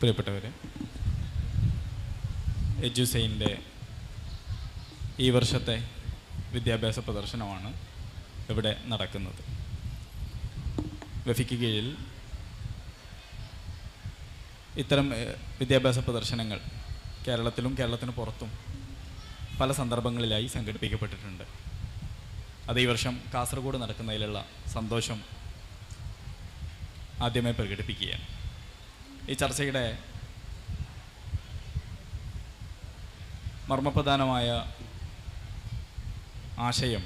പ്രിയപ്പെട്ടവരെ, എഡ്യൂസൈൻ്റെ ഈ വർഷത്തെ വിദ്യാഭ്യാസ പ്രദർശനമാണ് ഇവിടെ നടക്കുന്നത്. വെഫിക്ക് കീഴിൽ ഇത്തരം വിദ്യാഭ്യാസ പ്രദർശനങ്ങൾ കേരളത്തിലും കേരളത്തിന് പുറത്തും പല സന്ദർഭങ്ങളിലായി സംഘടിപ്പിക്കപ്പെട്ടിട്ടുണ്ട്. അത് ഈ വർഷം കാസർഗോഡ് നടക്കുന്നതിലുള്ള സന്തോഷം ആദ്യമേ പ്രകടിപ്പിക്കുകയാണ്. ഈ ചർച്ചയുടെ മർമ്മപ്രധാനമായ ആശയം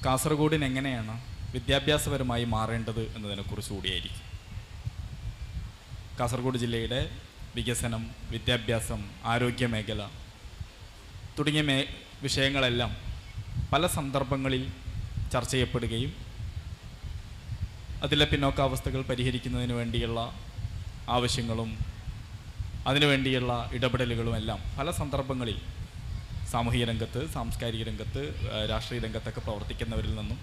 കാസർഗോഡിന് എങ്ങനെയാണ് വിദ്യാഭ്യാസപരമായി മാറേണ്ടത് എന്നതിനെക്കുറിച്ച് കൂടിയായിരിക്കും. കാസർഗോഡ് ജില്ലയുടെ വികസനം, വിദ്യാഭ്യാസം, ആരോഗ്യമേഖല തുടങ്ങിയ വിഷയങ്ങളെല്ലാം പല സന്ദർഭങ്ങളിൽ ചർച്ച ചെയ്യപ്പെടുകയും അതിലെ പിന്നോക്കാവസ്ഥകൾ പരിഹരിക്കുന്നതിന് വേണ്ടിയുള്ള ആവശ്യങ്ങളും അതിനുവേണ്ടിയുള്ള ഇടപെടലുകളും എല്ലാം പല സന്ദർഭങ്ങളിൽ സാമൂഹിക രംഗത്ത്, സാംസ്കാരിക രംഗത്ത്, രാഷ്ട്രീയ രംഗത്തൊക്കെ പ്രവർത്തിക്കുന്നവരിൽ നിന്നും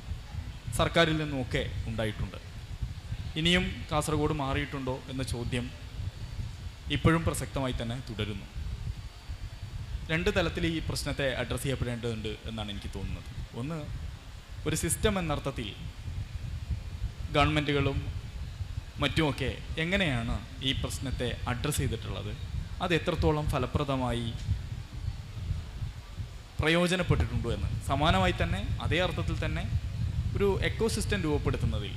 സർക്കാരിൽ നിന്നുമൊക്കെ ഉണ്ടായിട്ടുണ്ട്. ഇനിയും കാസർഗോഡ് മാറിയിട്ടുണ്ടോ എന്ന ചോദ്യം ഇപ്പോഴും പ്രസക്തമായി തന്നെ തുടരുന്നു. രണ്ട് തലത്തിൽ ഈ പ്രശ്നത്തെ അഡ്രസ്സ് ചെയ്യപ്പെടേണ്ടതുണ്ട് എന്നാണ് എനിക്ക് തോന്നുന്നത്. ഒന്ന്, ഒരു സിസ്റ്റം എന്നർത്ഥത്തിൽ ഗവൺമെൻറ്റുകളും മറ്റുമൊക്കെ എങ്ങനെയാണ് ഈ പ്രശ്നത്തെ അഡ്രസ്സ് ചെയ്തിട്ടുള്ളത്, അത് എത്രത്തോളം ഫലപ്രദമായി പ്രയോജനപ്പെട്ടിട്ടുണ്ടോ എന്ന്. സമാനമായി തന്നെ അതേ അർത്ഥത്തിൽ തന്നെ ഒരു എക്കോസിസ്റ്റം രൂപപ്പെടുത്തുന്നതിൽ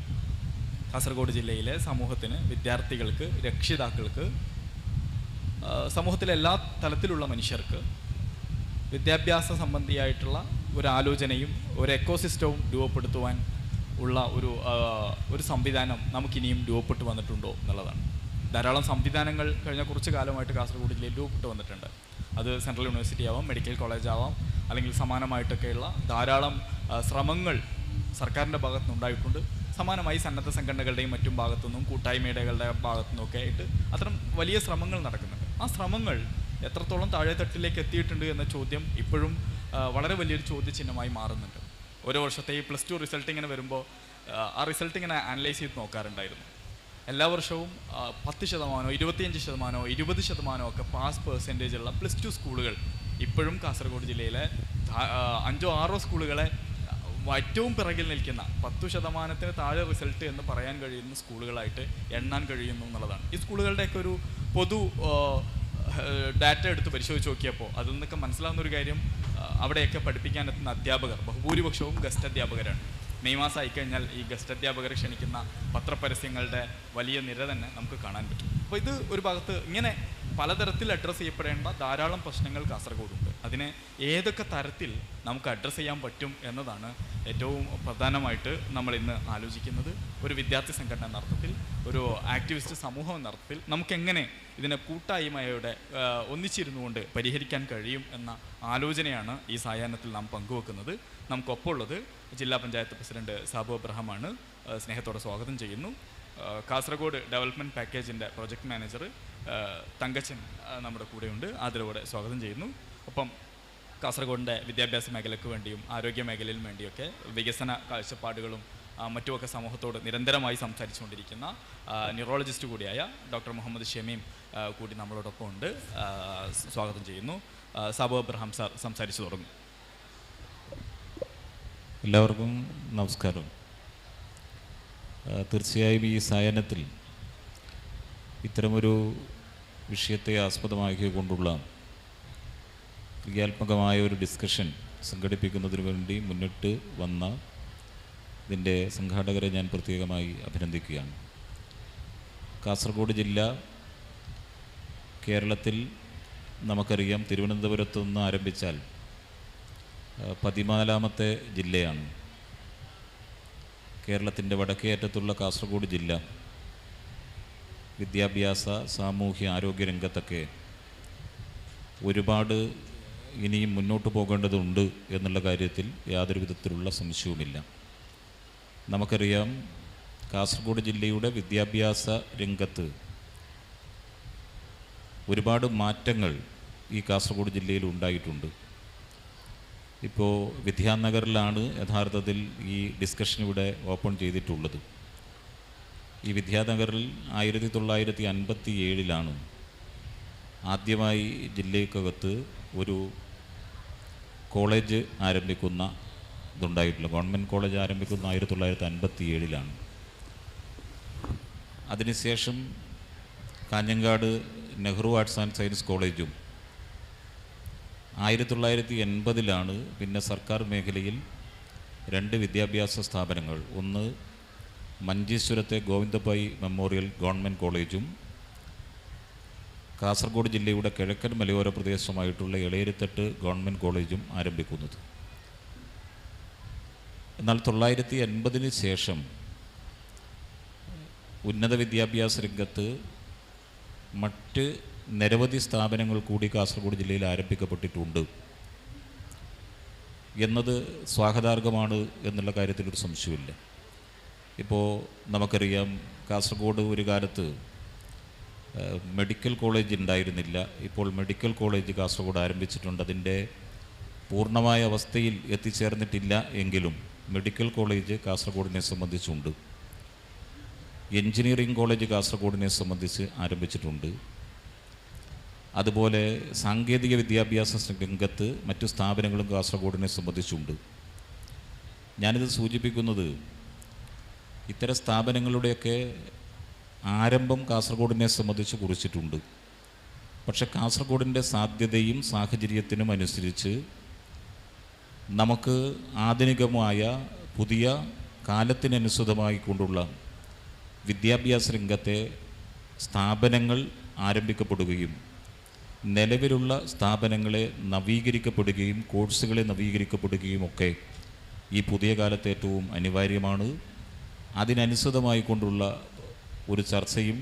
കാസർഗോഡ് ജില്ലയിലെ സമൂഹത്തിന്, വിദ്യാർത്ഥികൾക്ക്, രക്ഷിതാക്കൾക്ക്, സമൂഹത്തിലെ എല്ലാ തലത്തിലുള്ള മനുഷ്യർക്ക് വിദ്യാഭ്യാസ സംബന്ധിയായിട്ടുള്ള ഒരു ആലോചനയും ഒരു എക്കോസിസ്റ്റവും രൂപപ്പെടുത്തുവാൻ ഉള്ള ഒരു സംവിധാനം നമുക്കിനിയും രൂപപ്പെട്ടു വന്നിട്ടുണ്ടോ എന്നുള്ളതാണ്. ധാരാളം സംവിധാനങ്ങൾ കഴിഞ്ഞ കുറച്ച് കാലമായിട്ട് കാസർഗോഡ് ജില്ലയിൽ രൂപപ്പെട്ടു വന്നിട്ടുണ്ട്. അത് സെൻട്രൽ യൂണിവേഴ്സിറ്റി ആവാം, മെഡിക്കൽ കോളേജ് ആവാം, അല്ലെങ്കിൽ സമാനമായിട്ടൊക്കെയുള്ള ധാരാളം ശ്രമങ്ങൾ സർക്കാരിൻ്റെ ഭാഗത്തുനിന്നുണ്ടായിട്ടുണ്ട്. സമാനമായി സന്നദ്ധ സംഘടനകളുടെയും മറ്റും ഭാഗത്തുനിന്നും കൂട്ടായ്മയുടെ ഭാഗത്തുനിന്നും ഒക്കെ ആയിട്ട് അത്തരം വലിയ ശ്രമങ്ങൾ നടക്കുന്നുണ്ട്. ആ ശ്രമങ്ങൾ എത്രത്തോളം താഴെത്തട്ടിലേക്ക് എത്തിയിട്ടുണ്ട് എന്ന ചോദ്യം ഇപ്പോഴും വളരെ വലിയൊരു ചോദ്യചിഹ്നമായി മാറുന്നുണ്ട്. ഓരോ വർഷത്തെ ഈ +2 റിസൾട്ട് ഇങ്ങനെ വരുമ്പോൾ ആ റിസൾട്ട് ഇങ്ങനെ അനലൈസ് ചെയ്ത് നോക്കാറുണ്ടായിരുന്നു. എല്ലാ വർഷവും 10%, 25%, 20% ഒക്കെ പാസ് പെർസെൻറ്റേജ് ഉള്ള +2 സ്കൂളുകൾ ഇപ്പോഴും കാസർഗോഡ് ജില്ലയിലെ 5-6 സ്കൂളുകളെ ഏറ്റവും പിറകിൽ നിൽക്കുന്ന 10% താഴെ റിസൾട്ട് എന്ന് പറയാൻ കഴിയുന്ന സ്കൂളുകളായിട്ട് എണ്ണാൻ കഴിയുന്നു എന്നുള്ളതാണ്. ഈ സ്കൂളുകളുടെയൊക്കെ ഒരു പൊതു ഡാറ്റ എടുത്ത് പരിശോധിച്ച് നോക്കിയപ്പോൾ അതിൽ നിന്നൊക്കെ മനസ്സിലാവുന്ന ഒരു കാര്യം, അവിടെയൊക്കെ പഠിപ്പിക്കാനെത്തുന്ന അധ്യാപകർ ബഹുഭൂരിപക്ഷവും ഗസ്റ്റ് അധ്യാപകരാണ്. മെയ് മാസം ആയിക്കഴിഞ്ഞാൽ ഈ ഗസ്റ്റ് അധ്യാപകരെ ക്ഷണിക്കുന്ന പത്രപരസ്യങ്ങളുടെ വലിയ നിര തന്നെ നമുക്ക് കാണാൻ പറ്റും. അപ്പോൾ ഇത് ഒരു ഭാഗത്ത് ഇങ്ങനെ പലതരത്തിൽ അഡ്രസ്സ് ചെയ്യപ്പെടേണ്ട ധാരാളം പ്രശ്നങ്ങൾ കാസർഗോഡുണ്ട്. അതിനെ ഏതൊക്കെ തരത്തിൽ നമുക്ക് അഡ്രസ്സ് ചെയ്യാൻ പറ്റും എന്നതാണ് ഏറ്റവും പ്രധാനമായിട്ട് നമ്മൾ ഇന്ന് ആലോചിക്കുന്നത്. ഒരു വിദ്യാർത്ഥി സംഘടന എന്ന അർത്ഥത്തിൽ, ഒരു ആക്ടിവിസ്റ്റ് സമൂഹം എന്ന അർത്ഥത്തിൽ നമുക്കെങ്ങനെ ഇതിനെ കൂട്ടായ്മയോടെ ഒന്നിച്ചിരുന്നുകൊണ്ട് പരിഹരിക്കാൻ കഴിയും എന്ന ആലോചനയാണ് ഈ സായാഹ്നത്തിൽ നാം പങ്കുവെക്കുന്നത്. നമുക്കൊപ്പമുള്ളത് ജില്ലാ പഞ്ചായത്ത് പ്രസിഡന്റ് സാബു അബ്രഹാമാണ്. സ്നേഹത്തോടെ സ്വാഗതം ചെയ്യുന്നു. കാസർഗോഡ് ഡെവലപ്മെൻറ്റ് പാക്കേജിൻ്റെ പ്രൊജക്ട് മാനേജർ തങ്കച്ചൻ നമ്മുടെ കൂടെയുണ്ട്. ആദരവോടെ സ്വാഗതം ചെയ്യുന്നു. ഒപ്പം കാസർഗോഡിൻ്റെ വിദ്യാഭ്യാസ മേഖലയ്ക്ക് വേണ്ടിയും ആരോഗ്യ മേഖലയിലും വേണ്ടിയൊക്കെ വികസന കാഴ്ചപ്പാടുകളും മറ്റുമൊക്കെ സമൂഹത്തോട് നിരന്തരമായി സംസാരിച്ചുകൊണ്ടിരിക്കുന്ന ന്യൂറോളജിസ്റ്റ് കൂടിയായ ഡോക്ടർ മുഹമ്മദ് ഷമീം കൂടി നമ്മളോടൊപ്പം ഉണ്ട്. സ്വാഗതം ചെയ്യുന്നു. സാബു അബ്രഹാം സാർ സംസാരിച്ചു തുടങ്ങും. എല്ലാവർക്കും നമസ്കാരം. തീർച്ചയായും ഈ സായാഹ്നത്തിൽ ഇത്തരമൊരു വിഷയത്തെ ആസ്പദമാക്കിക്കൊണ്ടുള്ള ക്രിയാത്മകമായ ഒരു ഡിസ്കഷൻ സംഘടിപ്പിക്കുന്നതിന് വേണ്ടി മുന്നിട്ട് വന്ന ഇതിൻ്റെ സംഘാടകരെ ഞാൻ പ്രത്യേകമായി അഭിനന്ദിക്കുകയാണ്. കാസർഗോഡ് ജില്ല കേരളത്തിൽ നമുക്കറിയാം, തിരുവനന്തപുരത്തു നിന്ന് ആരംഭിച്ചാൽ 14ാമത്തെ ജില്ലയാണ്. കേരളത്തിൻ്റെ വടക്കേ അറ്റത്തുള്ള കാസർഗോഡ് ജില്ല വിദ്യാഭ്യാസ, സാമൂഹ്യ, ആരോഗ്യ രംഗത്തൊക്കെ ഒരുപാട് ഇനിയും മുന്നോട്ട് പോകേണ്ടതുണ്ട് എന്നുള്ള കാര്യത്തിൽ യാതൊരു വിധത്തിലുള്ള സംശയവുമില്ല. നമുക്കറിയാം, കാസർഗോഡ് ജില്ലയുടെ വിദ്യാഭ്യാസ രംഗത്ത് ഒരുപാട് മാറ്റങ്ങൾ ഈ കാസർഗോഡ് ജില്ലയിൽ ഉണ്ടായിട്ടുണ്ട്. ഇപ്പോൾ വിദ്യാനഗറിലാണ് യഥാർത്ഥത്തിൽ ഈ ഡിസ്കഷൻ ഇവിടെ ഓപ്പൺ ചെയ്തിട്ടുള്ളത്. ഈ വിദ്യാനഗറിൽ 1957 ആദ്യമായി ജില്ലയ്ക്കകത്ത് ഒരു കോളേജ് ആരംഭിക്കുന്ന ഇതുണ്ടായിട്ടുള്ള ഗവൺമെൻറ് കോളേജ് ആരംഭിക്കുന്ന 1957. അതിനുശേഷം Kanhangad Nehru arts and science കോളേജും 1980 പിന്നെ സർക്കാർ മേഖലയിൽ 2 വിദ്യാഭ്യാസ സ്ഥാപനങ്ങൾ, ഒന്ന് മഞ്ചേശ്വരത്തെ ഗോവിന്ദഭായ് മെമ്മോറിയൽ ഗവൺമെൻറ് കോളേജും കാസർഗോഡ് ജില്ലയുടെ കിഴക്കൻ മലയോര പ്രദേശമായിട്ടുള്ള എളേരിത്തട്ട് ഗവൺമെൻറ് കോളേജും ആരംഭിക്കുന്നത്. എന്നാൽ 1980 ശേഷം ഉന്നത വിദ്യാഭ്യാസ രംഗത്ത് മറ്റ് നിരവധി സ്ഥാപനങ്ങൾ കൂടി കാസർഗോഡ് ജില്ലയിൽ ആരംഭിക്കപ്പെട്ടിട്ടുണ്ട് എന്നത് സ്വാഗതാർഹമാണ് എന്നുള്ള കാര്യത്തിലൊരു സംശയമില്ല. ഇപ്പോൾ നമുക്കറിയാം, കാസർഗോഡ് ഒരു കാലത്ത് മെഡിക്കൽ കോളേജ് ഉണ്ടായിരുന്നില്ല. ഇപ്പോൾ മെഡിക്കൽ കോളേജ് കാസർഗോഡ് ആരംഭിച്ചിട്ടുണ്ട്. അതിൻ്റെ പൂർണ്ണമായ അവസ്ഥയിൽ എത്തിച്ചേർന്നിട്ടില്ല എങ്കിലും മെഡിക്കൽ കോളേജ് കാസർഗോഡിനെ സംബന്ധിച്ചുണ്ട്. എൻജിനീയറിംഗ് കോളേജ് കാസർഗോഡിനെ സംബന്ധിച്ച് ആരംഭിച്ചിട്ടുണ്ട്. അതുപോലെ സാങ്കേതിക വിദ്യാഭ്യാസ രംഗത്ത് മറ്റു സ്ഥാപനങ്ങളും കാസർഗോഡിനെ സംബന്ധിച്ചുണ്ട്. ഞാനിത് സൂചിപ്പിക്കുന്നത് ഇത്തരം സ്ഥാപനങ്ങളുടെയൊക്കെ ആരംഭം കാസർഗോഡിനെ സംബന്ധിച്ച് കുറിച്ചിട്ടുണ്ട്. പക്ഷെ കാസർഗോഡിൻ്റെ സാധ്യതയും സാഹചര്യത്തിനും അനുസരിച്ച് നമുക്ക് ആധുനികമായ പുതിയ കാലത്തിനനുസൃതമായി കൊണ്ടുള്ള വിദ്യാഭ്യാസ രംഗത്തെ സ്ഥാപനങ്ങൾ ആരംഭിക്കപ്പെടുകയും നിലവിലുള്ള സ്ഥാപനങ്ങളെ നവീകരിക്കപ്പെടുകയും കോഴ്സുകളെ നവീകരിക്കപ്പെടുകയും ഒക്കെ ഈ പുതിയ കാലത്ത് ഏറ്റവും അനിവാര്യമാണ്. അതിനനുസൃതമായി കൊണ്ടുള്ള ഒരു ചർച്ചയും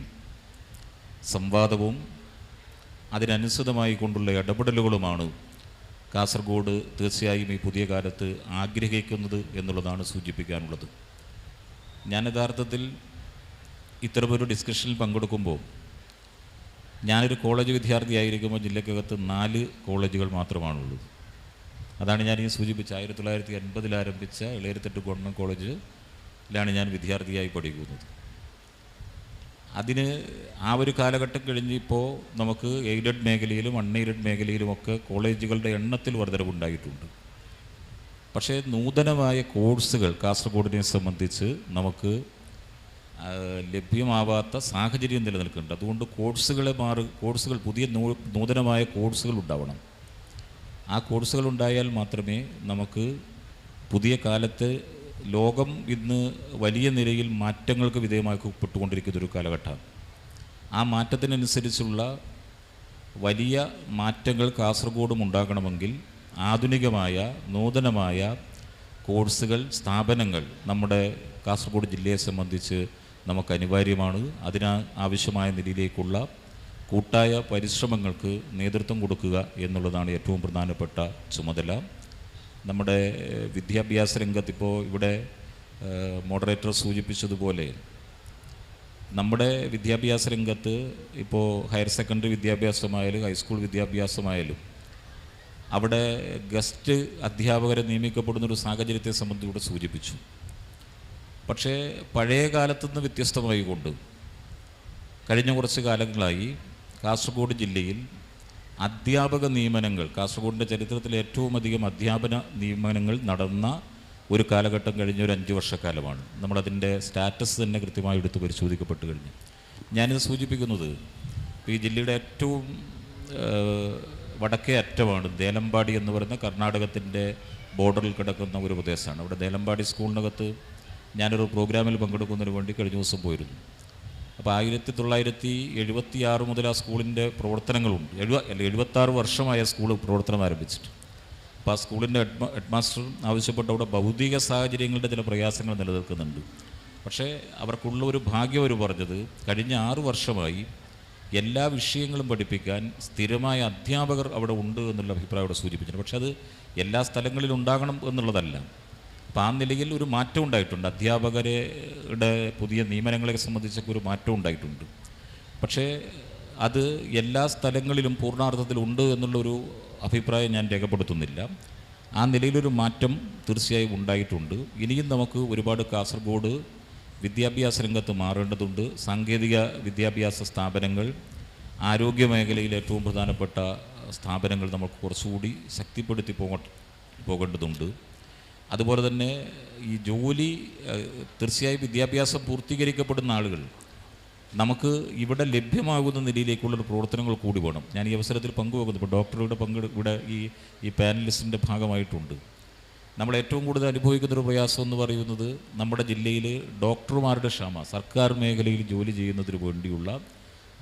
സംവാദവും അതിനനുസൃതമായി കൊണ്ടുള്ള ഇടപെടലുകളുമാണ് കാസർഗോഡ് തീർച്ചയായും ഈ പുതിയ കാലത്ത് ആഗ്രഹിക്കുന്നത് എന്നുള്ളതാണ് സൂചിപ്പിക്കാനുള്ളത്. ഞാൻ യഥാർത്ഥത്തിൽ ഇത്തരമൊരു ഡിസ്കഷനിൽ പങ്കെടുക്കുമ്പോൾ, ഞാനൊരു കോളേജ് വിദ്യാർത്ഥിയായിരിക്കുമ്പോൾ ജില്ലക്കകത്ത് 4 കോളേജുകൾ മാത്രമാണുള്ളത്. അതാണ് ഞാൻ ഈ സൂചിപ്പിച്ച 1980 ആരംഭിച്ച എളേരിത്തട്ട് ഗവൺമെൻറ് കോളേജിലാണ് ഞാൻ വിദ്യാർത്ഥിയായി പഠിക്കുന്നത്. അതിന് ആ ഒരു കാലഘട്ടം കഴിഞ്ഞ് ഇപ്പോൾ നമുക്ക് എയ്ഡഡ് മേഖലയിലും അൺഎയ്ഡഡ് മേഖലയിലുമൊക്കെ കോളേജുകളുടെ എണ്ണത്തിൽ വർധനവുണ്ടായിട്ടുണ്ട്. പക്ഷേ നൂതനമായ കോഴ്സുകൾ കാസർഗോഡിനെ സംബന്ധിച്ച് നമുക്ക് ലഭ്യമാവാത്ത സാഹചര്യം നിലനിൽക്കുന്നുണ്ട്. അതുകൊണ്ട് കോഴ്സുകൾ പുതിയ നൂതനമായ കോഴ്സുകൾ ഉണ്ടാവണം. ആ കോഴ്സുകൾ ഉണ്ടായാൽ മാത്രമേ നമുക്ക് പുതിയ കാലത്ത് ലോകം ഇന്ന് വലിയ നിലയിൽ മാറ്റങ്ങൾക്ക് വിധേയമാക്കപ്പെട്ടുകൊണ്ടിരിക്കുന്നൊരു കാലഘട്ടം. ആ മാറ്റത്തിനനുസരിച്ചുള്ള വലിയ മാറ്റങ്ങൾ കാസർഗോഡും ഉണ്ടാകണമെങ്കിൽ ആധുനികമായ നൂതനമായ കോഴ്സുകൾ, സ്ഥാപനങ്ങൾ നമ്മുടെ കാസർഗോഡ് ജില്ലയെ സംബന്ധിച്ച് നമുക്ക് അനിവാര്യമാണ്. ആവശ്യമായ നിലയിലേക്കുള്ള കൂട്ടായ പരിശ്രമങ്ങൾക്ക് നേതൃത്വം കൊടുക്കുക എന്നുള്ളതാണ് ഏറ്റവും പ്രധാനപ്പെട്ട ചുമതല. നമ്മുടെ വിദ്യാഭ്യാസ രംഗത്തിപ്പോൾ ഇവിടെ മോഡറേറ്റർ സൂചിപ്പിച്ചതുപോലെ നമ്മുടെ വിദ്യാഭ്യാസ രംഗത്ത് ഇപ്പോൾ ഹയർ സെക്കൻഡറി വിദ്യാഭ്യാസമായാലും ഹൈസ്കൂൾ വിദ്യാഭ്യാസമായാലും അവിടെ ഗസ്റ്റ് അധ്യാപകരെ നിയമിക്കപ്പെടുന്നൊരു സാഹചര്യത്തെ സംബന്ധിച്ച് ഇവിടെ സൂചിപ്പിച്ചു. പക്ഷേ പഴയ കാലത്തുനിന്ന് വ്യത്യസ്തമായി കൊണ്ട് കഴിഞ്ഞ കുറച്ച് കാലങ്ങളായി കാസർഗോഡ് ജില്ലയിൽ അധ്യാപക നിയമനങ്ങൾ, കാസർഗോഡിൻ്റെ ചരിത്രത്തിൽ ഏറ്റവും അധികം അധ്യാപന നിയമനങ്ങൾ നടന്ന ഒരു കാലഘട്ടം കഴിഞ്ഞ ഒരു 5 വർഷക്കാലമാണ്. നമ്മളതിൻ്റെ സ്റ്റാറ്റസ് തന്നെ കൃത്യമായി എടുത്ത് പരിശോധിക്കപ്പെട്ട് കഴിഞ്ഞു. ഞാനിത് സൂചിപ്പിക്കുന്നത് ഈ ജില്ലയുടെ ഏറ്റവും വടക്കേ അറ്റമാണ് ദേലമ്പാടി എന്ന് പറയുന്ന കർണാടകത്തിൻ്റെ ബോർഡറിൽ കിടക്കുന്ന ഒരു പ്രദേശമാണ്. അവിടെ ദേലമ്പാടി സ്കൂളിനകത്ത് ഞാനൊരു പ്രോഗ്രാമിൽ പങ്കെടുക്കുന്നതിന് വേണ്ടി കഴിഞ്ഞ ദിവസം പോയിരുന്നു. അപ്പോൾ 1976 മുതൽ ആ സ്കൂളിൻ്റെ പ്രവർത്തനങ്ങളുണ്ട്. 76 വർഷമായ സ്കൂൾ പ്രവർത്തനം ആരംഭിച്ചിട്ട്. അപ്പോൾ ആ സ്കൂളിൻ്റെ ഹെഡ് മാസ്റ്റർ ആവശ്യപ്പെട്ട അവിടെ ഭൗതിക സാഹചര്യങ്ങളുടെ ചില പ്രയാസങ്ങൾ നിലനിൽക്കുന്നുണ്ട്. പക്ഷേ അവർക്കുള്ള ഒരു ഭാഗ്യം അവർ പറഞ്ഞത് കഴിഞ്ഞ 6 വർഷമായി എല്ലാ വിഷയങ്ങളും പഠിപ്പിക്കാൻ സ്ഥിരമായ അധ്യാപകർ അവിടെ ഉണ്ട് എന്നുള്ള അഭിപ്രായം അവിടെ സൂചിപ്പിച്ചിട്ടുണ്ട്. പക്ഷെ അത് എല്ലാ സ്ഥലങ്ങളിലും ഉണ്ടാകണം എന്നുള്ളതല്ല. അപ്പോൾ ആ നിലയിൽ ഒരു മാറ്റം ഉണ്ടായിട്ടുണ്ട്. അധ്യാപകരുടെ പുതിയ നിയമനങ്ങളെ സംബന്ധിച്ചൊക്കെ ഒരു മാറ്റം ഉണ്ടായിട്ടുണ്ട്. പക്ഷേ അത് എല്ലാ സ്ഥലങ്ങളിലും പൂർണ്ണാർത്ഥത്തിലുണ്ട് എന്നുള്ളൊരു അഭിപ്രായം ഞാൻ രേഖപ്പെടുത്തുന്നില്ല. ആ നിലയിലൊരു മാറ്റം തീർച്ചയായും ഉണ്ടായിട്ടുണ്ട്. ഇനിയും നമുക്ക് ഒരുപാട് കാസർഗോഡ് വിദ്യാഭ്യാസ രംഗത്ത് മാറേണ്ടതുണ്ട്. സാങ്കേതിക വിദ്യാഭ്യാസ സ്ഥാപനങ്ങൾ, ആരോഗ്യ മേഖലയിൽ ഏറ്റവും പ്രധാനപ്പെട്ട സ്ഥാപനങ്ങൾ നമുക്ക് കുറച്ചുകൂടി ശക്തിപ്പെടുത്തി പോകേണ്ടതുണ്ട്. അതുപോലെ തന്നെ ഈ ജോലി, തീർച്ചയായും വിദ്യാഭ്യാസം പൂർത്തീകരിക്കപ്പെടുന്ന ആളുകൾ നമുക്ക് ഇവിടെ ലഭ്യമാകുന്ന നിലയിലേക്കുള്ളൊരു പ്രവർത്തനങ്ങൾ കൂടി വേണം. ഞാൻ ഈ അവസരത്തിൽ പങ്കുവെക്കുന്നു. ഇപ്പോൾ ഡോക്ടറുടെ ഇവിടെ ഈ പാനലിസ്റ്റിൻ്റെ ഭാഗമായിട്ടുണ്ട്. നമ്മൾ ഏറ്റവും കൂടുതൽ അനുഭവിക്കുന്നൊരു പ്രയാസം എന്ന് പറയുന്നത് നമ്മുടെ ജില്ലയിൽ ഡോക്ടർമാരുടെ ക്ഷാമം, സർക്കാർ മേഖലയിൽ ജോലി ചെയ്യുന്നതിന് വേണ്ടിയുള്ള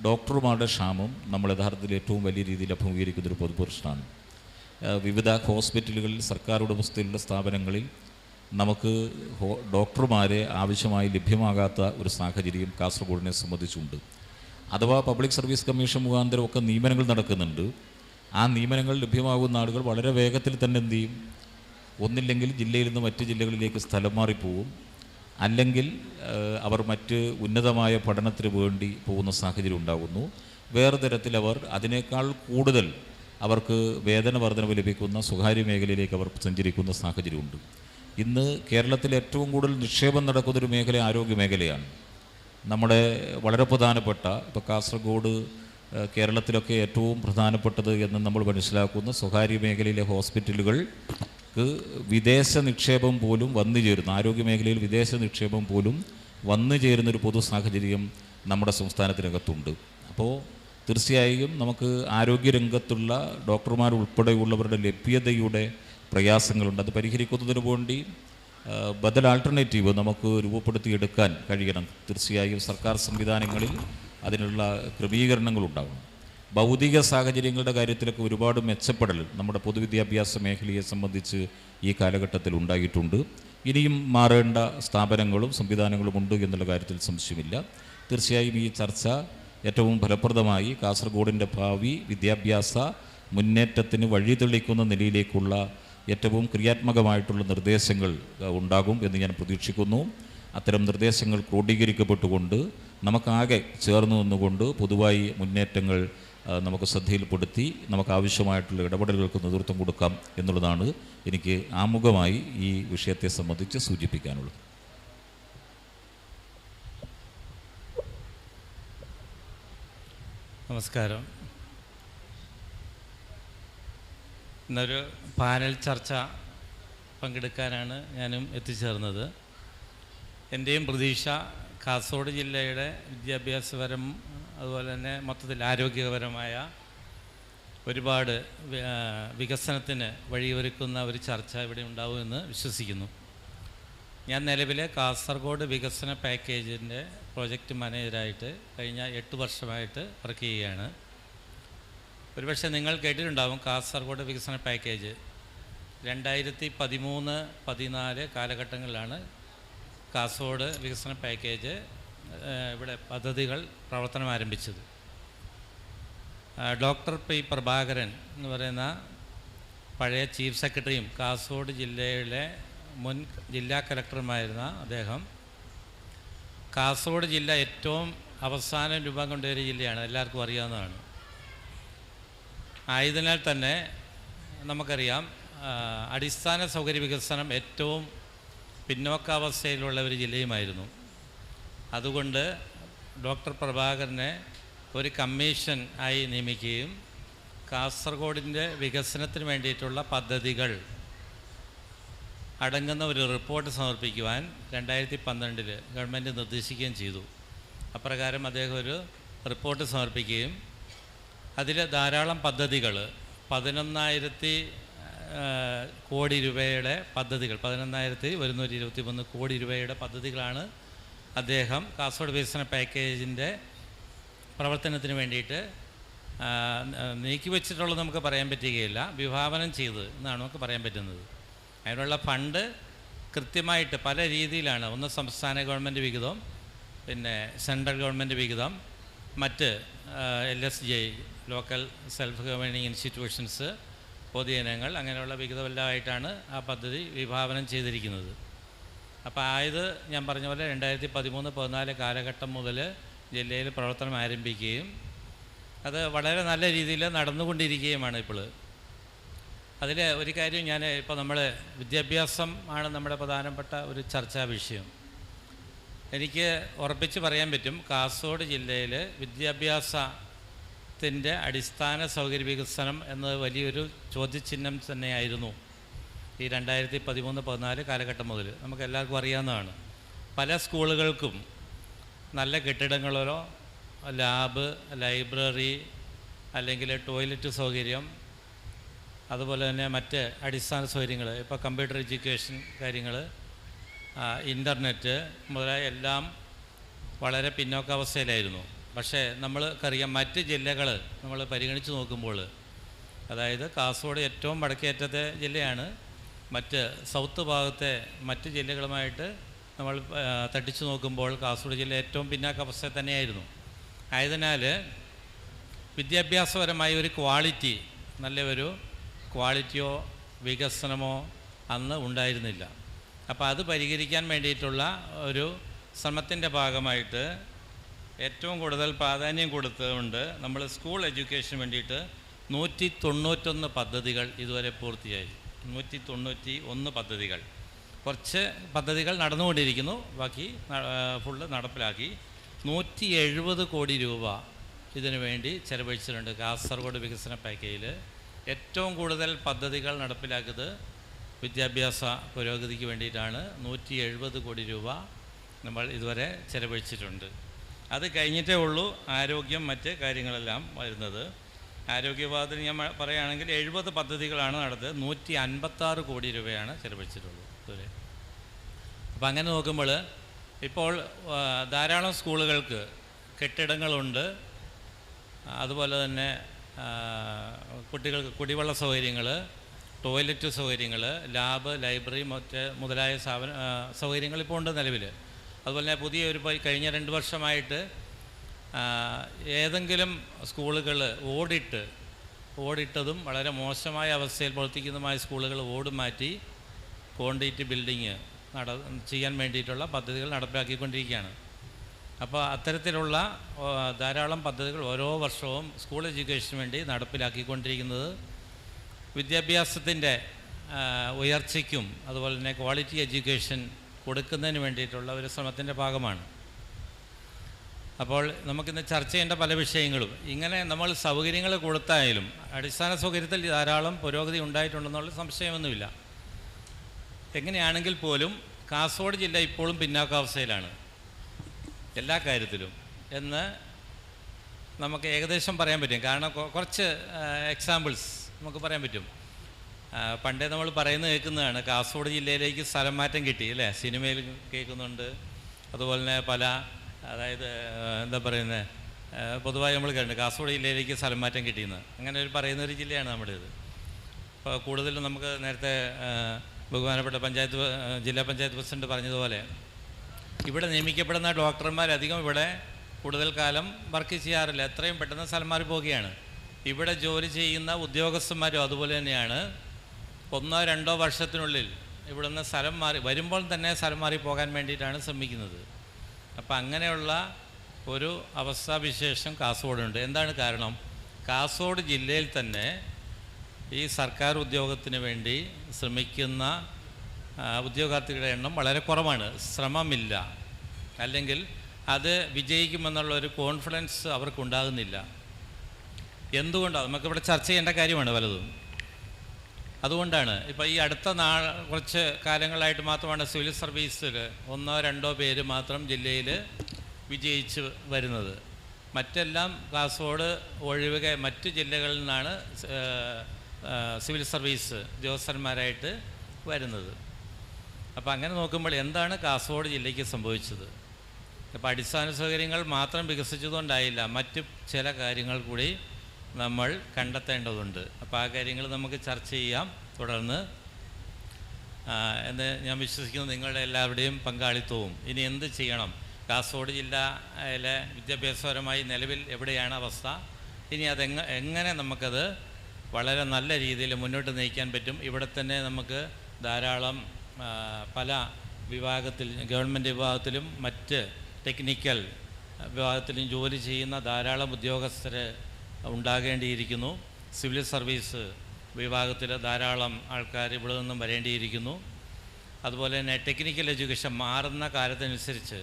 ഡോക്ടർമാരുടെ ക്ഷാമം നമ്മൾ യഥാർത്ഥത്തിൽ ഏറ്റവും വലിയ രീതിയിൽ അഭിമുഖീകരിക്കുന്നൊരു പൊതുപ്രശ്നമാണ്. വിവിധ ഹോസ്പിറ്റലുകളിൽ, സർക്കാർ ഉടമസ്ഥയിലുള്ള സ്ഥാപനങ്ങളിൽ നമുക്ക് ഡോക്ടർമാരെ ആവശ്യമായി ലഭ്യമാകാത്ത ഒരു സാഹചര്യം കാസർഗോഡിനെ സംബന്ധിച്ചുണ്ട്. അഥവാ പബ്ലിക് സർവീസ് കമ്മീഷൻ മുഖാന്തരമൊക്കെ നിയമനങ്ങൾ നടക്കുന്നുണ്ട്. ആ നിയമനങ്ങൾ ലഭ്യമാകുന്ന ആളുകൾ വളരെ വേഗത്തിൽ തന്നെ എന്ത് ചെയ്യും? ഒന്നില്ലെങ്കിൽ ജില്ലയിൽ നിന്ന് മറ്റ് ജില്ലകളിലേക്ക് സ്ഥലം മാറിപ്പോവും, അല്ലെങ്കിൽ അവർ മറ്റ് ഉന്നതമായ പഠനത്തിന് വേണ്ടി പോകുന്ന സാഹചര്യം ഉണ്ടാകുന്നു. വേറെ തരത്തിൽ അവർ അതിനേക്കാൾ കൂടുതൽ അവർക്ക് വേതന വർധനവ് ലഭിക്കുന്ന സ്വകാര്യ മേഖലയിലേക്ക് അവർ സഞ്ചരിക്കുന്ന സാഹചര്യമുണ്ട്. ഇന്ന് കേരളത്തിൽ ഏറ്റവും കൂടുതൽ നിക്ഷേപം നടക്കുന്നൊരു മേഖല ആരോഗ്യ മേഖലയാണ്. നമ്മുടെ വളരെ പ്രധാനപ്പെട്ട, ഇപ്പോൾ കാസർഗോഡ് കേരളത്തിലൊക്കെ ഏറ്റവും പ്രധാനപ്പെട്ടത് എന്ന് നമ്മൾ മനസ്സിലാക്കുന്ന സ്വകാര്യ മേഖലയിലെ ഹോസ്പിറ്റലുകൾക്ക് വിദേശ നിക്ഷേപം പോലും വന്നു ചേരുന്ന, ആരോഗ്യ മേഖലയിൽ വിദേശ നിക്ഷേപം പോലും വന്നു ചേരുന്നൊരു പൊതു സാഹചര്യം നമ്മുടെ സംസ്ഥാനത്തിനകത്തുണ്ട്. അപ്പോൾ തീർച്ചയായും നമുക്ക് ആരോഗ്യരംഗത്തുള്ള ഡോക്ടർമാരുൾപ്പെടെയുള്ളവരുടെ ലഭ്യതയുടെ പ്രയാസങ്ങളുണ്ട്. അത് പരിഹരിക്കുന്നതിന് വേണ്ടി ബദൽ ആൾട്ടർനേറ്റീവ് നമുക്ക് രൂപപ്പെടുത്തിയെടുക്കാൻ കഴിയണം. തീർച്ചയായും സർക്കാർ സംവിധാനങ്ങളിൽ അതിനുള്ള ക്രമീകരണങ്ങളുണ്ടാകണം. ഭൗതിക സാഹചര്യങ്ങളുടെ കാര്യത്തിലൊക്കെ ഒരുപാട് മെച്ചപ്പെടൽ നമ്മുടെ പൊതുവിദ്യാഭ്യാസ മേഖലയെ സംബന്ധിച്ച് ഈ കാലഘട്ടത്തിൽ ഉണ്ടായിട്ടുണ്ട്. ഇനിയും മാറേണ്ട സ്ഥാപനങ്ങളും സംവിധാനങ്ങളും ഉണ്ട് എന്നുള്ള കാര്യത്തിൽ സംശയമില്ല. തീർച്ചയായും ഈ ചർച്ച ഏറ്റവും ഫലപ്രദമായി കാസർഗോഡിൻ്റെ ഭാവി വിദ്യാഭ്യാസ മുന്നേറ്റത്തിന് വഴിതെളിക്കുന്ന നിലയിലേക്കുള്ള ഏറ്റവും ക്രിയാത്മകമായിട്ടുള്ള നിർദ്ദേശങ്ങൾ ഉണ്ടാകും എന്ന് ഞാൻ പ്രതീക്ഷിക്കുന്നു. അത്തരം നിർദ്ദേശങ്ങൾ ക്രോഡീകരിക്കപ്പെട്ടുകൊണ്ട് നമുക്കാകെ ചേർന്ന് നിന്നുകൊണ്ട് പൊതുവായി മുന്നേറ്റങ്ങൾ നമുക്ക് ശ്രദ്ധയിൽപ്പെടുത്തി നമുക്ക് ആവശ്യമായിട്ടുള്ള ഇടപെടലുകൾക്ക് നേതൃത്വം കൊടുക്കാം എന്നുള്ളതാണ് എനിക്ക് ആമുഖമായി ഈ വിഷയത്തെ സംബന്ധിച്ച് സൂചിപ്പിക്കാനുള്ളത്. നമസ്കാരം. ഇന്നൊരു പാനൽ ചർച്ച പങ്കെടുക്കാനാണ് ഞാനും എത്തിച്ചേർന്നത്. എൻ്റെയും പ്രതീക്ഷ കാസർഗോഡ് ജില്ലയുടെ വിദ്യാഭ്യാസപരം അതുപോലെ തന്നെ മൊത്തത്തിൽ ആരോഗ്യപരമായ ഒരുപാട് വികസനത്തിന് വഴിയൊരുക്കുന്ന ഒരു ചർച്ച ഇവിടെ ഉണ്ടാവുമെന്ന് വിശ്വസിക്കുന്നു. ഞാൻ നിലവിലെ കാസർഗോഡ് വികസന പാക്കേജിൻ്റെ പ്രോജക്റ്റ് മാനേജറായിട്ട് കഴിഞ്ഞ 8 വർഷമായിട്ട് വർക്ക് ചെയ്യുകയാണ്. ഒരുപക്ഷെ നിങ്ങൾ കേട്ടിട്ടുണ്ടാവും, കാസർഗോഡ് വികസന പാക്കേജ് 2013-14 കാലഘട്ടങ്ങളിലാണ് കാസർഗോഡ് വികസന പാക്കേജ് ഇവിടെ പദ്ധതികൾ പ്രവർത്തനം ആരംഭിച്ചത്. ഡോക്ടർ പി പ്രഭാകരൻ എന്ന് പറയുന്ന പഴയ ചീഫ് സെക്രട്ടറിയും കാസർഗോഡ് ജില്ലയിലെ മുൻ ജില്ലാ കലക്ടറുമായിരുന്ന അദ്ദേഹം കാസർഗോഡ് ജില്ല ഏറ്റവും അവസാനം രൂപം കൊണ്ട ഒരു ജില്ലയാണ്, എല്ലാവർക്കും അറിയാവുന്നതാണ്. ആയതിനാൽ തന്നെ നമുക്കറിയാം അടിസ്ഥാന സൗകര്യ വികസനം ഏറ്റവും പിന്നോക്കാവസ്ഥയിലുള്ള ഒരു ജില്ലയുമായിരുന്നു. അതുകൊണ്ട് ഡോക്ടർ പ്രഭാകരനെ ഒരു കമ്മീഷൻ ആയി നിയമിക്കുകയും കാസർഗോഡിൻ്റെ വികസനത്തിന് വേണ്ടിയിട്ടുള്ള പദ്ധതികൾ അടങ്ങുന്ന ഒരു റിപ്പോർട്ട് സമർപ്പിക്കുവാൻ 2012 ഗവൺമെൻറ് നിർദ്ദേശിക്കുകയും ചെയ്തു. അപ്രകാരം അദ്ദേഹം ഒരു റിപ്പോർട്ട് സമർപ്പിക്കുകയും അതിൽ ധാരാളം പദ്ധതികൾ 11,000 കോടി രൂപയുടെ പദ്ധതികൾ 11,123 കോടി രൂപയുടെ പദ്ധതികളാണ് അദ്ദേഹം കാസർഗോഡ് വികസന പാക്കേജിൻ്റെ പ്രവർത്തനത്തിന് വേണ്ടിയിട്ട് നീക്കിവെച്ചിട്ടുള്ളത് നമുക്ക് പറയാൻ പറ്റുകയില്ല, വിഭാവനം ചെയ്ത് എന്നാണ് നമുക്ക് പറയാൻ പറ്റുന്നത്. അതിനുള്ള ഫണ്ട് കൃത്യമായിട്ട് പല രീതിയിലാണ്. ഒന്ന് സംസ്ഥാന ഗവൺമെൻറ് വിഹിതം, പിന്നെ സെൻട്രൽ ഗവൺമെൻറ് വിഹിതം, മറ്റ് LSJ local self governing institutions, പൊതുജനങ്ങൾ, അങ്ങനെയുള്ള വിഹിതമെല്ലാമായിട്ടാണ് ആ പദ്ധതി വിഭാവനം ചെയ്തിരിക്കുന്നത്. അപ്പോൾ ആയത് ഞാൻ പറഞ്ഞ പോലെ 2013-14 കാലഘട്ടം മുതൽ ജില്ലയിൽ പ്രവർത്തനം ആരംഭിക്കുകയും അത് വളരെ നല്ല രീതിയിൽ നടന്നുകൊണ്ടിരിക്കുകയുമാണ് ഇപ്പോൾ. അതിൽ ഒരു കാര്യം ഇപ്പോൾ നമ്മൾ വിദ്യാഭ്യാസം ആണ് നമ്മുടെ പ്രധാനപ്പെട്ട ഒരു ചർച്ചാ വിഷയം. എനിക്ക് ഉറപ്പിച്ച് പറയാൻ പറ്റും, കാസർഗോഡ് ജില്ലയിൽ വിദ്യാഭ്യാസത്തിൻ്റെ അടിസ്ഥാന സൗകര്യ വികസനം എന്നത് വലിയൊരു ചോദ്യചിഹ്നം തന്നെയായിരുന്നു ഈ 2013-14 കാലഘട്ടം മുതൽ. നമുക്ക് എല്ലാവർക്കും അറിയാവുന്നതാണ്. പല സ്കൂളുകൾക്കും നല്ല കെട്ടിടങ്ങളോ ലാബ്, ലൈബ്രറി, അല്ലെങ്കിൽ ടോയ്ലറ്റ് സൗകര്യം, അതുപോലെ തന്നെ മറ്റ് അടിസ്ഥാന സൗകര്യങ്ങൾ, ഇപ്പോൾ കമ്പ്യൂട്ടർ എഡ്യൂക്കേഷൻ കാര്യങ്ങൾ, ഇൻ്റർനെറ്റ് മുതലായ എല്ലാം വളരെ പിന്നോക്കാവസ്ഥയിലായിരുന്നു. പക്ഷേ നമ്മൾക്കറിയാം, മറ്റ് ജില്ലകൾ നമ്മൾ പരിഗണിച്ച് നോക്കുമ്പോൾ, അതായത് കാസർഗോഡ് ഏറ്റവും വടക്കേറ്റത്തെ ജില്ലയാണ്. മറ്റ് സൗത്ത് ഭാഗത്തെ മറ്റ് ജില്ലകളുമായിട്ട് നമ്മൾ തട്ടിച്ചു നോക്കുമ്പോൾ കാസർഗോഡ് ജില്ല ഏറ്റവും പിന്നാക്കാവസ്ഥ തന്നെയായിരുന്നു. ആയതിനാൽ വിദ്യാഭ്യാസപരമായ ഒരു ക്വാളിറ്റി, നല്ല ഒരു ക്വാളിറ്റിയോ വികസനമോ അന്ന് ഉണ്ടായിരുന്നില്ല. അപ്പോൾ അത് പരിഹരിക്കാൻ വേണ്ടിയിട്ടുള്ള ഒരു ശ്രമത്തിൻ്റെ ഭാഗമായിട്ട് ഏറ്റവും കൂടുതൽ പ്രാധാന്യം കൊടുത്തുകൊണ്ട് നമ്മൾ സ്കൂൾ എഡ്യൂക്കേഷന് വേണ്ടിയിട്ട് 191 പദ്ധതികൾ ഇതുവരെ പൂർത്തിയായി. 191 പദ്ധതികൾ. കുറച്ച് പദ്ധതികൾ നടന്നുകൊണ്ടിരിക്കുന്നു, ബാക്കി ഫുള്ള് നടപ്പിലാക്കി. 170 കോടി രൂപ ഇതിനു വേണ്ടി ചെലവഴിച്ചിട്ടുണ്ട്. കാസർഗോഡ് വികസന പാക്കേജിൽ ഏറ്റവും കൂടുതൽ പദ്ധതികൾ നടപ്പിലാക്കിയത് വിദ്യാഭ്യാസ പുരോഗതിക്ക് വേണ്ടിയിട്ടാണ്. 170 കോടി രൂപ നമ്മൾ ഇതുവരെ ചെലവഴിച്ചിട്ടുണ്ട്. അത് കഴിഞ്ഞിട്ടേ ഉള്ളൂ ആരോഗ്യം, മറ്റ് കാര്യങ്ങളെല്ലാം വരുന്നത്. ആരോഗ്യവിഭാഗത്തിന് ഞാൻ പറയുകയാണെങ്കിൽ 70 പദ്ധതികളാണ് നടന്നത്. 156 കോടി രൂപയാണ് ചെലവഴിച്ചിട്ടുള്ളത് ഇതുവരെ. അപ്പോൾ അങ്ങനെ നോക്കുമ്പോൾ ഇപ്പോൾ ധാരാളം സ്കൂളുകൾക്ക് കെട്ടിടങ്ങളുണ്ട്, അതുപോലെ തന്നെ കുട്ടികൾക്ക് കുടിവെള്ള സൗകര്യങ്ങൾ, ടോയ്ലറ്റ് സൗകര്യങ്ങൾ, ലാബ്, ലൈബ്രറി, മുതലായ സൗകര്യങ്ങൾ ഇപ്പോൾ ഉണ്ട് നിലവിൽ. അതുപോലെ തന്നെ പുതിയ കഴിഞ്ഞ 2 വർഷമായിട്ട് ഏതെങ്കിലും സ്കൂളുകൾ ഓടിട്ടതും വളരെ മോശമായ അവസ്ഥയിൽ പ്രവർത്തിക്കുന്നതുമായ സ്കൂളുകൾ ഓട് മാറ്റി കോൺക്രീറ്റ് ബിൽഡിങ് ചെയ്യാൻ വേണ്ടിയിട്ടുള്ള പദ്ധതികൾ നടപ്പിലാക്കിക്കൊണ്ടിരിക്കുകയാണ്. അപ്പോൾ അത്തരത്തിലുള്ള ധാരാളം പദ്ധതികൾ ഓരോ വർഷവും സ്കൂൾ എഡ്യൂക്കേഷന് വേണ്ടി നടപ്പിലാക്കിക്കൊണ്ടിരിക്കുന്നത് വിദ്യാഭ്യാസത്തിൻ്റെ ഉയർച്ചയ്ക്കും അതുപോലെ തന്നെ ക്വാളിറ്റി എഡ്യൂക്കേഷൻ കൊടുക്കുന്നതിന് വേണ്ടിയിട്ടുള്ള ഒരു ശ്രമത്തിൻ്റെ ഭാഗമാണ്. അപ്പോൾ നമുക്കിന്ന് ചർച്ച ചെയ്യേണ്ട പല വിഷയങ്ങളും ഇങ്ങനെ നമ്മൾ സൗകര്യങ്ങൾ കൊടുത്തായാലും അടിസ്ഥാന സൗകര്യത്തിൽ ധാരാളം പുരോഗതി ഉണ്ടായിട്ടുണ്ടെന്നുള്ള സംശയമൊന്നുമില്ല. എങ്ങനെയാണെങ്കിൽ പോലും കാസർഗോഡ് ജില്ല ഇപ്പോഴും പിന്നാക്കാവസ്ഥയിലാണ് എല്ലാ കാര്യത്തിലും എന്ന് നമുക്ക് ഏകദേശം പറയാൻ പറ്റും. കാരണം കുറച്ച് എക്സാമ്പിൾസ് നമുക്ക് പറയാൻ പറ്റും. പണ്ടേ നമ്മൾ പറയുന്നത് കേൾക്കുന്നതാണ്, കാസർഗോഡ് ജില്ലയിലേക്ക് സ്ഥലം മാറ്റം കിട്ടി അല്ലേ, സിനിമയിൽ കേൾക്കുന്നുണ്ട്. അതുപോലെ തന്നെ പല, അതായത് എന്താ പറയുന്നത്, പൊതുവായി നമ്മൾ കേട്ടിട്ടുണ്ട് കാസർഗോഡ് ജില്ലയിലേക്ക് സ്ഥലം മാറ്റം കിട്ടിയെന്ന്. അങ്ങനെ ഒരു പറയുന്നൊരു ജില്ലയാണ് നമ്മുടേത്. അപ്പോൾ കൂടുതലും നമുക്ക് നേരത്തെ ബഹുമാനപ്പെട്ട ജില്ലാ പഞ്ചായത്ത് പ്രസിഡന്റ് പറഞ്ഞതുപോലെ ഇവിടെ നിയമിക്കപ്പെടുന്ന ഡോക്ടർമാരധികം ഇവിടെ കൂടുതൽ കാലം വർക്ക് ചെയ്യാറില്ല, എത്രയും പെട്ടെന്ന് സ്ഥലം മാറി പോവുകയാണ്. ഇവിടെ ജോലി ചെയ്യുന്ന ഉദ്യോഗസ്ഥന്മാരും അതുപോലെ തന്നെയാണ് 1-2 വർഷത്തിനുള്ളിൽ ഇവിടെ നിന്ന് സ്ഥലം മാറി വരുമ്പോൾ തന്നെ സ്ഥലം മാറി പോകാൻ വേണ്ടിയിട്ടാണ് ശ്രമിക്കുന്നത്. അപ്പോൾ അങ്ങനെയുള്ള ഒരു അവസ്ഥാവിശേഷം കാസർഗോഡുണ്ട്. എന്താണ് കാരണം? കാസർഗോഡ് ജില്ലയിൽ തന്നെ ഈ സർക്കാർ ഉദ്യോഗത്തിന് വേണ്ടി ശ്രമിക്കുന്ന ഉദ്യോഗാർത്ഥികളുടെ എണ്ണം വളരെ കുറവാണ്. ശ്രമമില്ല, അല്ലെങ്കിൽ അത് വിജയിക്കുമെന്നുള്ള ഒരു കോൺഫിഡൻസ് അവർക്കുണ്ടാകുന്നില്ല. എന്തുകൊണ്ടാണ്? നമുക്കിവിടെ ചർച്ച ചെയ്യേണ്ട കാര്യമാണ് പലതും. അതുകൊണ്ടാണ് ഇപ്പോൾ ഈ അടുത്ത കുറച്ച് കാലങ്ങളായിട്ട് മാത്രമാണ് സിവിൽ സർവീസിൽ 1-2 പേര് മാത്രം ജില്ലയിൽ വിജയിച്ച് വരുന്നത്. മറ്റെല്ലാം കാസർഗോഡ് ഒഴികെ മറ്റ് ജില്ലകളിൽ നിന്നാണ് സിവിൽ സർവീസ് ഉദ്യോഗസ്ഥന്മാരായിട്ട് വരുന്നത്. അപ്പോൾ അങ്ങനെ നോക്കുമ്പോൾ എന്താണ് കാസർഗോഡ് ജില്ലയ്ക്ക് സംഭവിച്ചത്? അപ്പോൾ അടിസ്ഥാന സൗകര്യങ്ങൾ മാത്രം വികസിച്ചതുകൊണ്ടായില്ല, മറ്റ് ചില കാര്യങ്ങൾ കൂടി നമ്മൾ കണ്ടെത്തേണ്ടതുണ്ട്. അപ്പോൾ ആ കാര്യങ്ങൾ നമുക്ക് ചർച്ച ചെയ്യാം തുടർന്ന് എന്ന് ഞാൻ വിശ്വസിക്കുന്നു. നിങ്ങളുടെ എല്ലാവരുടെയും പങ്കാളിത്തവും ഇനി എന്ത് ചെയ്യണം, കാസർഗോഡ് ജില്ലയിലെ വിദ്യാഭ്യാസപരമായി നിലവിൽ എവിടെയാണ് അവസ്ഥ, ഇനി എങ്ങനെ നമുക്കത് വളരെ നല്ല രീതിയിൽ മുന്നോട്ട് നയിക്കാൻ പറ്റും. ഇവിടെ തന്നെ നമുക്ക് ധാരാളം പല വിഭാഗത്തിൽ, ഗവൺമെൻറ് വിഭാഗത്തിലും മറ്റ് ടെക്നിക്കൽ വിഭാഗത്തിലും ജോലി ചെയ്യുന്ന ധാരാളം ഉദ്യോഗസ്ഥർ ഉണ്ടാകേണ്ടിയിരിക്കുന്നു. സിവിൽ സർവീസ് വിഭാഗത്തിൽ ധാരാളം ആൾക്കാർ ഇവിടെ നിന്നും വരേണ്ടിയിരിക്കുന്നു. അതുപോലെ തന്നെ ടെക്നിക്കൽ എഡ്യൂക്കേഷൻ മാറുന്ന കാലത്തനുസരിച്ച്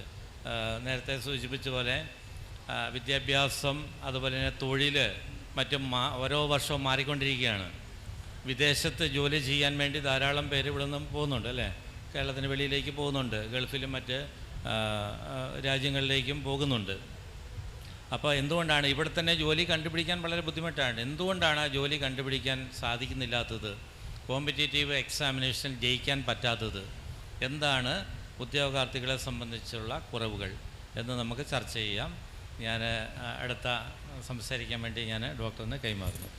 നേരത്തെ സൂചിപ്പിച്ച പോലെ വിദ്യാഭ്യാസം, അതുപോലെ തന്നെ തൊഴിൽ മറ്റും ഓരോ വർഷവും മാറിക്കൊണ്ടിരിക്കുകയാണ്. വിദേശത്ത് ജോലി ചെയ്യാൻ വേണ്ടി ധാരാളം പേര് ഇവിടെ നിന്ന് പോകുന്നുണ്ട് അല്ലേ? കേരളത്തിന് വെളിയിലേക്ക് പോകുന്നുണ്ട്, ഗൾഫിലും മറ്റ് രാജ്യങ്ങളിലേക്കും പോകുന്നുണ്ട്. അപ്പോൾ എന്തുകൊണ്ടാണ് ഇവിടെ തന്നെ ജോലി കണ്ടുപിടിക്കാൻ വളരെ ബുദ്ധിമുട്ടാണ്? എന്തുകൊണ്ടാണ് ആ ജോലി കണ്ടുപിടിക്കാൻ സാധിക്കുന്നില്ലാത്തത്? കോമ്പറ്റേറ്റീവ് എക്സാമിനേഷൻ ജയിക്കാൻ പറ്റാത്തത്? എന്താണ് ഉദ്യോഗാർത്ഥികളെ സംബന്ധിച്ചുള്ള കുറവുകൾ എന്ന് നമുക്ക് ചർച്ച ചെയ്യാം. ഞാൻ അടുത്ത സംസാരിക്കാൻ വേണ്ടി ഞാൻ ഡോക്ടറിന് കൈമാറുന്നു.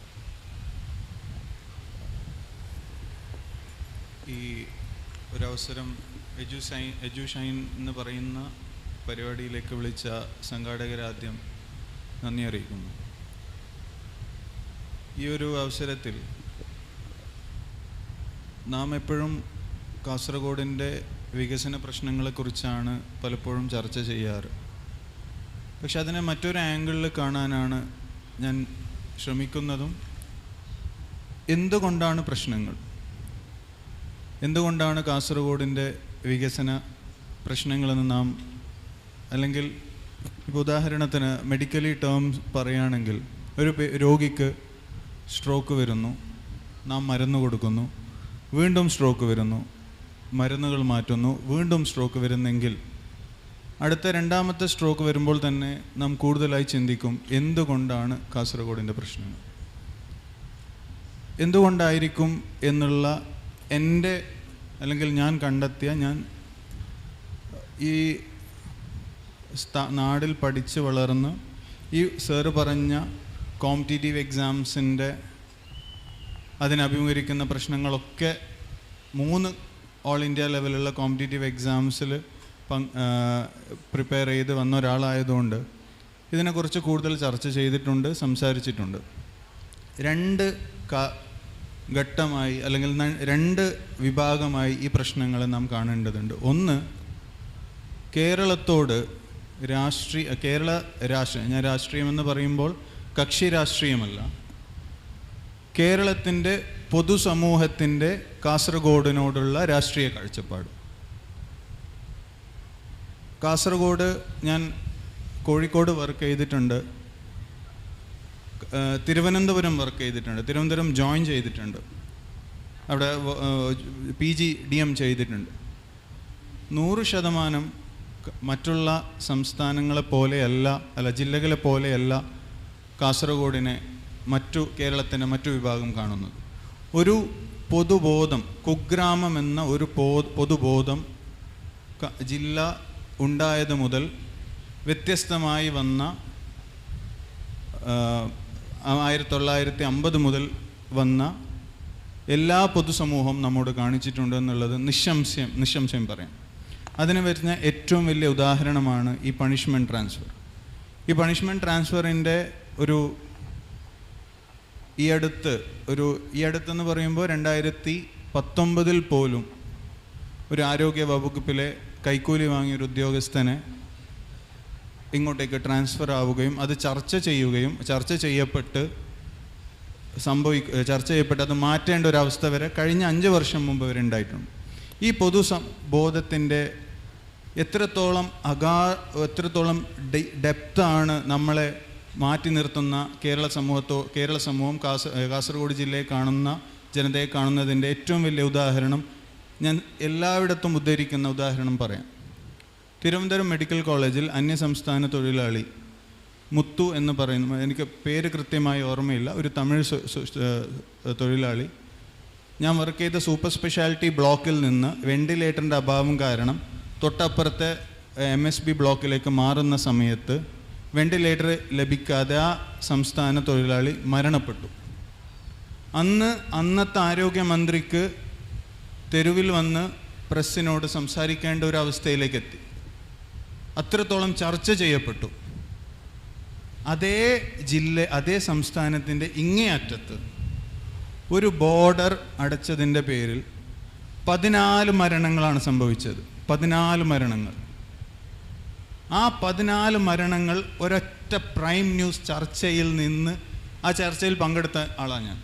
ഈ ഒരവസരം എജുഷൈൻ എന്ന് പറയുന്ന പരിപാടിയിലേക്ക് വിളിച്ച സംഘാടകരാദ്യം നന്ദി അറിയിക്കുന്നു. ഈ ഒരു അവസരത്തിൽ നാം എപ്പോഴും കാസർഗോഡിൻ്റെ വികസന പ്രശ്നങ്ങളെക്കുറിച്ചാണ് പലപ്പോഴും ചർച്ച ചെയ്യാറ്. പക്ഷെ അതിനെ മറ്റൊരു ആംഗിളിൽ കാണാനാണ് ഞാൻ ശ്രമിക്കുന്നതും. എന്തുകൊണ്ടാണ് പ്രശ്നങ്ങൾ, എന്തുകൊണ്ടാണ് കാസർഗോഡിൻ്റെ വികസന പ്രശ്നങ്ങളെന്ന് നാം, അല്ലെങ്കിൽ ഇപ്പോൾ ഉദാഹരണത്തിന് മെഡിക്കലി ടേംസ് പറയുകയാണെങ്കിൽ, ഒരു രോഗിക്ക് സ്ട്രോക്ക് വരുന്നു, നാം മരുന്ന് കൊടുക്കുന്നു, വീണ്ടും സ്ട്രോക്ക് വരുന്നു, മരുന്നുകൾ മാറ്റുന്നു, വീണ്ടും സ്ട്രോക്ക് വരുന്നെങ്കിൽ അടുത്ത രണ്ടാമത്തെ സ്ട്രോക്ക് വരുമ്പോൾ തന്നെ നാം കൂടുതലായി ചിന്തിക്കും എന്തുകൊണ്ടാണ് കാസർഗോഡിൻ്റെ പ്രശ്നങ്ങൾ, എന്തുകൊണ്ടായിരിക്കും എന്നുള്ള എൻ്റെ, അല്ലെങ്കിൽ ഞാൻ കണ്ടെത്തിയ, ഞാൻ ഈ നാടിൽ പഠിച്ച് വളർന്ന് ഈ സാറ് പറഞ്ഞ കോമ്പറ്റേറ്റീവ് എക്സാംസിൻ്റെ അതിനഭിമുഖീകരിക്കുന്ന പ്രശ്നങ്ങളൊക്കെ 3 ഓൾ ഇന്ത്യ ലെവലുള്ള കോമ്പറ്റേറ്റീവ് എക്സാംസിൽ പ്രിപ്പയർ ചെയ്ത് വന്ന ഒരാളായതുകൊണ്ട് ഇതിനെക്കുറിച്ച് കൂടുതൽ ചർച്ച ചെയ്തിട്ടുണ്ട്, സംസാരിച്ചിട്ടുണ്ട്. 2 ഘട്ടമായി, അല്ലെങ്കിൽ 2 വിഭാഗമായി ഈ പ്രശ്നങ്ങളെ നാം കാണേണ്ടതുണ്ട്. ഒന്ന്, കേരളത്തോട് ഞാൻ രാഷ്ട്രീയമെന്ന് പറയുമ്പോൾ കക്ഷി രാഷ്ട്രീയമല്ല, കേരളത്തിൻ്റെ പൊതുസമൂഹത്തിൻ്റെ കാസർഗോഡിനോടുള്ള രാഷ്ട്രീയ കാഴ്ചപ്പാട്. കാസർഗോഡ്, ഞാൻ കോഴിക്കോട് വർക്ക് ചെയ്തിട്ടുണ്ട്, തിരുവനന്തപുരം വർക്ക് ചെയ്തിട്ടുണ്ട്, തിരുവനന്തപുരം ജോയിൻ ചെയ്തിട്ടുണ്ട്, അവിടെ PG DM ചെയ്തിട്ടുണ്ട്. 100% മറ്റുള്ള സംസ്ഥാനങ്ങളെ പോലെയല്ല, ജില്ലകളെ പോലെയല്ല കാസർഗോഡിനെ കേരളത്തിൻ്റെ മറ്റു വിഭാഗം കാണുന്നത്. ഒരു പൊതുബോധം, കുഗ്രാമം എന്ന ഒരു പൊതുബോധം ജില്ല ഉണ്ടായത് മുതൽ വ്യത്യസ്തമായി വന്ന 1950 മുതൽ വന്ന എല്ലാ പൊതുസമൂഹവും നമ്മോട് കാണിച്ചിട്ടുണ്ട് എന്നുള്ളത് നിസ്സംശയം പറയാം. അതിന് വരുന്ന ഏറ്റവും വലിയ ഉദാഹരണമാണ് ഈ പണിഷ്മെൻറ്റ് ട്രാൻസ്ഫർ. ഈ പണിഷ്മെൻറ്റ് ട്രാൻസ്ഫറിൻ്റെ ഈ അടുത്തെന്ന് പറയുമ്പോൾ 2019 പോലും ഒരു ആരോഗ്യ വകുപ്പിലെ കൈക്കൂലി വാങ്ങിയൊരു ഉദ്യോഗസ്ഥനെ ഇങ്ങോട്ടേക്ക് ട്രാൻസ്ഫർ ആവുകയും അത് ചർച്ച ചെയ്യപ്പെട്ട് അത് മാറ്റേണ്ട ഒരു അവസ്ഥ വരെ കഴിഞ്ഞ 5 വർഷം മുമ്പ് വരെ ഉണ്ടായിട്ടുണ്ട്. ഈ പൊതുബോധത്തിൻ്റെ എത്രത്തോളം ഡെപ്താണ് നമ്മളെ മാറ്റി നിർത്തുന്ന കേരള സമൂഹം കാസർഗോഡ് ജില്ലയെ കാണുന്ന ജനതയെ കാണുന്നതിൻ്റെ ഏറ്റവും വലിയ ഉദാഹരണം ഞാൻ എല്ലായിടത്തും ഉദ്ധരിക്കുന്ന ഉദാഹരണം പറയാം. തിരുവനന്തപുരം മെഡിക്കൽ കോളേജിൽ അന്യസംസ്ഥാന തൊഴിലാളി മുത്തു എന്ന് പറയുന്ന, എനിക്ക് പേര് കൃത്യമായി ഓർമ്മയില്ല, ഒരു തമിഴ് തൊഴിലാളി, ഞാൻ വർക്ക് ചെയ്ത സൂപ്പർ സ്പെഷ്യാലിറ്റി ബ്ലോക്കിൽ നിന്ന് വെന്റിലേറ്ററിൻ്റെ അഭാവം കാരണം തൊട്ടപ്പുറത്തെ MSB ബ്ലോക്കിലേക്ക് മാറുന്ന സമയത്ത് വെന്റിലേറ്റർ ലഭിക്കാതെ ആ സംസ്ഥാന തൊഴിലാളി മരണപ്പെട്ടു. അന്നത്തെ ആരോഗ്യമന്ത്രിക്ക് തെരുവിൽ വന്ന് പ്രസ്സിനോട് സംസാരിക്കേണ്ട ഒരു അവസ്ഥയിലേക്ക് എത്തി. അത്രത്തോളം ചർച്ച ചെയ്യപ്പെട്ടു. അതേ സംസ്ഥാനത്തിൻ്റെ ഇങ്ങേയറ്റത്ത് ഒരു ബോർഡർ അടച്ചതിൻ്റെ പേരിൽ 14 മരണങ്ങളാണ് സംഭവിച്ചത്. 14 മരണങ്ങൾ. ആ 14 മരണങ്ങൾ ഒരൊറ്റ പ്രൈം ന്യൂസ് ചർച്ചയിൽ നിന്ന്, ആ ചർച്ചയിൽ പങ്കെടുത്ത ആളാണ് ഞാൻ,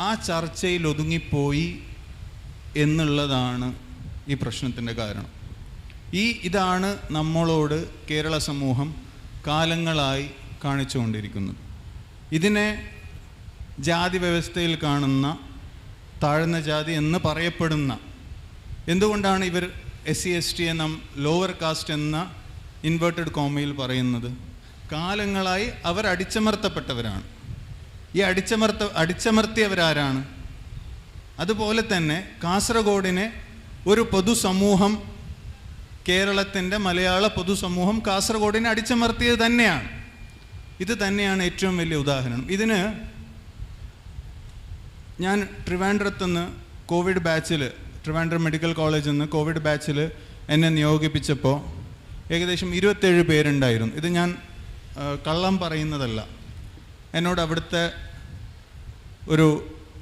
ആ ചർച്ചയിൽ ഒതുങ്ങിപ്പോയി എന്നുള്ളതാണ് ഈ പ്രശ്നത്തിൻ്റെ കാരണം. ഇതാണ് നമ്മളോട് കേരള സമൂഹം കാലങ്ങളായി കാണിച്ചുകൊണ്ടിരിക്കുന്നത്. ഇതിനെ ജാതി വ്യവസ്ഥയിൽ കാണുന്ന താഴ്ന്ന ജാതി എന്ന് പറയപ്പെടുന്ന, എന്തുകൊണ്ടാണ് ഇവർ SC/ST നാം ലോവർ കാസ്റ്റ് എന്ന ഇൻവേർട്ടഡ് കോമയിൽ പറയുന്നത്? കാലങ്ങളായി അവർ അടിച്ചമർത്തപ്പെട്ടവരാണ്. ഈ അടിച്ചമർത്തിയവരാരാണ്? അതുപോലെ തന്നെ കാസർഗോഡിനെ ഒരു പൊതുസമൂഹം, കേരളത്തിൻ്റെ മലയാള പൊതുസമൂഹം കാസർഗോഡിനെ അടിച്ചമർത്തിയത് തന്നെയാണ്. ഇത് തന്നെയാണ് ഏറ്റവും വലിയ ഉദാഹരണം. ഇതിന് ഞാൻ ട്രിവാൻഡ്രത്തുനിന്ന് കോവിഡ് ബാച്ചിൽ, ട്രിവാൻഡ്രം മെഡിക്കൽ കോളേജിൽ നിന്ന് കോവിഡ് ബാച്ചിൽ എന്നെ നിയോഗിപ്പിച്ചപ്പോൾ ഏകദേശം 27 പേരുണ്ടായിരുന്നു. ഇത് ഞാൻ കള്ളം പറയുന്നതല്ല. എന്നോട് അവിടുത്തെ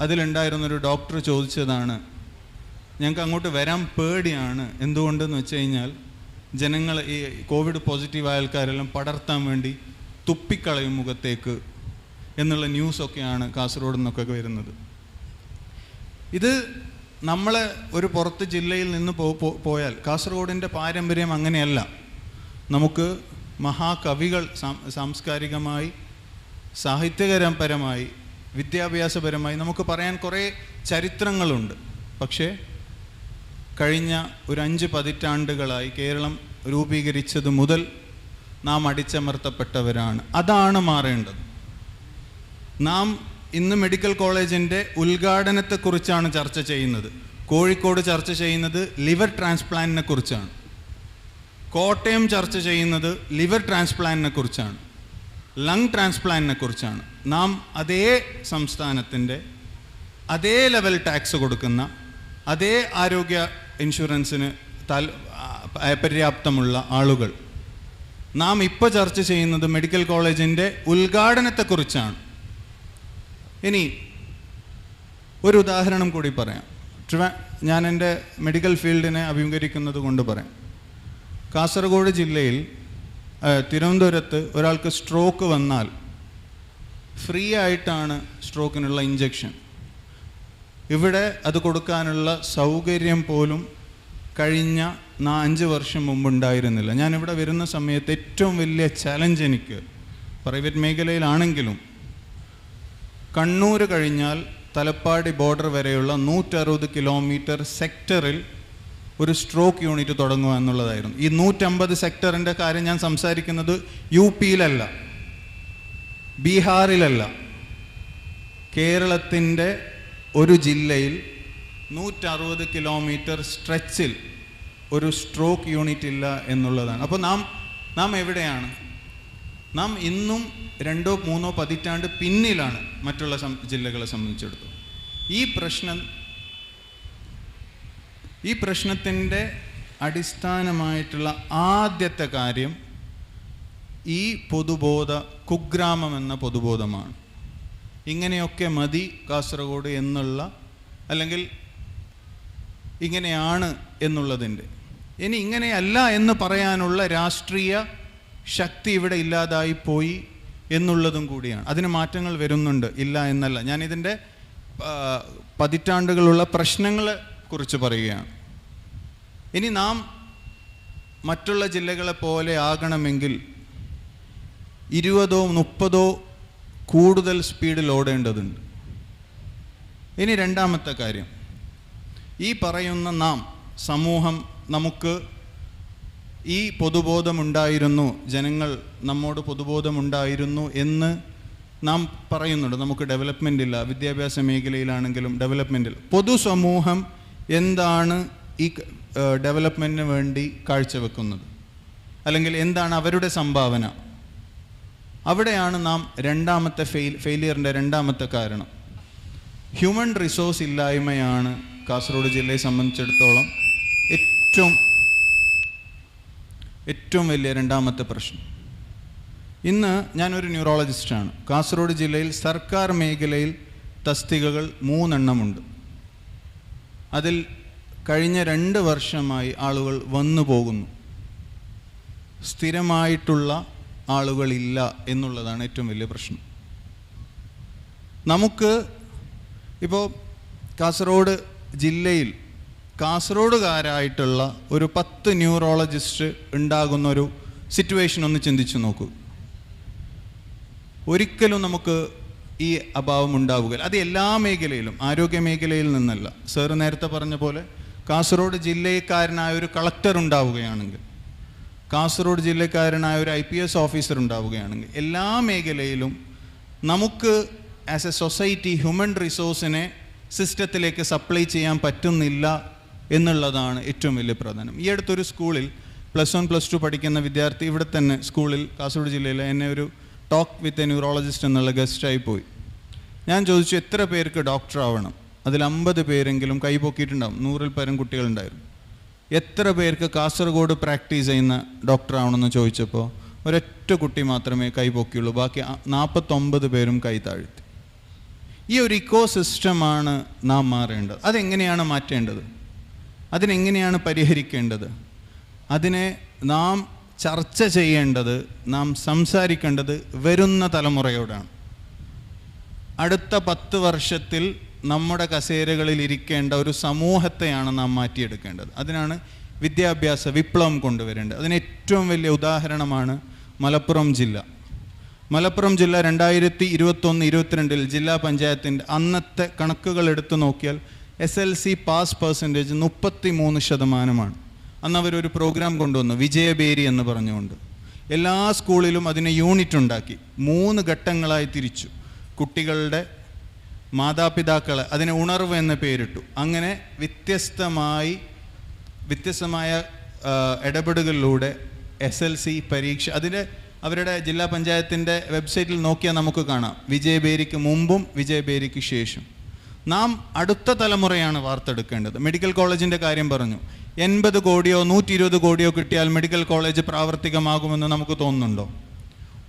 അതിലുണ്ടായിരുന്നൊരു ഡോക്ടർ ചോദിച്ചതാണ്, ഞങ്ങൾക്ക് അങ്ങോട്ട് വരാൻ പേടിയാണ്. എന്തുകൊണ്ടെന്ന് വെച്ച് കഴിഞ്ഞാൽ ജനങ്ങൾ ഈ കോവിഡ് പോസിറ്റീവ് ആൾക്കാരെല്ലാം പടർത്താൻ വേണ്ടി തുപ്പിക്കളയും മുഖത്തേക്ക് എന്നുള്ള ന്യൂസൊക്കെയാണ് കാസർഗോഡ് നിന്നൊക്കെ വരുന്നത്. ഇത് നമ്മൾ ഒരു പുറത്ത് ജില്ലയിൽ നിന്ന് പോയാൽ, കാസർഗോഡിൻ്റെ പാരമ്പര്യം അങ്ങനെയല്ല. നമുക്ക് മഹാകവികൾ സാംസ്കാരികമായി, സാഹിത്യപരമായി, വിദ്യാഭ്യാസപരമായി നമുക്ക് പറയാൻ കുറേ ചരിത്രങ്ങളുണ്ട്. പക്ഷേ കഴിഞ്ഞ ഒരു 5 പതിറ്റാണ്ടുകളായി കേരളം രൂപീകരിച്ചത് മുതൽ നാം അടിച്ചമർത്തപ്പെട്ടവരാണ്. അതാണ് മാറേണ്ടത്. നാം ഇന്ന് മെഡിക്കൽ കോളേജിൻ്റെ ഉദ്ഘാടനത്തെക്കുറിച്ചാണ് ചർച്ച ചെയ്യുന്നത്. കോഴിക്കോട് ചർച്ച ചെയ്യുന്നത് ലിവർ ട്രാൻസ്പ്ലാന്റിനെ കുറിച്ചാണ്. കോട്ടയം ചർച്ച ചെയ്യുന്നത് ലിവർ ട്രാൻസ്പ്ലാന്റിനെ കുറിച്ചാണ്, ലങ് ട്രാൻസ്പ്ലാന്റിനെ കുറിച്ചാണ്. നാം അതേ സംസ്ഥാനത്തിൻ്റെ അതേ ലെവൽ ടാക്സ് കൊടുക്കുന്ന, അതേ ആരോഗ്യ ഇൻഷുറൻസിന് പര്യാപ്തമുള്ള ആളുകൾ. നാം ഇപ്പോൾ ചർച്ച ചെയ്യുന്നത് മെഡിക്കൽ കോളേജിൻ്റെ ഉദ്ഘാടനത്തെക്കുറിച്ചാണ്. ഇനി ഒരു ഉദാഹരണം കൂടി പറയാം. ഞാൻ എൻ്റെ മെഡിക്കൽ ഫീൽഡിനെ അഭിമുഖീകരിക്കുന്നത് കൊണ്ട് പറയാം. കാസർഗോഡ് ജില്ലയിൽ, തിരുവനന്തപുരത്ത് ഒരാൾക്ക് സ്ട്രോക്ക് വന്നാൽ ഫ്രീ ആയിട്ടാണ് സ്ട്രോക്കിനുള്ള ഇഞ്ചക്ഷൻ. ഇവിടെ അത് കൊടുക്കാനുള്ള സൗകര്യം പോലും കഴിഞ്ഞ 5 വർഷം മുമ്പ് ഉണ്ടായിരുന്നില്ല. ഞാനിവിടെ വരുന്ന സമയത്ത് ഏറ്റവും വലിയ ചലഞ്ച് എനിക്ക്, പ്രൈവറ്റ് മേഖലയിലാണെങ്കിലും, കണ്ണൂർ കഴിഞ്ഞാൽ തലപ്പാടി ബോർഡർ വരെയുള്ള 160 കിലോമീറ്റർ സെക്ടറിൽ ഒരു സ്ട്രോക്ക് യൂണിറ്റ് തുടങ്ങുക എന്നുള്ളതായിരുന്നു. ഈ 150 സെക്ടറിൻ്റെ കാര്യം ഞാൻ സംസാരിക്കുന്നത് UP-യിലല്ല, ബീഹാറിലല്ല, കേരളത്തിൻ്റെ ഒരു ജില്ലയിൽ 160 കിലോമീറ്റർ സ്ട്രെച്ചിൽ ഒരു സ്ട്രോക്ക് യൂണിറ്റ് ഇല്ല എന്നുള്ളതാണ്. അപ്പോൾ നാം എവിടെയാണ്? നാം ഇന്നും 2-3 പതിറ്റാണ്ട് പിന്നിലാണ് മറ്റുള്ള ജില്ലകളെ സംബന്ധിച്ചിടത്തോളം. ഈ പ്രശ്നത്തിൻ്റെ അടിസ്ഥാനമായിട്ടുള്ള ആദ്യത്തെ കാര്യം ഈ കുഗ്രാമം എന്ന പൊതുബോധമാണ്. ഇങ്ങനെയൊക്കെ മതി കാസർഗോഡ് എന്നുള്ള, അല്ലെങ്കിൽ ഇങ്ങനെയാണ് എന്നുള്ളതിൻ്റെ. ഇനി ഇങ്ങനെയല്ല എന്ന് പറയാനുള്ള രാഷ്ട്രീയ ശക്തി ഇവിടെ ഇല്ലാതായി പോയി എന്നുള്ളതും കൂടിയാണ്. അതിന് മാറ്റങ്ങൾ വരുന്നുണ്ട്, ഇല്ല എന്നല്ല. ഞാനിതിൻ്റെ പതിറ്റാണ്ടുകളുള്ള പ്രശ്നങ്ങളെ കുറിച്ച് പറയുകയാണ്. ഇനി നാം മറ്റുള്ള ജില്ലകളെ പോലെ ആകണമെങ്കിൽ 20-30 കൂടുതൽ സ്പീഡിൽ ഓടേണ്ടതുണ്ട്. ഇനി രണ്ടാമത്തെ കാര്യം, ഈ പറയുന്ന സമൂഹം, നമുക്ക് ഈ പൊതുബോധമുണ്ടായിരുന്നു, ജനങ്ങൾ നമ്മോട് പൊതുബോധമുണ്ടായിരുന്നു എന്ന് നാം പറയുന്നുണ്ട്. നമുക്ക് ഡെവലപ്മെൻ്റ് ഇല്ല, വിദ്യാഭ്യാസ മേഖലയിലാണെങ്കിലും ഡെവലപ്മെൻറ്റിൽ. പൊതുസമൂഹം എന്താണ് ഈ ഡെവലപ്മെൻറ്റിന് വേണ്ടി കാഴ്ചവെക്കുന്നത്, അല്ലെങ്കിൽ എന്താണ് അവരുടെ സംഭാവന? അവിടെയാണ് നാം ഫെയിലിയറിൻ്റെ രണ്ടാമത്തെ കാരണം. ഹ്യൂമൻ റിസോഴ്സ് ഇല്ലായ്മയാണ് കാസർഗോഡ് ജില്ലയെ സംബന്ധിച്ചിടത്തോളം ഏറ്റവും വലിയ രണ്ടാമത്തെ പ്രശ്നം. ഇന്ന് ഞാനൊരു ന്യൂറോളജിസ്റ്റാണ്. കാസർഗോഡ് ജില്ലയിൽ സർക്കാർ മേഖലയിൽ തസ്തികകൾ 3 എണ്ണമുണ്ട്. അതിൽ കഴിഞ്ഞ 2 വർഷമായി ആളുകൾ വന്നു പോകുന്നു. സ്ഥിരമായിട്ടുള്ള ആളുകളില്ല എന്നുള്ളതാണ് ഏറ്റവും വലിയ പ്രശ്നം. നമുക്ക് ഇപ്പോൾ കാസർഗോഡ് ജില്ലയിൽ കാസർഗോഡുകാരായിട്ടുള്ള ഒരു 10 ന്യൂറോളജിസ്റ്റ് ഉണ്ടാകുന്ന ഒരു സിറ്റുവേഷൻ ഒന്ന് ചിന്തിച്ചു നോക്കൂ. ഒരിക്കലും നമുക്ക് ഈ അഭാവം ഉണ്ടാവുകയില്ല. അത് എല്ലാ മേഖലയിലും, ആരോഗ്യ മേഖലയിൽ നിന്നല്ല. സാറ് നേരത്തെ പറഞ്ഞ പോലെ കാസർഗോഡ് ജില്ലക്കാരനായ ഒരു കളക്ടർ ഉണ്ടാവുകയാണെങ്കിൽ, കാസർഗോഡ് ജില്ലക്കാരനായ ഒരു IPS ഓഫീസർ ഉണ്ടാവുകയാണെങ്കിൽ, എല്ലാ മേഖലയിലും നമുക്ക് ആസ് എ സൊസൈറ്റി ഹ്യൂമൻ റിസോഴ്സിനെ സിസ്റ്റത്തിലേക്ക് സപ്ലൈ ചെയ്യാൻ പറ്റുന്നില്ല എന്നുള്ളതാണ് ഏറ്റവും വലിയ പ്രധാനം. ഈ അടുത്തൊരു സ്കൂളിൽ +1 +2 പഠിക്കുന്ന വിദ്യാർത്ഥി ഇവിടെ തന്നെ സ്കൂളിൽ കാസർഗോഡ് ജില്ലയിൽ എന്നെ ഒരു ടോക്ക് വിത്ത് എ ന്യൂറോളജിസ്റ്റ് എന്നുള്ള ഗസ്റ്റായി പോയി. ഞാൻ ചോദിച്ചു എത്ര പേർക്ക് ഡോക്ടർ ആവണം? അതിൽ 50 പേരെങ്കിലും കൈപൊക്കിയിട്ടുണ്ടാവും. 100-ൽ പരം കുട്ടികളുണ്ടായിരുന്നു. എത്ര പേർക്ക് കാസർഗോഡ് പ്രാക്ടീസ് ചെയ്യുന്ന ഡോക്ടർ ആവണമെന്ന് ചോദിച്ചപ്പോൾ ഒരൊറ്റ കുട്ടി മാത്രമേ കൈപൊക്കിയുള്ളൂ. ബാക്കി 49 പേരും കൈ താഴ്ത്തി. ഈ ഒരു ഇക്കോ സിസ്റ്റമാണ് നാം മാറേണ്ടത്. അതെങ്ങനെയാണ് മാറ്റേണ്ടത്? അതിനെങ്ങനെയാണ് പരിഹരിക്കേണ്ടത്? അതിനെ നാം ചർച്ച ചെയ്യേണ്ടത്, നാം സംസാരിക്കേണ്ടത് വരുന്ന തലമുറയോടാണ്. അടുത്ത 10 വർഷത്തിൽ നമ്മുടെ കസേരകളിൽ ഇരിക്കേണ്ട ഒരു സമൂഹത്തെയാണ് നാം മാറ്റിയെടുക്കേണ്ടത്. അതിനാണ് വിദ്യാഭ്യാസ വിപ്ലവം കൊണ്ടുവരേണ്ടത്. അതിന് ഏറ്റവും വലിയ ഉദാഹരണമാണ് മലപ്പുറം ജില്ല. മലപ്പുറം ജില്ല 2021-22 ജില്ലാ പഞ്ചായത്തിൻ്റെ അന്നത്തെ കണക്കുകൾ എടുത്തു നോക്കിയാൽ SLC പാസ് പെർസെൻറ്റേജ് 33%. അന്ന് അവരൊരു പ്രോഗ്രാം കൊണ്ടുവന്നു, വിജയബേരി എന്ന് പറഞ്ഞുകൊണ്ട്. എല്ലാ സ്കൂളിലും അതിനെ യൂണിറ്റ് ഉണ്ടാക്കി 3 ഘട്ടങ്ങളായി തിരിച്ചു. കുട്ടികളുടെ മാതാപിതാക്കളെ അതിനെ ഉണർവ് എന്ന് പേരിട്ടു. അങ്ങനെ വ്യത്യസ്തമായ ഇടപെടലുകളിലൂടെ SLC പരീക്ഷ അതിൻ്റെ അവരുടെ ജില്ലാ പഞ്ചായത്തിൻ്റെ വെബ്സൈറ്റിൽ നോക്കിയാൽ നമുക്ക് കാണാം വിജയബേരിക്ക് മുമ്പും വിജയബേരിക്ക് ശേഷം. നാം അടുത്ത തലമുറയാണ് വാർത്തെടുക്കേണ്ടത്. മെഡിക്കൽ കോളേജിൻ്റെ കാര്യം പറഞ്ഞു. 80 കോടിയോ 120 കോടിയോ കിട്ടിയാൽ മെഡിക്കൽ കോളേജ് പ്രാവർത്തികമാകുമെന്ന് നമുക്ക് തോന്നുന്നുണ്ടോ?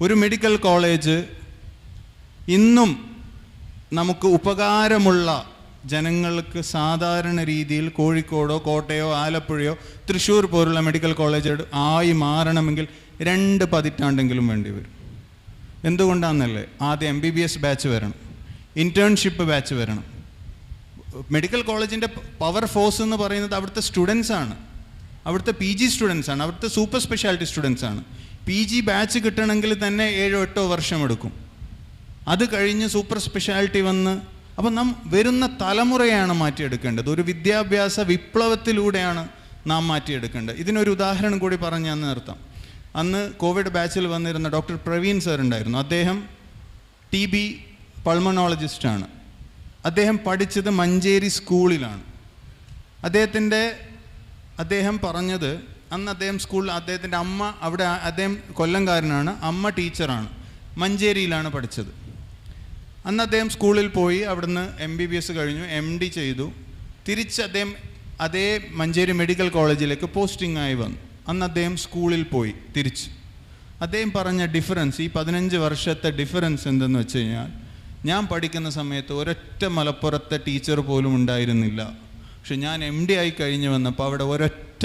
ഒരു മെഡിക്കൽ കോളേജ് ഇന്നും നമുക്ക് ഉപകാരമുള്ള ജനങ്ങൾക്ക് സാധാരണ രീതിയിൽ കോഴിക്കോടോ കോട്ടയോ ആലപ്പുഴയോ തൃശ്ശൂർ പോലുള്ള മെഡിക്കൽ കോളേജ് ആയി മാറണമെങ്കിൽ 2 പതിറ്റാണ്ടെങ്കിലും വേണ്ടി വരും. എന്തുകൊണ്ടാണെന്നല്ലേ? ആദ്യം MBBS ബാച്ച് വരണം, ഇൻറ്റേൺഷിപ്പ് ബാച്ച് വരണം. മെഡിക്കൽ കോളേജിൻ്റെ പവർ ഫോഴ്സ് എന്ന് പറയുന്നത് അവിടുത്തെ സ്റ്റുഡൻസാണ്, അവിടുത്തെ PG സ്റ്റുഡൻസാണ്, അവിടുത്തെ സൂപ്പർ സ്പെഷ്യാലിറ്റി സ്റ്റുഡൻസാണ്. PG ബാച്ച് കിട്ടണമെങ്കിൽ തന്നെ 7-8 വർഷം എടുക്കും. അത് കഴിഞ്ഞ് സൂപ്പർ സ്പെഷ്യാലിറ്റി വന്ന്, അപ്പം നാം വരുന്ന തലമുറയാണ് മാറ്റിയെടുക്കേണ്ടത്. ഒരു വിദ്യാഭ്യാസ വിപ്ലവത്തിലൂടെയാണ് നാം മാറ്റിയെടുക്കേണ്ടത്. ഇതിനൊരു ഉദാഹരണം കൂടി പറഞ്ഞ് ഞാൻ നിർത്താം. അന്ന് കോവിഡ് ബാച്ചിൽ വന്നിരുന്ന ഡോക്ടർ പ്രവീൺ സാർ ഉണ്ടായിരുന്നു. അദ്ദേഹം TB പൾമണോളജിസ്റ്റാണ്. അദ്ദേഹം പഠിച്ചത് മഞ്ചേരി സ്കൂളിലാണ്. അദ്ദേഹം പറഞ്ഞത്, അന്ന് അദ്ദേഹം സ്കൂളിൽ അദ്ദേഹത്തിൻ്റെ അമ്മ അവിടെ, അദ്ദേഹം കൊല്ലംകാരനാണ്, അമ്മ ടീച്ചറാണ്, മഞ്ചേരിയിലാണ് പഠിച്ചത്. അന്ന് അദ്ദേഹം സ്കൂളിൽ പോയി, അവിടുന്ന് MBBS കഴിഞ്ഞു, MD ചെയ്തു. തിരിച്ച് അദ്ദേഹം അതേ മഞ്ചേരി മെഡിക്കൽ കോളേജിലേക്ക് പോസ്റ്റിംഗ് ആയി വന്നു. അന്ന് അദ്ദേഹം സ്കൂളിൽ പോയി തിരിച്ച്. അദ്ദേഹം പറഞ്ഞ ഡിഫറൻസ്, ഈ 15 വർഷത്തെ ഡിഫറൻസ് എന്തെന്ന് വെച്ച് കഴിഞ്ഞാൽ, ഞാൻ പഠിക്കുന്ന സമയത്ത് ഒരൊറ്റ മലപ്പുറത്തെ ടീച്ചർ പോലും ഉണ്ടായിരുന്നില്ല. പക്ഷെ ഞാൻ MD ആയി കഴിഞ്ഞ് വന്നപ്പോൾ അവിടെ ഒരൊറ്റ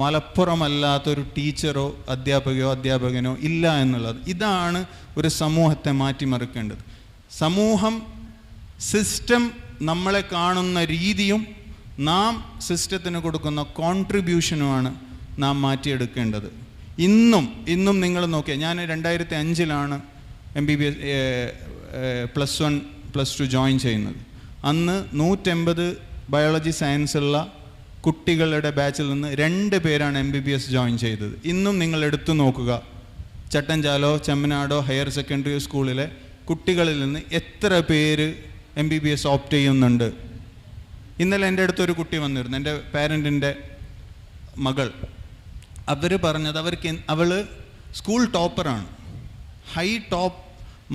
മലപ്പുറമല്ലാത്തൊരു ടീച്ചറോ അധ്യാപകനോ ഇല്ല എന്നുള്ളത്. ഇതാണ് ഒരു സമൂഹത്തെ മാറ്റിമറിക്കേണ്ടത്. സമൂഹം, സിസ്റ്റം നമ്മളെ കാണുന്ന രീതിയും നാം സിസ്റ്റത്തിന് കൊടുക്കുന്ന കോൺട്രിബ്യൂഷനുമാണ് നാം മാറ്റിയെടുക്കേണ്ടത്. ഇന്നും നിങ്ങൾ നോക്കിയാൽ, ഞാൻ 2005 MBBS +1 +2 ജോയിൻ ചെയ്യുന്നത്. അന്ന് 180 ബയോളജി സയൻസുള്ള കുട്ടികളുടെ ബാച്ചിൽ നിന്ന് 2 പേരാണ് MBBS ജോയിൻ ചെയ്തത്. ഇന്നും നിങ്ങൾ എടുത്തു നോക്കുക, ചട്ടഞ്ചാലോ ചെമ്മനാടോ ഹയർ സെക്കൻഡറി സ്കൂളിലെ കുട്ടികളിൽ നിന്ന് എത്ര പേര് MBBS ഓപ്റ്റ് ചെയ്യുന്നുണ്ട്? ഇന്നലെ എൻ്റെ അടുത്തൊരു കുട്ടി വന്നിരുന്നു, എൻ്റെ പാരൻറ്റിൻ്റെ മകൾ. അവർ പറഞ്ഞത്, അവൾ സ്കൂൾ ടോപ്പറാണ്, ഹൈ ടോപ്പ്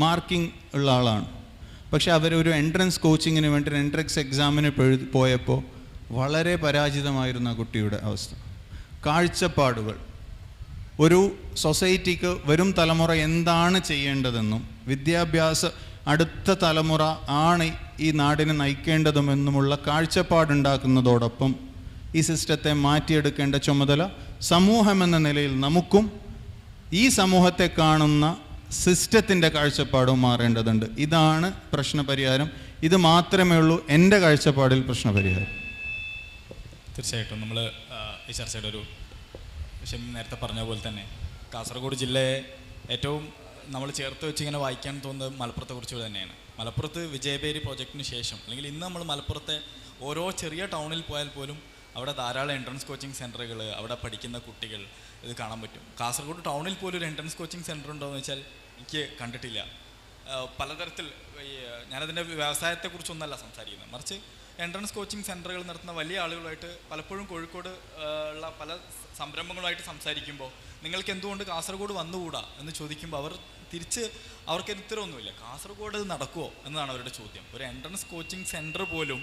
മാർക്കിംഗ് ഉള്ള ആളാണ്. പക്ഷെ അവരൊരു എൻട്രൻസ് കോച്ചിങ്ങിന് വേണ്ടി എൻട്രൻസ് എക്സാമിന് പോയപ്പോൾ വളരെ പരാജിതമായിരുന്നു ആ കുട്ടിയുടെ അവസ്ഥ. കാഴ്ചപ്പാടുകൾ, ഒരു സൊസൈറ്റിക്ക് വരും തലമുറ എന്താണ് ചെയ്യേണ്ടതെന്നും അടുത്ത തലമുറ ആണ് ഈ നാടിനെ നയിക്കേണ്ടതുമെന്നുമുള്ള കാഴ്ചപ്പാടുണ്ടാക്കുന്നതോടൊപ്പം ഈ സിസ്റ്റത്തെ മാറ്റിയെടുക്കേണ്ട ചുമതല സമൂഹമെന്ന നിലയിൽ നമുക്കും ഈ സമൂഹത്തെ കാണുന്ന സിസ്റ്റത്തിൻ്റെ കാഴ്ചപ്പാടും മാറേണ്ടതുണ്ട്. ഇതാണ് പ്രശ്നപരിഹാരം. ഇത് മാത്രമേ ഉള്ളൂ എൻ്റെ കാഴ്ചപ്പാടിൽ പ്രശ്നപരിഹാരം. തീർച്ചയായിട്ടും നമ്മൾ ഈ ചർച്ചയുടെ ഒരു ഷമീം നേരത്തെ പറഞ്ഞ പോലെ തന്നെ കാസർഗോഡ് ജില്ലയെ ഏറ്റവും നമ്മൾ ചേർത്ത് വെച്ച് ഇങ്ങനെ വായിക്കാൻ തോന്നുന്നത് മലപ്പുറത്തെക്കുറിച്ച് തന്നെയാണ്. മലപ്പുറത്ത് വിജയബേരി പ്രോജക്റ്റിന് ശേഷം അല്ലെങ്കിൽ ഇന്ന് നമ്മൾ മലപ്പുറത്തെ ഓരോ ചെറിയ ടൗണിൽ പോയാൽ പോലും അവിടെ ധാരാളം എൻട്രൻസ് കോച്ചിങ് സെൻറ്ററുകൾ, അവിടെ പഠിക്കുന്ന കുട്ടികൾ ഇത് കാണാൻ പറ്റും. കാസർഗോഡ് ടൗണിൽ പോലും ഒരു എൻട്രൻസ് കോച്ചിങ് സെൻറ്റർ ഉണ്ടോ എന്ന് വെച്ചാൽ എനിക്ക് കണ്ടിട്ടില്ല. പലതരത്തിൽ ഞാനതിൻ്റെ വ്യവസായത്തെക്കുറിച്ചൊന്നല്ല സംസാരിക്കുന്നത്, മറിച്ച് എൻട്രൻസ് കോച്ചിങ് സെൻറ്ററുകൾ നടത്തുന്ന വലിയ ആളുകളായിട്ട് പലപ്പോഴും കോഴിക്കോട് ഉള്ള പല സംരംഭങ്ങളുമായിട്ട് സംസാരിക്കുമ്പോൾ നിങ്ങൾക്ക് എന്തുകൊണ്ട് കാസർഗോഡ് വന്നുകൂടാ എന്ന് ചോദിക്കുമ്പോൾ അവർക്ക് ഉത്തരവൊന്നുമില്ല. കാസർഗോഡ് അത് നടക്കുമോ എന്നതാണ് അവരുടെ ചോദ്യം. ഒരു എൻട്രൻസ് കോച്ചിങ് സെൻറ്റർ പോലും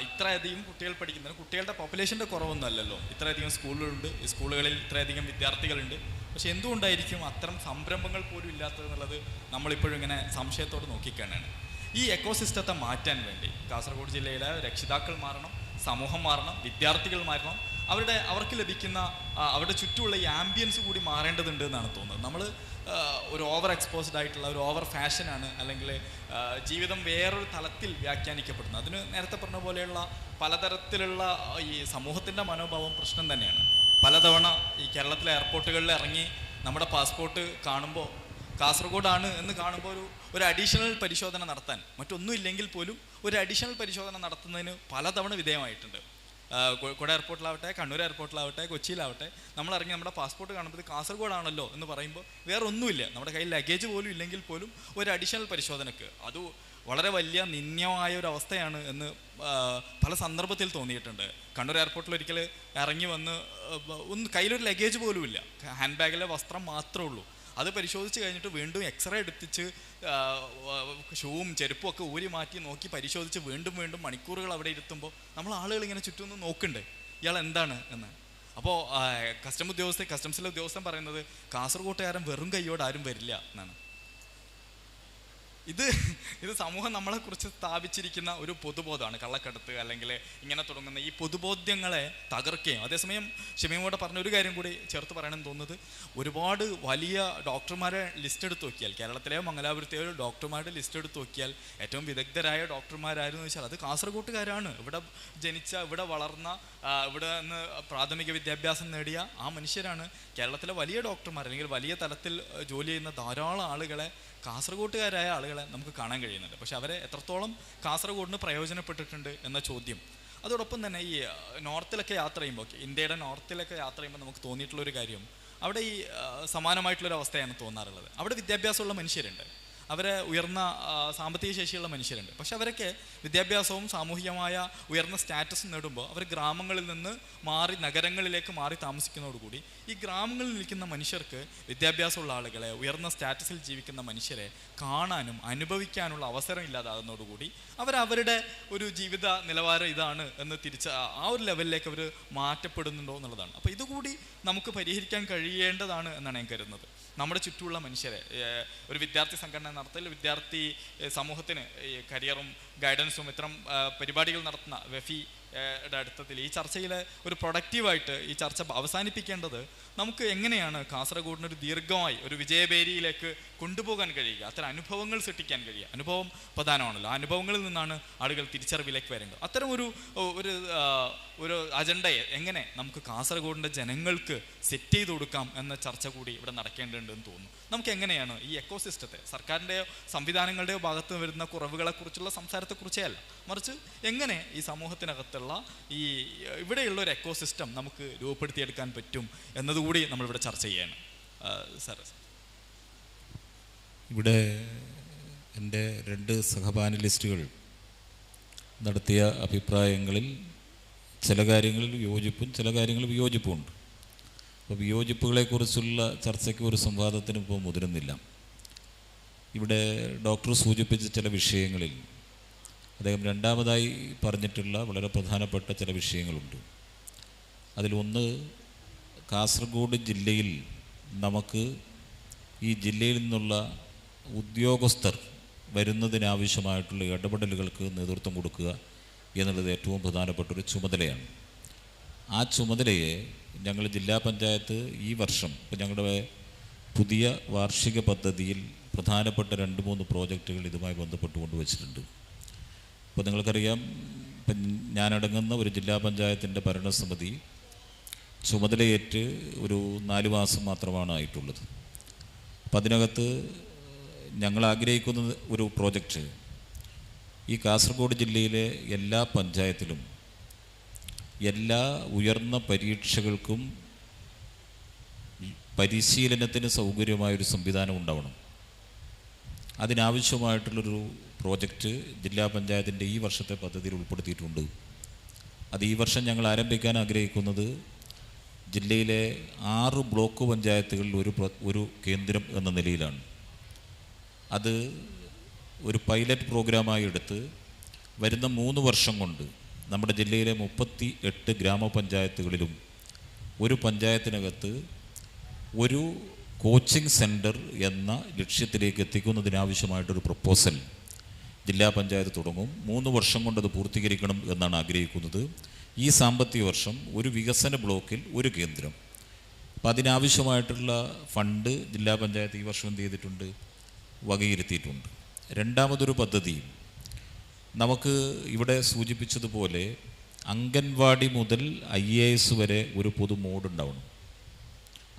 ഇത്രയധികം കുട്ടികൾ പഠിക്കുന്നതിന് കുട്ടികളുടെ പോപ്പുലേഷൻ്റെ കുറവൊന്നുമല്ലല്ലോ. ഇത്രയധികം സ്കൂളുകളുണ്ട്, ഈ സ്കൂളുകളിൽ ഇത്രയധികം വിദ്യാർത്ഥികളുണ്ട്. പക്ഷെ എന്തുകൊണ്ടായിരിക്കും അത്തരം സംരംഭങ്ങൾ പോലും ഇല്ലാത്തതെന്നുള്ളത് നമ്മളിപ്പോഴും ഇങ്ങനെ സംശയത്തോട് നോക്കിക്കാണാണ്. ഈ എക്കോസിസ്റ്റത്തെ മാറ്റാൻ വേണ്ടി കാസർഗോഡ് ജില്ലയിലെ രക്ഷിതാക്കൾ മാറണം, സമൂഹം മാറണം, വിദ്യാർത്ഥികൾ മാറണം. അവർക്ക് ലഭിക്കുന്ന അവരുടെ ചുറ്റുമുള്ള ഈ ആംബിയൻസ് കൂടി മാറേണ്ടതുണ്ട് എന്നാണ് തോന്നുന്നത്. നമ്മൾ ഒരു ഓവർ എക്സ്പോസ്ഡ് ആയിട്ടുള്ള ഒരു ഓവർ ഫാഷനാണ്, അല്ലെങ്കിൽ ജീവിതം വേറൊരു തലത്തിൽ വ്യാഖ്യാനിക്കപ്പെടുന്നത്. അതിന് നേരത്തെ പറഞ്ഞ പോലെയുള്ള പലതരത്തിലുള്ള ഈ സമൂഹത്തിൻ്റെ മനോഭാവം പ്രശ്നം തന്നെയാണ്. പലതവണ ഈ കേരളത്തിലെ എയർപോർട്ടുകളിൽ ഇറങ്ങി നമ്മുടെ പാസ്പോർട്ട് കാണുമ്പോൾ കാസർഗോഡാണ് എന്ന് കാണുമ്പോൾ ഒരു അഡീഷണൽ പരിശോധന നടത്താൻ, മറ്റൊന്നും ഇല്ലെങ്കിൽ പോലും ഒരു അഡീഷണൽ പരിശോധന നടത്തുന്നതിന് പലതവണ വിധേയമായിട്ടുണ്ട്. കോഴിക്കോട് എയർപോർട്ടിലാവട്ടെ, കണ്ണൂർ എയർപോർട്ടിലാവട്ടെ, കൊച്ചിയിലാവട്ടെ, നമ്മൾ ഇറങ്ങി നമ്മുടെ പാസ്പോർട്ട് കാണുമ്പോൾ ഇത് കാസർഗോഡാണല്ലോ എന്ന് പറയുമ്പോൾ വേറെ ഒന്നുമില്ല, നമ്മുടെ കയ്യിൽ ലഗേജ് പോലും ഇല്ലെങ്കിൽ പോലും ഒരു അഡീഷണൽ പരിശോധനയ്ക്ക് അത് വളരെ വലിയ നിന്ദ്യമായ ഒരു അവസ്ഥയാണ് എന്ന് പല സന്ദർഭത്തിൽ തോന്നിയിട്ടുണ്ട്. കണ്ണൂർ എയർപോർട്ടിൽ ഒരിക്കൽ ഇറങ്ങി വന്ന് കയ്യിലൊരു ലഗേജ് പോലും ഇല്ല, ഹാൻഡ് ബാഗിലെ വസ്ത്രം മാത്രമേ ഉള്ളൂ. അത് പരിശോധിച്ച് കഴിഞ്ഞിട്ട് വീണ്ടും എക്സ്റേ എടുത്തിച്ച് ഷൂവും ചെരുപ്പും ഒക്കെ ഊരി മാറ്റി നോക്കി പരിശോധിച്ച് വീണ്ടും മണിക്കൂറുകൾ അവിടെ ഇരുത്തുമ്പോൾ നമ്മൾ ആളുകൾ ഇങ്ങനെ ചുറ്റും നോക്കുന്നുണ്ട്, ഇയാൾ എന്താണ് എന്ന്. അപ്പോൾ കസ്റ്റംസിലെ ഉദ്യോഗസ്ഥൻ പറയുന്നത് കാസർഗോട്ടുകാരൻ വെറും കൈയോട് ആരും വരില്ല എന്നാണ്. ഇത് സമൂഹം നമ്മളെക്കുറിച്ച് സ്ഥാപിച്ചിരിക്കുന്ന ഒരു പൊതുബോധമാണ്. കള്ളക്കടത്ത് അല്ലെങ്കിൽ ഇങ്ങനെ തുടങ്ങുന്ന ഈ പൊതുബോധ്യങ്ങളെ തകർക്കുകയും, അതേസമയം ഷമീമോടെ പറഞ്ഞ ഒരു കാര്യം കൂടി ചേർത്ത് പറയണമെന്ന് തോന്നുന്നത്, ഒരുപാട് വലിയ ഡോക്ടർമാരെ ലിസ്റ്റ് എടുത്ത് നോക്കിയാൽ, കേരളത്തിലെയോ മംഗലാപുരത്തെയോ ഡോക്ടർമാരുടെ ലിസ്റ്റ് എടുത്ത് നോക്കിയാൽ ഏറ്റവും വിദഗ്ധരായ ഡോക്ടർമാരായിരുന്നു വെച്ചാൽ അത് കാസർഗോട്ടുകാരാണ്. ഇവിടെ ജനിച്ച, ഇവിടെ വളർന്ന, ഇവിടെ നിന്ന് പ്രാഥമിക വിദ്യാഭ്യാസം നേടിയ ആ മനുഷ്യരാണ് കേരളത്തിലെ വലിയ ഡോക്ടർമാർ, അല്ലെങ്കിൽ വലിയ തലത്തിൽ ജോലി ചെയ്യുന്ന ധാരാളം ആളുകളെ, കാസർഗോട്ടുകാരായ ആളുകളെ നമുക്ക് കാണാൻ കഴിയുന്നുണ്ട്. പക്ഷെ അവരെ എത്രത്തോളം കാസർഗോഡിന് പ്രയോജനപ്പെട്ടിട്ടുണ്ട് എന്ന ചോദ്യം. അതോടൊപ്പം തന്നെ ഈ നോർത്തിലൊക്കെ യാത്ര ചെയ്യുമ്പോൾ, ഇന്ത്യയുടെ നോർത്തിലൊക്കെ യാത്ര ചെയ്യുമ്പോൾ നമുക്ക് തോന്നിയിട്ടുള്ളൊരു കാര്യം, അവിടെ ഈ സമാനമായിട്ടുള്ളൊരു അവസ്ഥയാണ് തോന്നാറുള്ളത്. അവിടെ വിദ്യാഭ്യാസമുള്ള മനുഷ്യരുണ്ട്, അവരെ ഉയർന്ന സാമ്പത്തിക ശേഷിയുള്ള മനുഷ്യരുണ്ട്. പക്ഷെ അവരൊക്കെ വിദ്യാഭ്യാസവും സാമൂഹികമായ ഉയർന്ന സ്റ്റാറ്റസും നേടുമ്പോൾ അവർ ഗ്രാമങ്ങളിൽ നിന്ന് മാറി നഗരങ്ങളിലേക്ക് മാറി താമസിക്കുന്നതോടുകൂടി ഈ ഗ്രാമങ്ങളിൽ നിൽക്കുന്ന മനുഷ്യർക്ക്, വിദ്യാഭ്യാസമുള്ള ആളുകളെ, ഉയർന്ന സ്റ്റാറ്റസിൽ ജീവിക്കുന്ന മനുഷ്യരെ കാണാനും അനുഭവിക്കാനുള്ള അവസരം ഇല്ലാതാകുന്നതോടുകൂടി അവരുടെ ഒരു ജീവിത നിലവാരം ഇതാണ് എന്ന് ആ ഒരു ലെവലിലേക്ക് അവർ മാറ്റപ്പെടുന്നുണ്ടോ എന്നുള്ളതാണ്. അപ്പോൾ ഇതുകൂടി നമുക്ക് പരിഹരിക്കാൻ കഴിയേണ്ടതാണ് എന്നാണ് ഞാൻ കരുതുന്നത്. നമ്മുടെ ചുറ്റുമുള്ള മനുഷ്യരെ, ഒരു വിദ്യാർത്ഥി സംഘടന നടത്തൽ, വിദ്യാർത്ഥി സമൂഹത്തിന് കരിയറും ഗൈഡൻസും ഇത്തരം പരിപാടികൾ നടത്തുന്ന വെഫിയുടെ അടുത്തത്തിൽ ഈ ചർച്ചയിലെ ഒരു പ്രൊഡക്റ്റീവായിട്ട് ഈ ചർച്ച അവസാനിപ്പിക്കേണ്ടത്, നമുക്ക് എങ്ങനെയാണ് കാസർഗോഡിനൊരു ദീർഘമായി ഒരു വിജയബേരിയിലേക്ക് കൊണ്ടുപോകാൻ കഴിയുക, അത്തരം അനുഭവങ്ങൾ സൃഷ്ടിക്കാൻ കഴിയുക. അനുഭവം പ്രധാനമാണല്ലോ, ആ അനുഭവങ്ങളിൽ നിന്നാണ് ആളുകൾ തിരിച്ചറിവിലേക്ക് വരേണ്ടത്. അത്തരം ഒരു അജണ്ടയെ എങ്ങനെ നമുക്ക് കാസർഗോഡിൻ്റെ ജനങ്ങൾക്ക് സെറ്റ് ചെയ്ത് കൊടുക്കാം എന്ന ചർച്ച കൂടി ഇവിടെ നടക്കേണ്ടതുണ്ടെന്ന് തോന്നുന്നു. നമുക്ക് എങ്ങനെയാണ് ഈ എക്കോസിസ്റ്റത്തെ, സർക്കാരിൻ്റെയോ സംവിധാനങ്ങളുടെയോ ഭാഗത്ത് വരുന്ന കുറവുകളെക്കുറിച്ചുള്ള സംസാരത്തെക്കുറിച്ചേ അല്ല, മറിച്ച് എങ്ങനെ ഈ സമൂഹത്തിനകത്തുള്ള ഈ ഇവിടെയുള്ള ഒരു എക്കോസിസ്റ്റം നമുക്ക് രൂപപ്പെടുത്തിയെടുക്കാൻ പറ്റും എന്നതുകൂടി നമ്മളിവിടെ ചർച്ച ചെയ്യാണ്. സാർ, ഇവിടെ എൻ്റെ 2 സഹപാനലിസ്റ്റുകൾ നടത്തിയ അഭിപ്രായങ്ങളിൽ ചില കാര്യങ്ങളിൽ യോജിപ്പും ചില കാര്യങ്ങളിൽ വിയോജിപ്പുമുണ്ട്. അപ്പോൾ വിയോജിപ്പുകളെക്കുറിച്ചുള്ള ചർച്ചയ്ക്ക് ഒരു സംവാദത്തിന് ഇപ്പോൾ മുതിരുന്നില്ല. ഇവിടെ ഡോക്ടർ സൂചിപ്പിച്ച ചില വിഷയങ്ങളിൽ അദ്ദേഹം രണ്ടാമതായി പറഞ്ഞിട്ടുള്ള വളരെ പ്രധാനപ്പെട്ട ചില വിഷയങ്ങളുണ്ട്. അതിലൊന്ന്, കാസർഗോഡ് ജില്ലയിൽ നമുക്ക് ഈ ജില്ലയിൽ നിന്നുള്ള ഉദ്യോഗസ്ഥർ വരുന്നതിനാവശ്യമായിട്ടുള്ള ഇടപെടലുകൾക്ക് നേതൃത്വം കൊടുക്കുക എന്നുള്ളത് ഏറ്റവും പ്രധാനപ്പെട്ടൊരു ചുമതലയാണ്. ആ ചുമതലയെ ഞങ്ങൾ ജില്ലാ പഞ്ചായത്ത് ഈ വർഷം ഇപ്പം ഞങ്ങളുടെ പുതിയ വാർഷിക പദ്ധതിയിൽ പ്രധാനപ്പെട്ട 2-3 പ്രോജക്റ്റുകൾ ഇതുമായി ബന്ധപ്പെട്ട് കൊണ്ടുവച്ചിട്ടുണ്ട്. ഇപ്പോൾ നിങ്ങൾക്കറിയാം, ഇപ്പം ഞാനടങ്ങുന്ന ഒരു ജില്ലാ പഞ്ചായത്തിൻ്റെ ഭരണസമിതി ചുമതലയേറ്റ് ഒരു 4 മാസം മാത്രമാണ് ആയിട്ടുള്ളത്. അപ്പം അതിനകത്ത് ഞങ്ങൾ ആഗ്രഹിക്കുന്ന ഒരു പ്രോജക്റ്റ് ഈ കാസർഗോഡ് ജില്ലയിലെ എല്ലാ പഞ്ചായത്തിലും എല്ലാ ഉയർന്ന പരീക്ഷകൾക്കും പരിശീലനത്തിന് സൗകര്യമായൊരു സംവിധാനം ഉണ്ടാവണം. അതിനാവശ്യമായിട്ടുള്ളൊരു പ്രോജക്റ്റ് ജില്ലാ പഞ്ചായത്തിൻ്റെ ഈ വർഷത്തെ പദ്ധതിയിൽ ഉൾപ്പെടുത്തിയിട്ടുണ്ട്. അത് ഈ വർഷം ഞങ്ങൾ ആരംഭിക്കാൻ ആഗ്രഹിക്കുന്നത് ജില്ലയിലെ 6 ബ്ലോക്ക് പഞ്ചായത്തുകളിൽ ഒരു കേന്ദ്രം എന്ന നിലയിലാണ്. അത് ഒരു പൈലറ്റ് പ്രോഗ്രാമായി എടുത്ത് വരുന്ന 3 വർഷം കൊണ്ട് നമ്മുടെ ജില്ലയിലെ 38 ഗ്രാമപഞ്ചായത്തുകളിലും ഒരു പഞ്ചായത്തിനകത്ത് ഒരു കോച്ചിങ് സെൻറ്റർ എന്ന ലക്ഷ്യത്തിലേക്ക് എത്തിക്കുന്നതിനാവശ്യമായിട്ടൊരു പ്രപ്പോസൽ ജില്ലാ പഞ്ചായത്ത് തുടങ്ങും. 3 വർഷം കൊണ്ടത് പൂർത്തീകരിക്കണം എന്നാണ് ആഗ്രഹിക്കുന്നത്. ഈ സാമ്പത്തിക വർഷം ഒരു വികസന ബ്ലോക്കിൽ ഒരു കേന്ദ്രം. അപ്പം അതിനാവശ്യമായിട്ടുള്ള ഫണ്ട് ജില്ലാ പഞ്ചായത്ത് ഈ വർഷം എന്ത് ചെയ്തിട്ടുണ്ട്, വകയിരുത്തിയിട്ടുണ്ട്. രണ്ടാമതൊരു പദ്ധതി നമുക്ക് ഇവിടെ സൂചിപ്പിച്ചതുപോലെ അംഗൻവാടി മുതൽ IAS വരെ ഒരു പൊതു മോഡ് ഉണ്ടാവണം.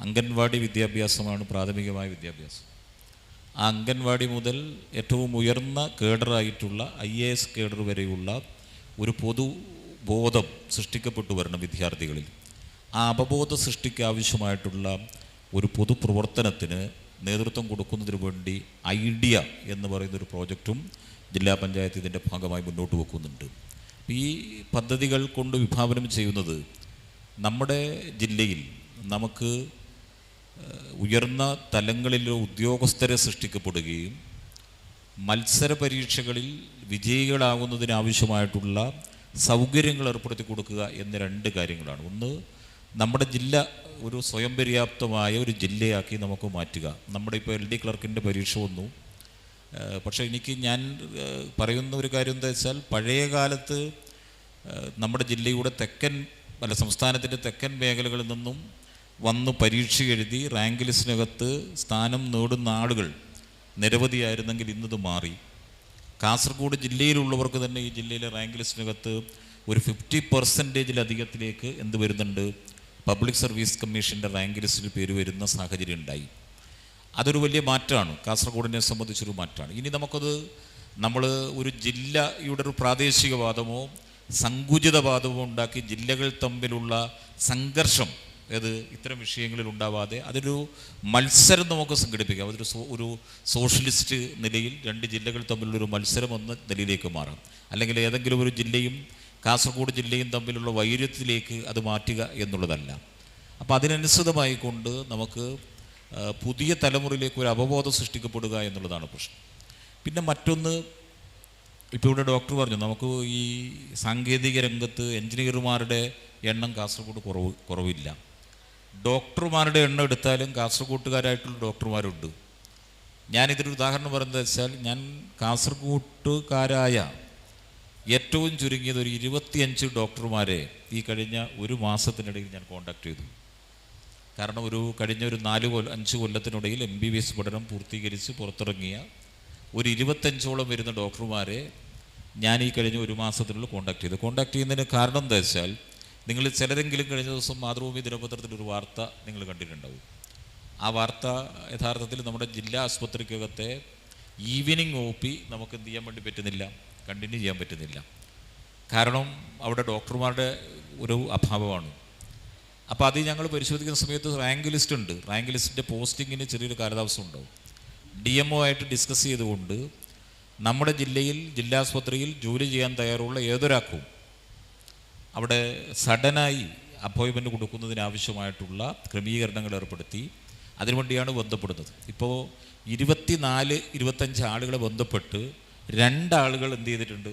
അംഗൻവാടി വിദ്യാഭ്യാസമാണ് പ്രാഥമികമായ വിദ്യാഭ്യാസം. ആ അംഗൻവാടി മുതൽ ഏറ്റവും ഉയർന്ന കേഡറായിട്ടുള്ള IAS കേഡർ വരെയുള്ള ഒരു പൊതുബോധം സൃഷ്ടിക്കപ്പെട്ടു വരണം വിദ്യാർത്ഥികളിൽ. ആ അവബോധ സൃഷ്ടിക്ക് ആവശ്യമായിട്ടുള്ള ഒരു പൊതുപ്രവർത്തനത്തിന് നേതൃത്വം കൊടുക്കുന്നതിന് വേണ്ടി ഐഡിയ എന്ന് പറയുന്നൊരു പ്രോജക്റ്റും ജില്ലാ പഞ്ചായത്ത് ഇതിൻ്റെ ഭാഗമായി മുന്നോട്ട് വെക്കുന്നുണ്ട്. ഈ പദ്ധതികൾ കൊണ്ട് വിഭാവനം ചെയ്യുന്നത് നമ്മുടെ ജില്ലയിൽ നമുക്ക് ഉയർന്ന തലങ്ങളിലെ ഉദ്യോഗസ്ഥരെ സൃഷ്ടിക്കപ്പെടുകയും മത്സര പരീക്ഷകളിൽ വിജയികളാകുന്നതിനാവശ്യമായിട്ടുള്ള സൗകര്യങ്ങൾ ഏർപ്പെടുത്തി കൊടുക്കുക എന്ന 2 കാര്യങ്ങളാണ്. ഒന്ന്, നമ്മുടെ ജില്ല ഒരു സ്വയം പര്യാപ്തമായ ഒരു ജില്ലയാക്കി നമുക്ക് മാറ്റുക. നമ്മുടെ ഇപ്പോൾ LD ക്ലർക്കിൻ്റെ പരീക്ഷ വന്നു. പക്ഷേ ഞാൻ പറയുന്ന ഒരു കാര്യം എന്താ വെച്ചാൽ, പഴയ കാലത്ത് നമ്മുടെ ജില്ലയുടെ സംസ്ഥാനത്തിൻ്റെ തെക്കൻ മേഖലകളിൽ നിന്നും വന്ന് പരീക്ഷ എഴുതി റാങ്ക് ലിസ്റ്റിനകത്ത് സ്ഥാനം നേടുന്ന ആളുകൾ നിരവധിയായിരുന്നെങ്കിൽ ഇന്നത് മാറി. കാസർഗോഡ് ജില്ലയിലുള്ളവർക്ക് തന്നെ ഈ ജില്ലയിലെ റാങ്ക് ലിസ്റ്റിനകത്ത് ഒരു 50% എന്ത് വരുന്നുണ്ട്, പബ്ലിക് സർവീസ് കമ്മീഷൻ്റെ റാങ്ക് ലിസ്റ്റിൽ പേര് വരുന്ന സാഹചര്യം ഉണ്ടായി. അതൊരു വലിയ മാറ്റമാണ്, കാസർഗോഡിനെ സംബന്ധിച്ചൊരു മാറ്റമാണ്. ഇനി നമ്മൾ ഒരു ജില്ലയുടെ ഒരു പ്രാദേശികവാദമോ സങ്കുചിതവാദമോ ഉണ്ടാക്കി ജില്ലകൾ തമ്മിലുള്ള സംഘർഷം ഇത്തരം വിഷയങ്ങളിൽ ഉണ്ടാവാതെ അതൊരു മത്സരം നമുക്ക് സംഘടിപ്പിക്കാം. ഒരു സോഷ്യലിസ്റ്റ് നിലയിൽ 2 ജില്ലകൾ തമ്മിലുള്ളൊരു മത്സരം എന്ന നിലയിലേക്ക് മാറാം. അല്ലെങ്കിൽ ഏതെങ്കിലും ഒരു ജില്ലയും കാസർഗോഡ് ജില്ലയും തമ്മിലുള്ള വൈര്യത്തിലേക്ക് അത് മാറ്റുക എന്നുള്ളതല്ല. അപ്പോൾ അതിനനുസൃതമായിക്കൊണ്ട് നമുക്ക് പുതിയ തലമുറയിലേക്ക് ഒരു അവബോധം സൃഷ്ടിക്കപ്പെടുക എന്നുള്ളതാണ് പ്രശ്നം. പിന്നെ മറ്റൊന്ന്, ഇപ്പോൾ ഇവിടെ ഡോക്ടർ പറഞ്ഞു, നമുക്ക് ഈ സാങ്കേതിക രംഗത്ത് എൻജിനീയർമാരുടെ എണ്ണം കാസർഗോഡ് കുറവില്ല. ഡോക്ടർമാരുടെ എണ്ണം എടുത്താലും കാസർഗോട്ടുകാരായിട്ടുള്ള ഡോക്ടർമാരുണ്ട്. ഞാനിതിനൊരു ഉദാഹരണം പറയുന്നത് വെച്ചാൽ, ഞാൻ കാസർഗോട്ടുകാരായ ഏറ്റവും ചുരുങ്ങിയത് ഒരു 25 ഡോക്ടർമാരെ ഈ കഴിഞ്ഞ ഒരു മാസത്തിനിടയിൽ ഞാൻ കോൺടാക്ട് ചെയ്തു. കാരണം കഴിഞ്ഞ ഒരു 4-5 കൊല്ലത്തിനിടയിൽ MBBS പഠനം പൂർത്തീകരിച്ച് പുറത്തിറങ്ങിയ ഒരു 25ഓളം വരുന്ന ഡോക്ടർമാരെ ഞാൻ ഈ കഴിഞ്ഞ ഒരു മാസത്തിനുള്ളിൽ കോൺടാക്ട് ചെയ്യുന്നതിന് കാരണം എന്താ വെച്ചാൽ, നിങ്ങൾ ചിലരെങ്കിലും കഴിഞ്ഞ ദിവസം മാതൃഭൂമി ദിനപത്രത്തിലൊരു വാർത്ത നിങ്ങൾ കണ്ടിട്ടുണ്ടാവും. ആ വാർത്ത യഥാർത്ഥത്തിൽ നമ്മുടെ ജില്ലാ ആശുപത്രിക്കകത്തെ ഈവനിങ് OP നമുക്ക് എന്ത് ചെയ്യാൻ വേണ്ടി പറ്റുന്നില്ല, കണ്ടിന്യൂ ചെയ്യാൻ പറ്റുന്നില്ല. കാരണം അവിടെ ഡോക്ടർമാരുടെ ഒരു അഭാവമാണ്. അപ്പോൾ അത് ഞങ്ങൾ പരിശോധിക്കുന്ന സമയത്ത് റാങ്ക് ലിസ്റ്റ് ഉണ്ട്. റാങ്ക് ലിസ്റ്റിൻ്റെ പോസ്റ്റിങ്ങിന് ചെറിയൊരു കാലതാമസം ഉണ്ടാവും. DMO ആയിട്ട് ഡിസ്കസ് ചെയ്തുകൊണ്ട് നമ്മുടെ ജില്ലാസ്പത്രിയിൽ ജോലി ചെയ്യാൻ തയ്യാറുള്ള ഏതൊരാൾക്കും അവിടെ സഡനായി അപ്പോയിൻമെൻറ്റ് കൊടുക്കുന്നതിനാവശ്യമായിട്ടുള്ള ക്രമീകരണങ്ങൾ ഏർപ്പെടുത്തി അതിനുവേണ്ടിയാണ് ബന്ധപ്പെടുന്നത്. ഇപ്പോൾ 24-25 ആളുകളെ ബന്ധപ്പെട്ട് 2 ആളുകൾ എന്ത് ചെയ്തിട്ടുണ്ട്,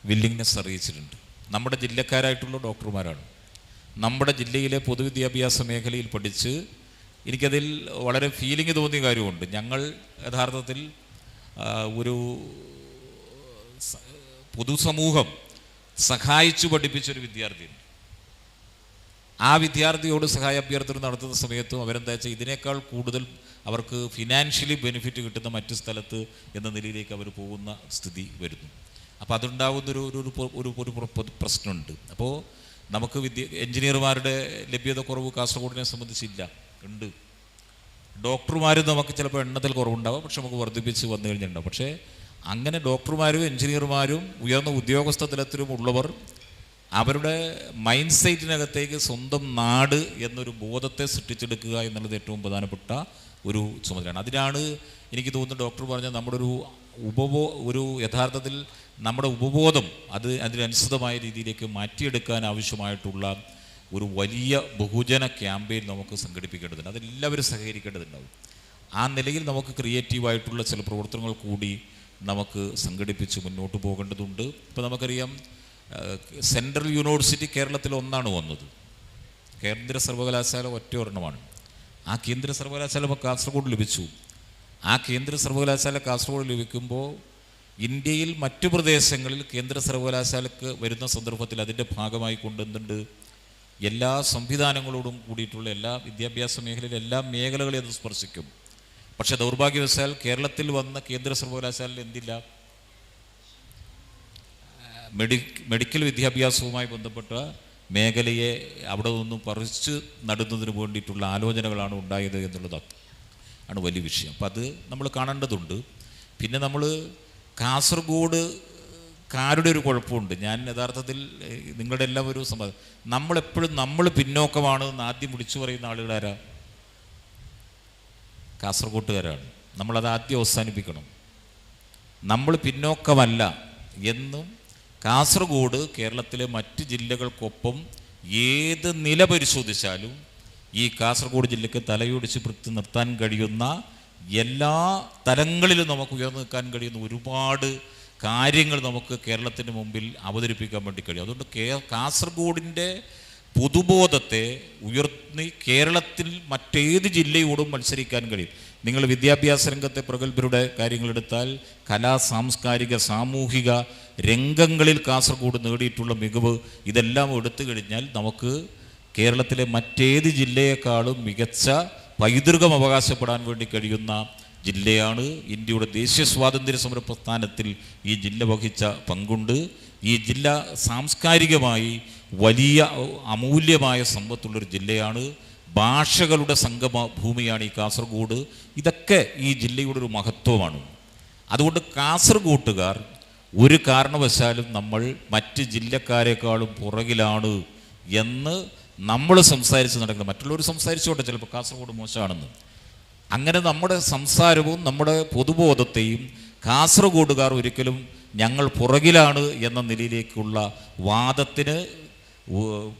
വില്ലിങ്നെസ് അറിയിച്ചിട്ടുണ്ട്. നമ്മുടെ ജില്ലക്കാരായിട്ടുള്ള ഡോക്ടർമാരാണ്. നമ്മുടെ ജില്ലയിലെ പൊതുവിദ്യാഭ്യാസ മേഖലയിൽ പഠിച്ച് എനിക്കതിൽ വളരെ ഫീലിംഗ് തോന്നിയ കാര്യമുണ്ട്. ഞങ്ങൾ യഥാർത്ഥത്തിൽ ഒരു പൊതുസമൂഹം സഹായിച്ചു പഠിപ്പിച്ചൊരു വിദ്യാർത്ഥിയുണ്ട്. ആ വിദ്യാർത്ഥിയോട് സഹായ അഭ്യർത്ഥന നടത്തുന്ന സമയത്തും അവരെന്താ വെച്ചാൽ ഇതിനേക്കാൾ കൂടുതൽ അവർക്ക് ഫിനാൻഷ്യലി ബെനിഫിറ്റ് കിട്ടുന്ന മറ്റു സ്ഥലത്ത് എന്ന നിലയിലേക്ക് അവർ പോകുന്ന സ്ഥിതി വരുന്നു. അപ്പോൾ അതുണ്ടാകുന്നൊരു ഒരു ഒരു ഒരു പ്രശ്നമുണ്ട്. അപ്പോൾ നമുക്ക് എഞ്ചിനീയർമാരുടെ ലഭ്യത കുറവ് കാസർഗോഡിനെ സംബന്ധിച്ചില്ല, ഉണ്ട്. ഡോക്ടർമാരും നമുക്ക് ചിലപ്പോൾ എണ്ണത്തിൽ കുറവുണ്ടാവും, പക്ഷെ നമുക്ക് വർദ്ധിപ്പിച്ച് വന്നു കഴിഞ്ഞിട്ടുണ്ടാവും. പക്ഷേ അങ്ങനെ ഡോക്ടർമാരും എഞ്ചിനീയർമാരും ഉയർന്ന ഉദ്യോഗസ്ഥ തലത്തിലും ഉള്ളവർ അവരുടെ മൈൻഡ് സെറ്റിനകത്തേക്ക് സ്വന്തം നാട് എന്നൊരു ബോധത്തെ സൃഷ്ടിച്ചെടുക്കുക എന്നുള്ളത് ഏറ്റവും പ്രധാനപ്പെട്ട ഒരു ചുമതലയാണ്. അതിനാണ് എനിക്ക് തോന്നുന്നു ഡോക്ടർ പറഞ്ഞ നമ്മുടെ ഒരു യഥാർത്ഥത്തിൽ നമ്മുടെ ഉപബോധം അതിനനുസൃതമായ രീതിയിലേക്ക് മാറ്റിയെടുക്കാൻ ആവശ്യമായിട്ടുള്ള ഒരു വലിയ ബഹുജന ക്യാമ്പയിൻ നമുക്ക് സംഘടിപ്പിക്കേണ്ടതുണ്ട്. അതെല്ലാവരും സഹകരിക്കേണ്ടതുണ്ടാവും. ആ നിലയിൽ നമുക്ക് ക്രിയേറ്റീവായിട്ടുള്ള ചില പ്രവർത്തനങ്ങൾ കൂടി നമുക്ക് സംഘടിപ്പിച്ച് മുന്നോട്ട് പോകേണ്ടതുണ്ട്. ഇപ്പോൾ നമുക്കറിയാം, സെൻട്രൽ യൂണിവേഴ്സിറ്റി കേരളത്തിൽ ഒന്നാണ് വന്നത്. കേന്ദ്ര സർവകലാശാല ഒറ്റ ഒരെണ്ണമാണ്. ആ കേന്ദ്ര സർവകലാശാല ഇപ്പോൾ കാസർഗോഡ് ലഭിച്ചു. ആ കേന്ദ്ര സർവകലാശാല കാസർഗോഡ് ലഭിക്കുമ്പോൾ ഇന്ത്യയിൽ മറ്റു പ്രദേശങ്ങളിൽ കേന്ദ്ര സർവകലാശാലക്ക് വരുന്ന സന്ദർഭത്തിൽ അതിൻ്റെ ഭാഗമായി കൊണ്ടുവന്നുണ്ട് എല്ലാ സംവിധാനങ്ങളോടും കൂടിയിട്ടുള്ള എല്ലാ വിദ്യാഭ്യാസ മേഖലയിലെ എല്ലാ മേഖലകളെയും അത് സ്പർശിക്കും. പക്ഷേ ദൗർഭാഗ്യവശാൽ കേരളത്തിൽ വന്ന കേന്ദ്ര സർവകലാശാലയിൽ എന്തില്ല? മെഡിക്കൽ വിദ്യാഭ്യാസവുമായി ബന്ധപ്പെട്ട മേഖലയെ അവിടെ നിന്നും പറിച്ച് നടുന്നതിന് വേണ്ടിയിട്ടുള്ള ആലോചനകളാണ് ഉണ്ടായത് എന്നുള്ളതാണ് വലിയ വിഷയം. അപ്പം അത് നമ്മൾ കാണേണ്ടതുണ്ട്. പിന്നെ നമ്മൾ കാസർഗോഡുകാരുടെ ഒരു കുഴപ്പമുണ്ട്. ഞാൻ യഥാർത്ഥത്തിൽ നിങ്ങളുടെ എല്ലാം ഒരു സമ്മതം, നമ്മളെപ്പോഴും നമ്മൾ പിന്നോക്കമാണ് എന്ന് ആദ്യം വിളിച്ചു പറയുന്ന ആളുകളാരാ? കാസർഗോട്ടുകാരാണ്. നമ്മളത് ആദ്യം അവസാനിപ്പിക്കണം. നമ്മൾ പിന്നോക്കമല്ല എന്നും കാസർഗോഡ് കേരളത്തിലെ മറ്റ് ജില്ലകൾക്കൊപ്പം ഏത് നില പരിശോധിച്ചാലും ഈ കാസർഗോഡ് ജില്ലയ്ക്ക് തലയൊടിച്ച് നിർത്താൻ കഴിയുന്ന എല്ലാ തലങ്ങളിലും നമുക്ക് ഉയർന്നു നിൽക്കാൻ കഴിയുന്ന ഒരുപാട് കാര്യങ്ങൾ നമുക്ക് കേരളത്തിന് മുമ്പിൽ അവതരിപ്പിക്കാൻ വേണ്ടി കഴിയും. അതുകൊണ്ട് കാസർഗോഡിൻ്റെ പൊതുബോധത്തെ ഉയർത്തി കേരളത്തിൽ മറ്റേത് ജില്ലയോടും മത്സരിക്കാൻ കഴിയും. നിങ്ങൾ വിദ്യാഭ്യാസ രംഗത്തെ പ്രഗത്ഭരുടെ കാര്യങ്ങളെടുത്താൽ സാംസ്കാരിക സാമൂഹിക രംഗങ്ങളിൽ കാസർഗോഡ് നേടിയിട്ടുള്ള മികവ് ഇതെല്ലാം എടുത്തു കഴിഞ്ഞാൽ നമുക്ക് കേരളത്തിലെ മറ്റേത് ജില്ലയെക്കാളും മികച്ച പൈതൃകം അവകാശപ്പെടാൻ വേണ്ടി കഴിയുന്ന ജില്ലയാണ്. ഇന്ത്യയുടെ ദേശീയ സ്വാതന്ത്ര്യ സമര പ്രസ്ഥാനത്തിൽ ഈ ജില്ല വഹിച്ച പങ്കുണ്ട്. ഈ ജില്ല സാംസ്കാരികമായി വലിയ അമൂല്യമായ സമ്പത്തുള്ളൊരു ജില്ലയാണ്. ഭാഷകളുടെ സംഗമ ഭൂമിയാണ് ഈ കാസർഗോഡ്. ഇതൊക്കെ ഈ ജില്ലയുടെ ഒരു മഹത്വമാണ്. അതുകൊണ്ട് കാസർഗോട്ടുകാർ ഒരു കാരണവശാലും നമ്മൾ മറ്റ് ജില്ലക്കാരെക്കാളും പുറകിലാണ് എന്ന് നമ്മൾ സംസാരിച്ച് നടക്കുന്നത്. മറ്റുള്ളവർ സംസാരിച്ചോട്ടെ, ചിലപ്പോൾ കാസർഗോഡ് മോശമാണെന്ന്. അങ്ങനെ നമ്മുടെ സംസാരവും നമ്മുടെ പൊതുബോധത്തെയും കാസർഗോഡുകാർ ഒരിക്കലും ഞങ്ങൾ പുറകിലാണ് എന്ന നിലയിലേക്കുള്ള വാദത്തിന്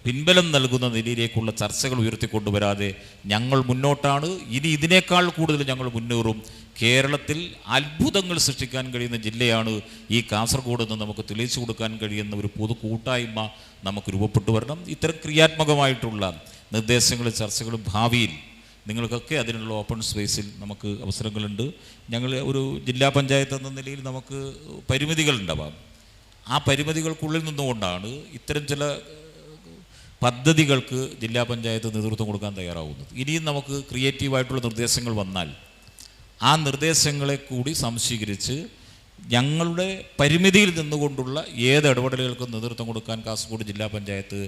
പിൻബലം നൽകുന്ന നിലയിലേക്കുള്ള ചർച്ചകൾ ഉയർത്തിക്കൊണ്ടുവരാതെ ഞങ്ങൾ മുന്നോട്ടാണ്. ഇനി ഇതിനേക്കാൾ കൂടുതൽ ഞങ്ങൾ മുന്നേറും. കേരളത്തിൽ അത്ഭുതങ്ങൾ സൃഷ്ടിക്കാൻ കഴിയുന്ന ജില്ലയാണ് ഈ കാസർഗോഡ് എന്ന് നമുക്ക് തെളിയിച്ചു കൊടുക്കാൻ കഴിയുന്ന ഒരു പൊതു കൂട്ടായ്മ നമുക്ക് രൂപപ്പെട്ടു വരണം. ഇത്തരം ക്രിയാത്മകമായിട്ടുള്ള നിർദ്ദേശങ്ങളും ചർച്ചകളും ഭാവിയിൽ നിങ്ങൾക്കൊക്കെ അതിനുള്ള ഓപ്പൺ സ്പേസിൽ നമുക്ക് അവസരങ്ങളുണ്ട്. ഞങ്ങൾ ഒരു ജില്ലാ പഞ്ചായത്ത് എന്ന നിലയിൽ നമുക്ക് പരിമിതികളുണ്ടാവാം. ആ പരിമിതികൾക്കുള്ളിൽ നിന്നുകൊണ്ടാണ് ഇത്തരം ചില പദ്ധതികൾക്ക് ജില്ലാ പഞ്ചായത്ത് നേതൃത്വം കൊടുക്കാൻ തയ്യാറാവുന്നത്. ഇനിയും നമുക്ക് ക്രിയേറ്റീവായിട്ടുള്ള നിർദ്ദേശങ്ങൾ വന്നാൽ ആ നിർദ്ദേശങ്ങളെ കൂടി സംശീകരിച്ച് ഞങ്ങളുടെ പരിമിതിയിൽ നിന്നുകൊണ്ടുള്ള ഏത് ഇടപെടലുകൾക്കും നേതൃത്വം കൊടുക്കാൻ കാസർഗോഡ് ജില്ലാ പഞ്ചായത്ത്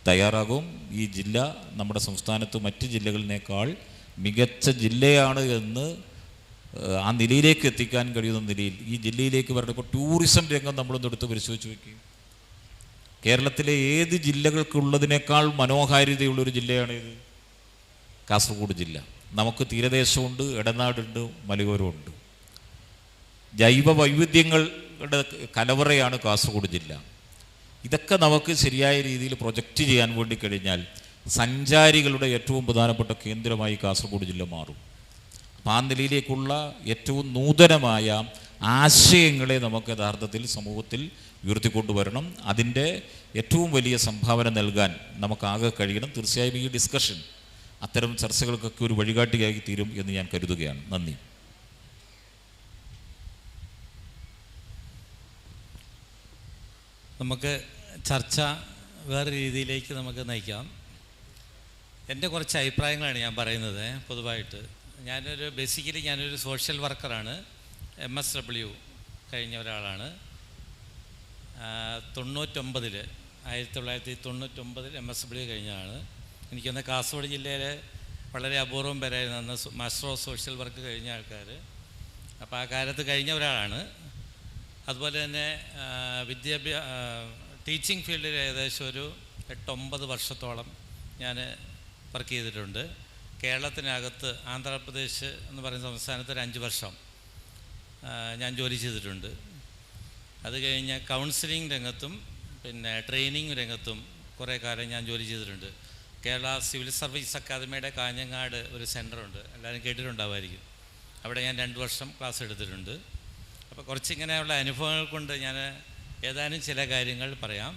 തയ്യാറാകും. ഈ ജില്ല നമ്മുടെ സംസ്ഥാനത്ത് മറ്റ് ജില്ലകളിനേക്കാൾ മികച്ച ജില്ലയാണ് എന്ന് ആ നിലയിലേക്ക് എത്തിക്കാൻ കഴിയുന്ന നിലയിൽ ഈ ജില്ലയിലേക്ക് വരണം. ഇപ്പോൾ ടൂറിസം രംഗം നമ്മളൊന്ന് എടുത്ത് പരിശോധിച്ച് വയ്ക്കും. കേരളത്തിലെ ഏത് ജില്ലകൾക്കുള്ളതിനേക്കാൾ മനോഹാരിതയുള്ളൊരു ജില്ലയാണ് ഇത് കാസർഗോഡ് ജില്ല. നമുക്ക് തീരദേശമുണ്ട്, ഇടനാടുണ്ട്, മലയോരമുണ്ട്. ജൈവ വൈവിധ്യങ്ങളുടെ കലവറയാണ് കാസർഗോഡ് ജില്ല. ഇതൊക്കെ നമുക്ക് ശരിയായ രീതിയിൽ പ്രൊജക്റ്റ് ചെയ്യാൻ വേണ്ടി കഴിഞ്ഞാൽ സഞ്ചാരികളുടെ ഏറ്റവും പ്രധാനപ്പെട്ട കേന്ദ്രമായി കാസർഗോഡ് ജില്ല മാറും. അപ്പം ആ നിലയിലേക്കുള്ള ഏറ്റവും നൂതനമായ ആശയങ്ങളെ നമുക്ക് യഥാർത്ഥത്തിൽ സമൂഹത്തിൽ ഉയർത്തിക്കൊണ്ടുവരണം. അതിൻ്റെ ഏറ്റവും വലിയ സംഭാവന നൽകാൻ നമുക്കാകെ കഴിയണം. തീർച്ചയായും ഈ ഡിസ്കഷൻ അത്തരം ചർച്ചകൾക്കൊക്കെ ഒരു വഴികാട്ടിയായി തീരും എന്ന് ഞാൻ കരുതുകയാണ്. നന്ദി. നമുക്ക് ചർച്ച വേറെ രീതിയിലേക്ക് നമുക്ക് നയിക്കാം. എൻ്റെ കുറച്ച് അഭിപ്രായങ്ങളാണ് ഞാൻ പറയുന്നത്. പൊതുവായിട്ട് ഞാനൊരു സോഷ്യൽ വർക്കറാണ്. MSW കഴിഞ്ഞ ഒരാളാണ്. 1999 MSW കഴിഞ്ഞാണ്. എനിക്കൊന്ന് കാസർഗോഡ് ജില്ലയിൽ വളരെ അപൂർവം പേരായിരുന്നു അന്ന് മാസ്റ്റർ ഓഫ് സോഷ്യൽ വർക്ക് കഴിഞ്ഞ ആൾക്കാർ. അപ്പോൾ ആ കാലത്ത് കഴിഞ്ഞ ഒരാളാണ്. അതുപോലെ തന്നെ ടീച്ചിങ് ഫീൽഡിൽ ഏകദേശം ഒരു 8-9 വർഷത്തോളം ഞാൻ വർക്ക് ചെയ്തിട്ടുണ്ട്. കേരളത്തിനകത്ത് ആന്ധ്രാപ്രദേശ് എന്ന് പറയുന്ന സംസ്ഥാനത്ത് ഒരു 5 വർഷം ഞാൻ ജോലി ചെയ്തിട്ടുണ്ട്. അത് കഴിഞ്ഞ് കൗൺസിലിംഗ് രംഗത്തും പിന്നെ ട്രെയിനിങ് രംഗത്തും കുറേ കാലം ഞാൻ ജോലി ചെയ്തിട്ടുണ്ട്. കേരള സിവിൽ സർവീസ് അക്കാദമിയുടെ കാഞ്ഞങ്ങാട് ഒരു സെൻ്ററുണ്ട്, എല്ലാവരും കേട്ടിട്ടുണ്ടാവുമായിരിക്കും. അവിടെ ഞാൻ 2 വർഷം ക്ലാസ് എടുത്തിട്ടുണ്ട്. അപ്പോൾ കുറച്ചിങ്ങനെയുള്ള അനുഭവങ്ങൾ കൊണ്ട് ഞാൻ ഏതാനും ചില കാര്യങ്ങൾ പറയാം.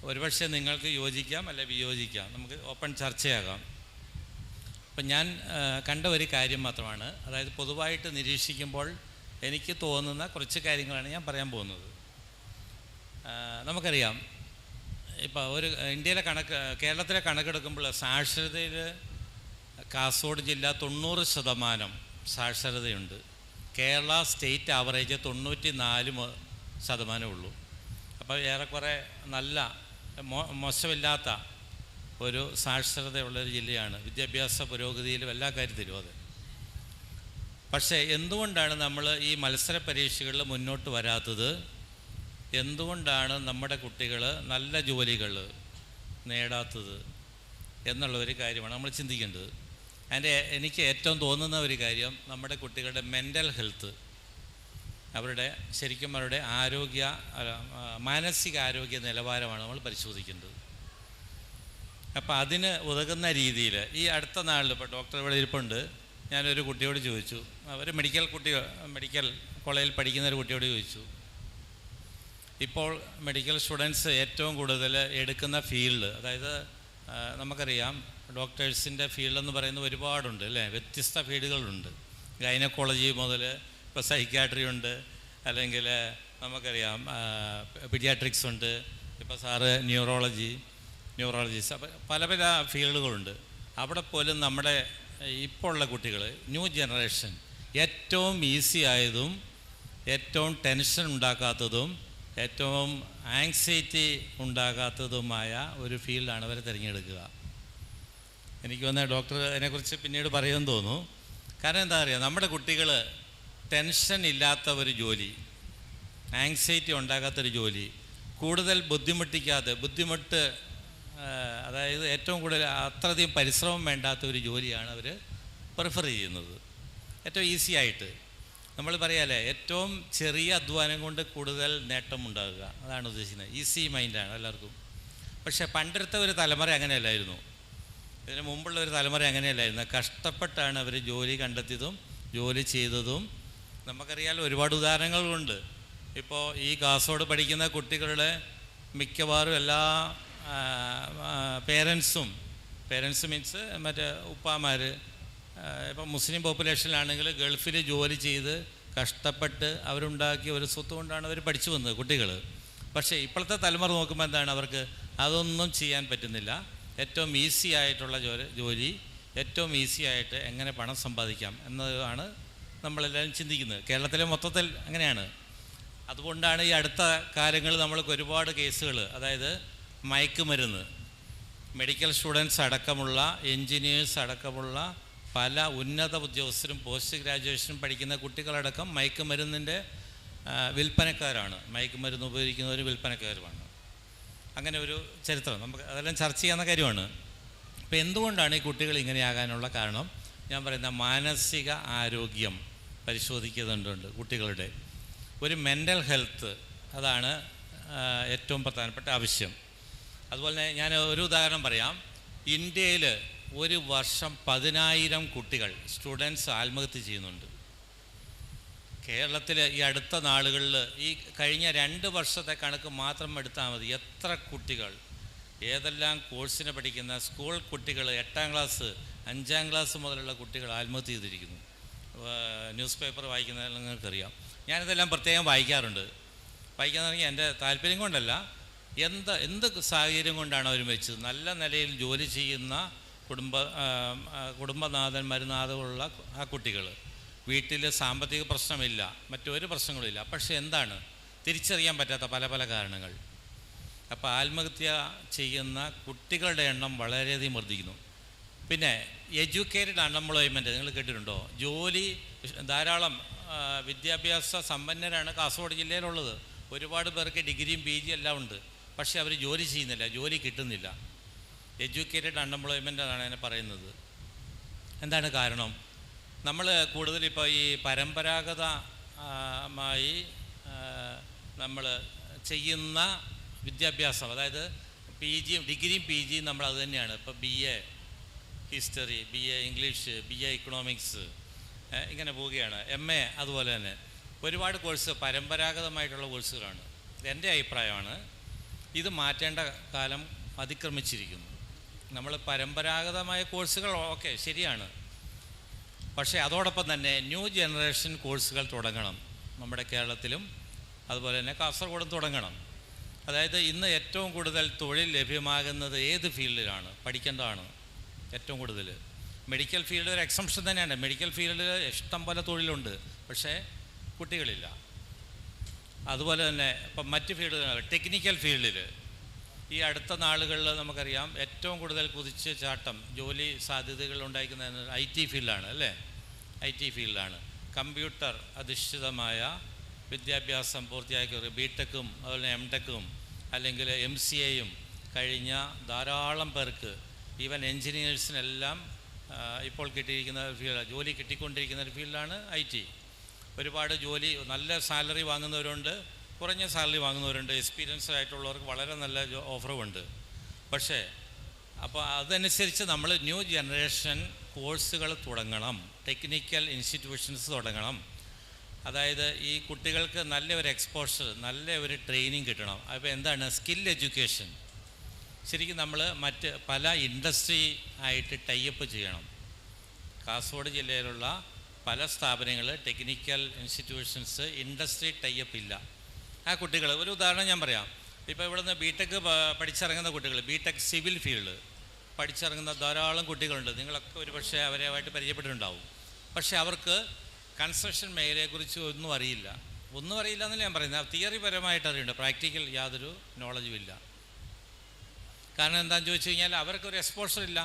ഒരുപക്ഷെ നിങ്ങൾക്ക് യോജിക്കാം അല്ലെ വിയോജിക്കാം, നമുക്ക് ഓപ്പൺ ചർച്ചയാകാം. അപ്പം ഞാൻ കണ്ട ഒരു കാര്യം മാത്രമാണ്, അതായത് പൊതുവായിട്ട് നിരീക്ഷിക്കുമ്പോൾ എനിക്ക് തോന്നുന്ന കുറച്ച് കാര്യങ്ങളാണ് ഞാൻ പറയാൻ പോകുന്നത്. നമുക്കറിയാം, ഇപ്പോൾ ഒരു ഇന്ത്യയിലെ കേരളത്തിലെ കണക്കെടുക്കുമ്പോൾ സാക്ഷരതയിൽ കാസർഗോഡ് ജില്ല 90% സാക്ഷരതയുണ്ട്. കേരള സ്റ്റേറ്റ് ആവറേജ് 94% ഉള്ളൂ. അപ്പോൾ ഏറെക്കുറെ നല്ല മോശമില്ലാത്ത ഒരു സാക്ഷരതയുള്ളൊരു ജില്ലയാണ്. വിദ്യാഭ്യാസ പുരോഗതിയിലും എല്ലാ കാര്യത്തിലും അത്. പക്ഷേ എന്തുകൊണ്ടാണ് നമ്മൾ ഈ മത്സര പരീക്ഷകളിൽ മുന്നോട്ട് വരാത്തത്? എന്തുകൊണ്ടാണ് നമ്മുടെ കുട്ടികൾ നല്ല ജോലികൾ നേടാത്തത് എന്നുള്ളൊരു കാര്യമാണ് നമ്മൾ ചിന്തിക്കേണ്ടത്. എനിക്ക് ഏറ്റവും തോന്നുന്ന ഒരു കാര്യം, നമ്മുടെ കുട്ടികളുടെ മെൻ്റൽ ഹെൽത്ത്, ശരിക്കും അവരുടെ മാനസിക ആരോഗ്യ നിലവാരമാണ് നമ്മൾ പരിശോധിക്കേണ്ടത്. അപ്പോൾ അതിന് ഉതകുന്ന രീതിയിൽ ഈ അടുത്ത നാളിൽ ഇപ്പോൾ ഡോക്ടർ ഇവിടെ ഇരിപ്പുണ്ട്, ഞാനൊരു കുട്ടിയോട് ചോദിച്ചു, ഒരു മെഡിക്കൽ കോളേജിൽ പഠിക്കുന്ന ഒരു കുട്ടിയോട് ചോദിച്ചു, ഇപ്പോൾ മെഡിക്കൽ സ്റ്റുഡൻസ് ഏറ്റവും കൂടുതൽ എടുക്കുന്ന ഫീൽഡ്, അതായത് നമുക്കറിയാം ഡോക്ടേഴ്സിൻ്റെ ഫീൽഡെന്ന് പറയുന്നത് ഒരുപാടുണ്ട് അല്ലേ, വ്യത്യസ്ത ഫീൽഡുകളുണ്ട്. ഗൈനക്കോളജി മുതൽ ഇപ്പോൾ സൈക്യാട്രി ഉണ്ട്, അല്ലെങ്കിൽ നമുക്കറിയാം പീഡിയാട്രിക്സ് ഉണ്ട്, ഇപ്പോൾ സാറ് ന്യൂറോളജിസ്റ്റ്, അപ്പോൾ പല പല ഫീൽഡുകളുണ്ട്. അവിടെ പോലും നമ്മുടെ ഇപ്പോൾ ഉള്ള കുട്ടികൾ, ന്യൂ ജനറേഷൻ, ഏറ്റവും ഈസി ആയതും ഏറ്റവും ടെൻഷൻ ഉണ്ടാക്കാത്തതും ഏറ്റവും ആങ്സൈറ്റി ഉണ്ടാകാത്തതുമായ ഒരു ഫീൽഡാണ് അവർ തിരഞ്ഞെടുക്കുക. എനിക്ക് തോന്നുന്നത് ഡോക്ടർ അതിനെക്കുറിച്ച് പിന്നീട് പറയുമെന്ന് തോന്നുന്നു. കാരണം എന്താ പറയുക, നമ്മുടെ കുട്ടികൾ ടെൻഷൻ ഇല്ലാത്ത ഒരു ജോലി, ആങ്സൈറ്റി ഉണ്ടാകാത്തൊരു ജോലി, കൂടുതൽ ബുദ്ധിമുട്ട് അതായത് ഏറ്റവും കൂടുതൽ അത്രയധികം പരിശ്രമം വേണ്ടാത്ത ഒരു ജോലിയാണ് അവർ പ്രിഫർ ചെയ്യുന്നത്, ഏറ്റവും ഈസി ആയിട്ട്. നമ്മൾ പറയാല്ലേ, ഏറ്റവും ചെറിയ അധ്വാനം കൊണ്ട് കൂടുതൽ നേട്ടം ഉണ്ടാകുക, അതാണ് ഉദ്ദേശിക്കുന്നത്. ഈസി മൈൻഡാണ് എല്ലാവർക്കും. പക്ഷേ പണ്ടത്തെ ഒരു തലമുറ അങ്ങനെയല്ലായിരുന്നു, ഇതിന് മുമ്പുള്ള ഒരു തലമുറ അങ്ങനെയല്ലായിരുന്നു. കഷ്ടപ്പെട്ടാണ് അവർ ജോലി കണ്ടെത്തിയതും ജോലി ചെയ്തതും. നമുക്കറിയാലോ, ഒരുപാട് ഉദാഹരണങ്ങളുണ്ട്. ഇപ്പോൾ ഈ കാസർഗോഡ് പഠിക്കുന്ന കുട്ടികളുടെ മിക്കവാറും എല്ലാ പേരൻസ് മീൻസ് മറ്റേ ഉപ്പാമാർ, ഇപ്പം മുസ്ലിം പോപ്പുലേഷനിലാണെങ്കിൽ ഗൾഫിൽ ജോലി ചെയ്ത് കഷ്ടപ്പെട്ട് അവരുണ്ടാക്കിയ ഒരു സ്വത്ത് കൊണ്ടാണ് അവർ പഠിച്ചു വന്നത് കുട്ടികൾ. പക്ഷേ ഇപ്പോഴത്തെ തലമുറ നോക്കുമ്പോൾ എന്താണ്, അവർക്ക് അതൊന്നും ചെയ്യാൻ പറ്റുന്നില്ല. ഏറ്റവും ഈസി ആയിട്ടുള്ള ജോലി, ഏറ്റവും ഈസി ആയിട്ട് എങ്ങനെ പണം സമ്പാദിക്കാം എന്നതാണ് നമ്മളെല്ലാവരും ചിന്തിക്കുന്നത്. കേരളത്തിലെ മൊത്തത്തിൽ അങ്ങനെയാണ്. അതുകൊണ്ടാണ് ഈ അടുത്ത കാലങ്ങളിൽ നമ്മൾക്ക് ഒരുപാട് കേസുകൾ, അതായത് മയക്കുമരുന്ന്, മെഡിക്കൽ സ്റ്റുഡൻസ് അടക്കമുള്ള എൻജിനീയേഴ്സ് അടക്കമുള്ള പല ഉന്നത ഉദ്യോഗസ്ഥരും പോസ്റ്റ് ഗ്രാജുവേഷനും പഠിക്കുന്ന കുട്ടികളടക്കം മയക്കുമരുന്നിൻ്റെ വിൽപ്പനക്കാരാണ്, മയക്കുമരുന്ന് ഉപയോഗിക്കുന്നവർ വിൽപ്പനക്കാരുമാണ്. അങ്ങനെ ഒരു ചരിത്രം നമുക്ക് അതെല്ലാം ചർച്ച ചെയ്യാവുന്ന കാര്യമാണ്. അപ്പോൾ എന്തുകൊണ്ടാണ് ഈ കുട്ടികൾ ഇങ്ങനെയാകാനുള്ള കാരണം? ഞാൻ പറയുന്ന മാനസിക ആരോഗ്യം പരിശോധിക്കുന്നുണ്ട് കുട്ടികളുടെ. ഒരു മെൻ്റൽ ഹെൽത്ത്, അതാണ് ഏറ്റവും പ്രധാനപ്പെട്ട ആവശ്യം. അതുപോലെ തന്നെ ഞാൻ ഒരു ഉദാഹരണം പറയാം. ഇന്ത്യയിൽ ഒരു വർഷം 10,000 കുട്ടികൾ സ്റ്റുഡൻസ് ആത്മഹത്യ ചെയ്യുന്നുണ്ട്. കേരളത്തിൽ ഈ അടുത്ത നാളുകളിൽ ഈ കഴിഞ്ഞ 2 വർഷത്തെ കണക്ക് മാത്രം എടുത്താൽ മതി, എത്ര കുട്ടികൾ ഏതെല്ലാം കോഴ്സിന് പഠിക്കുന്ന സ്കൂൾ കുട്ടികൾ, 8ാം ക്ലാസ് 5ാം ക്ലാസ് മുതലുള്ള കുട്ടികൾ ആത്മഹത്യ ചെയ്തിരിക്കുന്നു. ന്യൂസ് പേപ്പർ വായിക്കുന്നതിൽ നിങ്ങൾക്കറിയാം. ഞാനിതെല്ലാം പ്രത്യേകം വായിക്കാറുണ്ട്. വായിക്കാന്ന് എൻ്റെ താല്പര്യം കൊണ്ടല്ല, എന്ത് സാഹചര്യം കൊണ്ടാണ് അവർ മരിച്ചത്. നല്ല നിലയിൽ ജോലി ചെയ്യുന്ന കുടുംബനാഥന്മാരുള്ള ആ കുട്ടികൾ, വീട്ടിൽ സാമ്പത്തിക പ്രശ്നമില്ല, മറ്റൊരു പ്രശ്നങ്ങളില്ല. പക്ഷേ എന്താണ്, തിരിച്ചറിയാൻ പറ്റാത്ത പല പല കാരണങ്ങൾ. അപ്പോൾ ആത്മഹത്യ ചെയ്യുന്ന കുട്ടികളുടെ എണ്ണം വളരെയധികം വർദ്ധിക്കുന്നു. പിന്നെ എഡ്യൂക്കേറ്റഡ് അൺഎംപ്ലോയ്മെൻറ്റ് നിങ്ങൾ കേട്ടിട്ടുണ്ടോ? ജോലി ധാരാളം വിദ്യാഭ്യാസ സമ്പന്നരാണ് കാസർഗോഡ് ജില്ലയിലുള്ളത്. ഒരുപാട് പേർക്ക് ഡിഗ്രിയും PG എല്ലാം ഉണ്ട്. പക്ഷേ അവർ ജോലി ചെയ്യുന്നില്ല, ജോലി കിട്ടുന്നില്ല. എഡ്യൂക്കേറ്റഡ് അൺഎംപ്ലോയ്മെൻ്റ് എന്നാണ് അതിനെ പറയുന്നത്. എന്താണ് കാരണം? നമ്മൾ കൂടുതൽ ഇപ്പോൾ ഈ പരമ്പരാഗതമായി നമ്മൾ ചെയ്യുന്ന വിദ്യാഭ്യാസം, അതായത് ഡിഗ്രിയും PG നമ്മൾ അത് തന്നെയാണ്. ഇപ്പോൾ BA history, BA English, BA economics, ഇങ്ങനെ പോവുകയാണ്. MA അതുപോലെ തന്നെ ഒരുപാട് കോഴ്സ് പരമ്പരാഗതമായിട്ടുള്ള കോഴ്സുകളാണ്. എൻ്റെ അഭിപ്രായമാണ് ഇത് മാറ്റേണ്ട കാലം അതിക്രമിച്ചിരിക്കുന്നു. നമ്മൾ പരമ്പരാഗതമായ കോഴ്സുകൾ ഓക്കെ ശരിയാണ്, പക്ഷേ അതോടൊപ്പം തന്നെ ന്യൂ ജനറേഷൻ കോഴ്സുകൾ തുടങ്ങണം. നമ്മുടെ കേരളത്തിലും അതുപോലെ തന്നെ കാസർഗോഡും തുടങ്ങണം. അതായത് ഇന്ന് ഏറ്റവും കൂടുതൽ തൊഴിൽ ലഭ്യമാകുന്നത് ഏത് ഫീൽഡിലാണ്? പഠിക്കേണ്ടതാണ് ഏറ്റവും കൂടുതൽ. മെഡിക്കൽ ഫീൽഡ് ഒരു എക്സംഷൻ തന്നെയാണ്. മെഡിക്കൽ ഫീൽഡിൽ ഇഷ്ടം പോലെ തൊഴിലുണ്ട്, പക്ഷേ കുട്ടികളില്ല. അതുപോലെ തന്നെ ഇപ്പം മറ്റ് ഫീൽഡുകൾ, ടെക്നിക്കൽ ഫീൽഡിൽ ഈ അടുത്ത നാളുകളിൽ നമുക്കറിയാം ഏറ്റവും കൂടുതൽ കുതിച്ച് ചാട്ടം ജോലി സാധ്യതകൾ ഉണ്ടായിരിക്കുന്നത് IT ഫീൽഡാണ് അല്ലേ? IT ഫീൽഡാണ്. കമ്പ്യൂട്ടർ അധിഷ്ഠിതമായ വിദ്യാഭ്യാസം പൂർത്തിയാക്കിയവർ BTechും അതുപോലെ MTechും അല്ലെങ്കിൽ MCAയും കഴിഞ്ഞ ധാരാളം പേർക്ക്, ഈവൻ എൻജിനീയേഴ്സിനെല്ലാം ഇപ്പോൾ കിട്ടിയിരിക്കുന്ന ജോലി കിട്ടിക്കൊണ്ടിരിക്കുന്ന ഒരു ഫീൽഡാണ് IT. ഒരുപാട് ജോലി, നല്ല സാലറി വാങ്ങുന്നവരുണ്ട്, കുറഞ്ഞ സാലറി വാങ്ങുന്നവരുണ്ട്, എക്സ്പീരിയൻസ്ഡ് ആയിട്ടുള്ളവർക്ക് വളരെ നല്ല ഓഫറുമുണ്ട്. പക്ഷേ അപ്പോൾ അതനുസരിച്ച് നമ്മൾ ന്യൂ ജനറേഷൻ കോഴ്സുകൾ തുടങ്ങണം, ടെക്നിക്കൽ ഇൻസ്റ്റിറ്റ്യൂഷൻസ് തുടങ്ങണം. അതായത് ഈ കുട്ടികൾക്ക് നല്ല ഒരു എക്സ്പോഷർ, നല്ല ഒരു ട്രെയിനിങ് കിട്ടണം. അപ്പോൾ എന്താണ് സ്കിൽ എഡ്യൂക്കേഷൻ? ശരിക്കും നമ്മൾ മറ്റ് പല ഇൻഡസ്ട്രി ആയിട്ട് ടൈപ്പ് ചെയ്യണം. കാസർഗോഡ് ജില്ലയിലുള്ള പല സ്ഥാപനങ്ങൾ, ടെക്നിക്കൽ ഇൻസ്റ്റിറ്റ്യൂഷൻസ് ഇൻഡസ്ട്രി ടൈപ്പ് ഇല്ല. ആ കുട്ടികൾ, ഒരു ഉദാഹരണം ഞാൻ പറയാം. ഇപ്പോൾ ഇവിടുന്ന് BTech പഠിച്ചിറങ്ങുന്ന കുട്ടികൾ, BTech സിവിൽ ഫീൽഡ് പഠിച്ചിറങ്ങുന്ന ധാരാളം കുട്ടികളുണ്ട്. നിങ്ങളൊക്കെ ഒരുപക്ഷെ അവരുമായിട്ട് പരിചയപ്പെട്ടിട്ടുണ്ടാവും. പക്ഷേ അവർക്ക് കൺസ്ട്രക്ഷൻ മേഖലയെക്കുറിച്ച് ഒന്നും അറിയില്ല എന്നല്ല ഞാൻ പറയുന്നത്. തിയറി പരമായിട്ട് അറിയുന്നുണ്ട്, പ്രാക്ടിക്കൽ യാതൊരു നോളജും ഇല്ല. കാരണം എന്താണെന്ന് ചോദിച്ചു കഴിഞ്ഞാൽ അവർക്കൊരു എക്സ്പോഷർ ഇല്ല.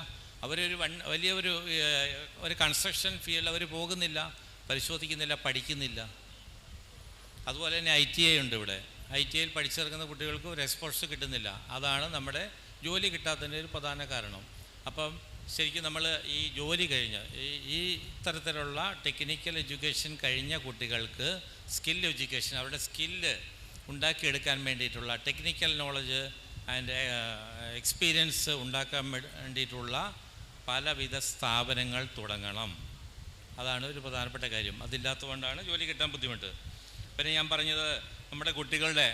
അവരൊരു വലിയൊരു കൺസ്ട്രക്ഷൻ ഫീൽഡ് അവർ പോകുന്നില്ല, പരിശോധിക്കുന്നില്ല, പഠിക്കുന്നില്ല. അതുപോലെ തന്നെ ITI ഉണ്ട് ഇവിടെ. ITIയിൽ പഠിച്ചിറങ്ങുന്ന കുട്ടികൾക്ക് ഒരു എക്സ്പോഷർ കിട്ടുന്നില്ല. അതാണ് നമ്മുടെ ജോലി കിട്ടാത്തതിൻ്റെ ഒരു പ്രധാന കാരണം. അപ്പം ശരിക്കും നമ്മൾ ഈ ജോലി കഴിഞ്ഞ് ഈ തരത്തിലുള്ള ടെക്നിക്കൽ എഡ്യൂക്കേഷൻ കഴിഞ്ഞ കുട്ടികൾക്ക് സ്കിൽ എഡ്യൂക്കേഷൻ, അവരുടെ സ്കില്ല് ഉണ്ടാക്കിയെടുക്കാൻ വേണ്ടിയിട്ടുള്ള ടെക്നിക്കൽ നോളജ് ആൻഡ് എക്സ്പീരിയൻസ് ഉണ്ടാക്കാൻ വേണ്ടിയിട്ടുള്ള പലവിധ സ്ഥാപനങ്ങൾ തുടങ്ങണം. അതാണ് ഒരു പ്രധാനപ്പെട്ട കാര്യം. അതില്ലാത്തതുകൊണ്ടാണ് ജോലി കിട്ടാൻ ബുദ്ധിമുട്ട്. പിന്നെ ഞാൻ പറഞ്ഞത് നമ്മുടെ കുട്ടികളുടെ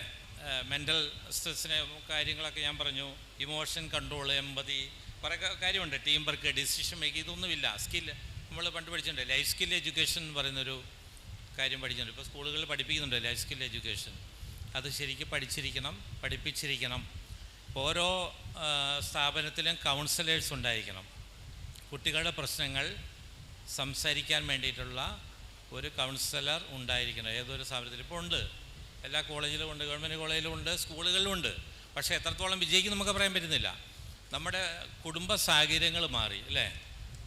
മെൻ്റൽ സ്ട്രെസ്സിനെ കാര്യങ്ങളൊക്കെ ഞാൻ പറഞ്ഞു. ഇമോഷൻ കൺട്രോൾ, എമ്പതി, കുറേ കാര്യമുണ്ട്. ടീം വർക്ക്, ഡിസിഷൻ മേക്കിംഗ്, ഇതൊന്നുമില്ല. സ്കിൽ നമ്മൾ പണ്ട് പഠിച്ചിട്ടുണ്ട്. ലൈഫ് സ്കിൽ എഡ്യൂക്കേഷൻ എന്ന് പറയുന്നൊരു കാര്യം പഠിച്ചിട്ടുണ്ട്. ഇപ്പോൾ സ്കൂളുകളിൽ പഠിപ്പിക്കുന്നുണ്ട് ലൈഫ് സ്കിൽ എഡ്യൂക്കേഷൻ. അത് ശരിക്കും പഠിപ്പിച്ചിരിക്കണം. ഓരോ സ്ഥാപനത്തിലും കൗൺസിലേഴ്സ് ഉണ്ടായിരിക്കണം. കുട്ടികളുടെ പ്രശ്നങ്ങൾ സംസാരിക്കാൻ വേണ്ടിയിട്ടുള്ള ഒരു കൗൺസിലർ ഉണ്ടായിരിക്കണം. ഏതൊരു സ്ഥാപനത്തിൽ ഇപ്പോൾ ഉണ്ട്, എല്ലാ കോളേജിലും ഉണ്ട്, ഗവൺമെൻറ് കോളേജിലും ഉണ്ട്, സ്കൂളുകളിലും ഉണ്ട്. പക്ഷേ എത്രത്തോളം വിജയിക്കും നമുക്ക് പറയാൻ പറ്റുന്നില്ല. നമ്മുടെ കുടുംബ സാഹചര്യങ്ങൾ മാറി അല്ലേ?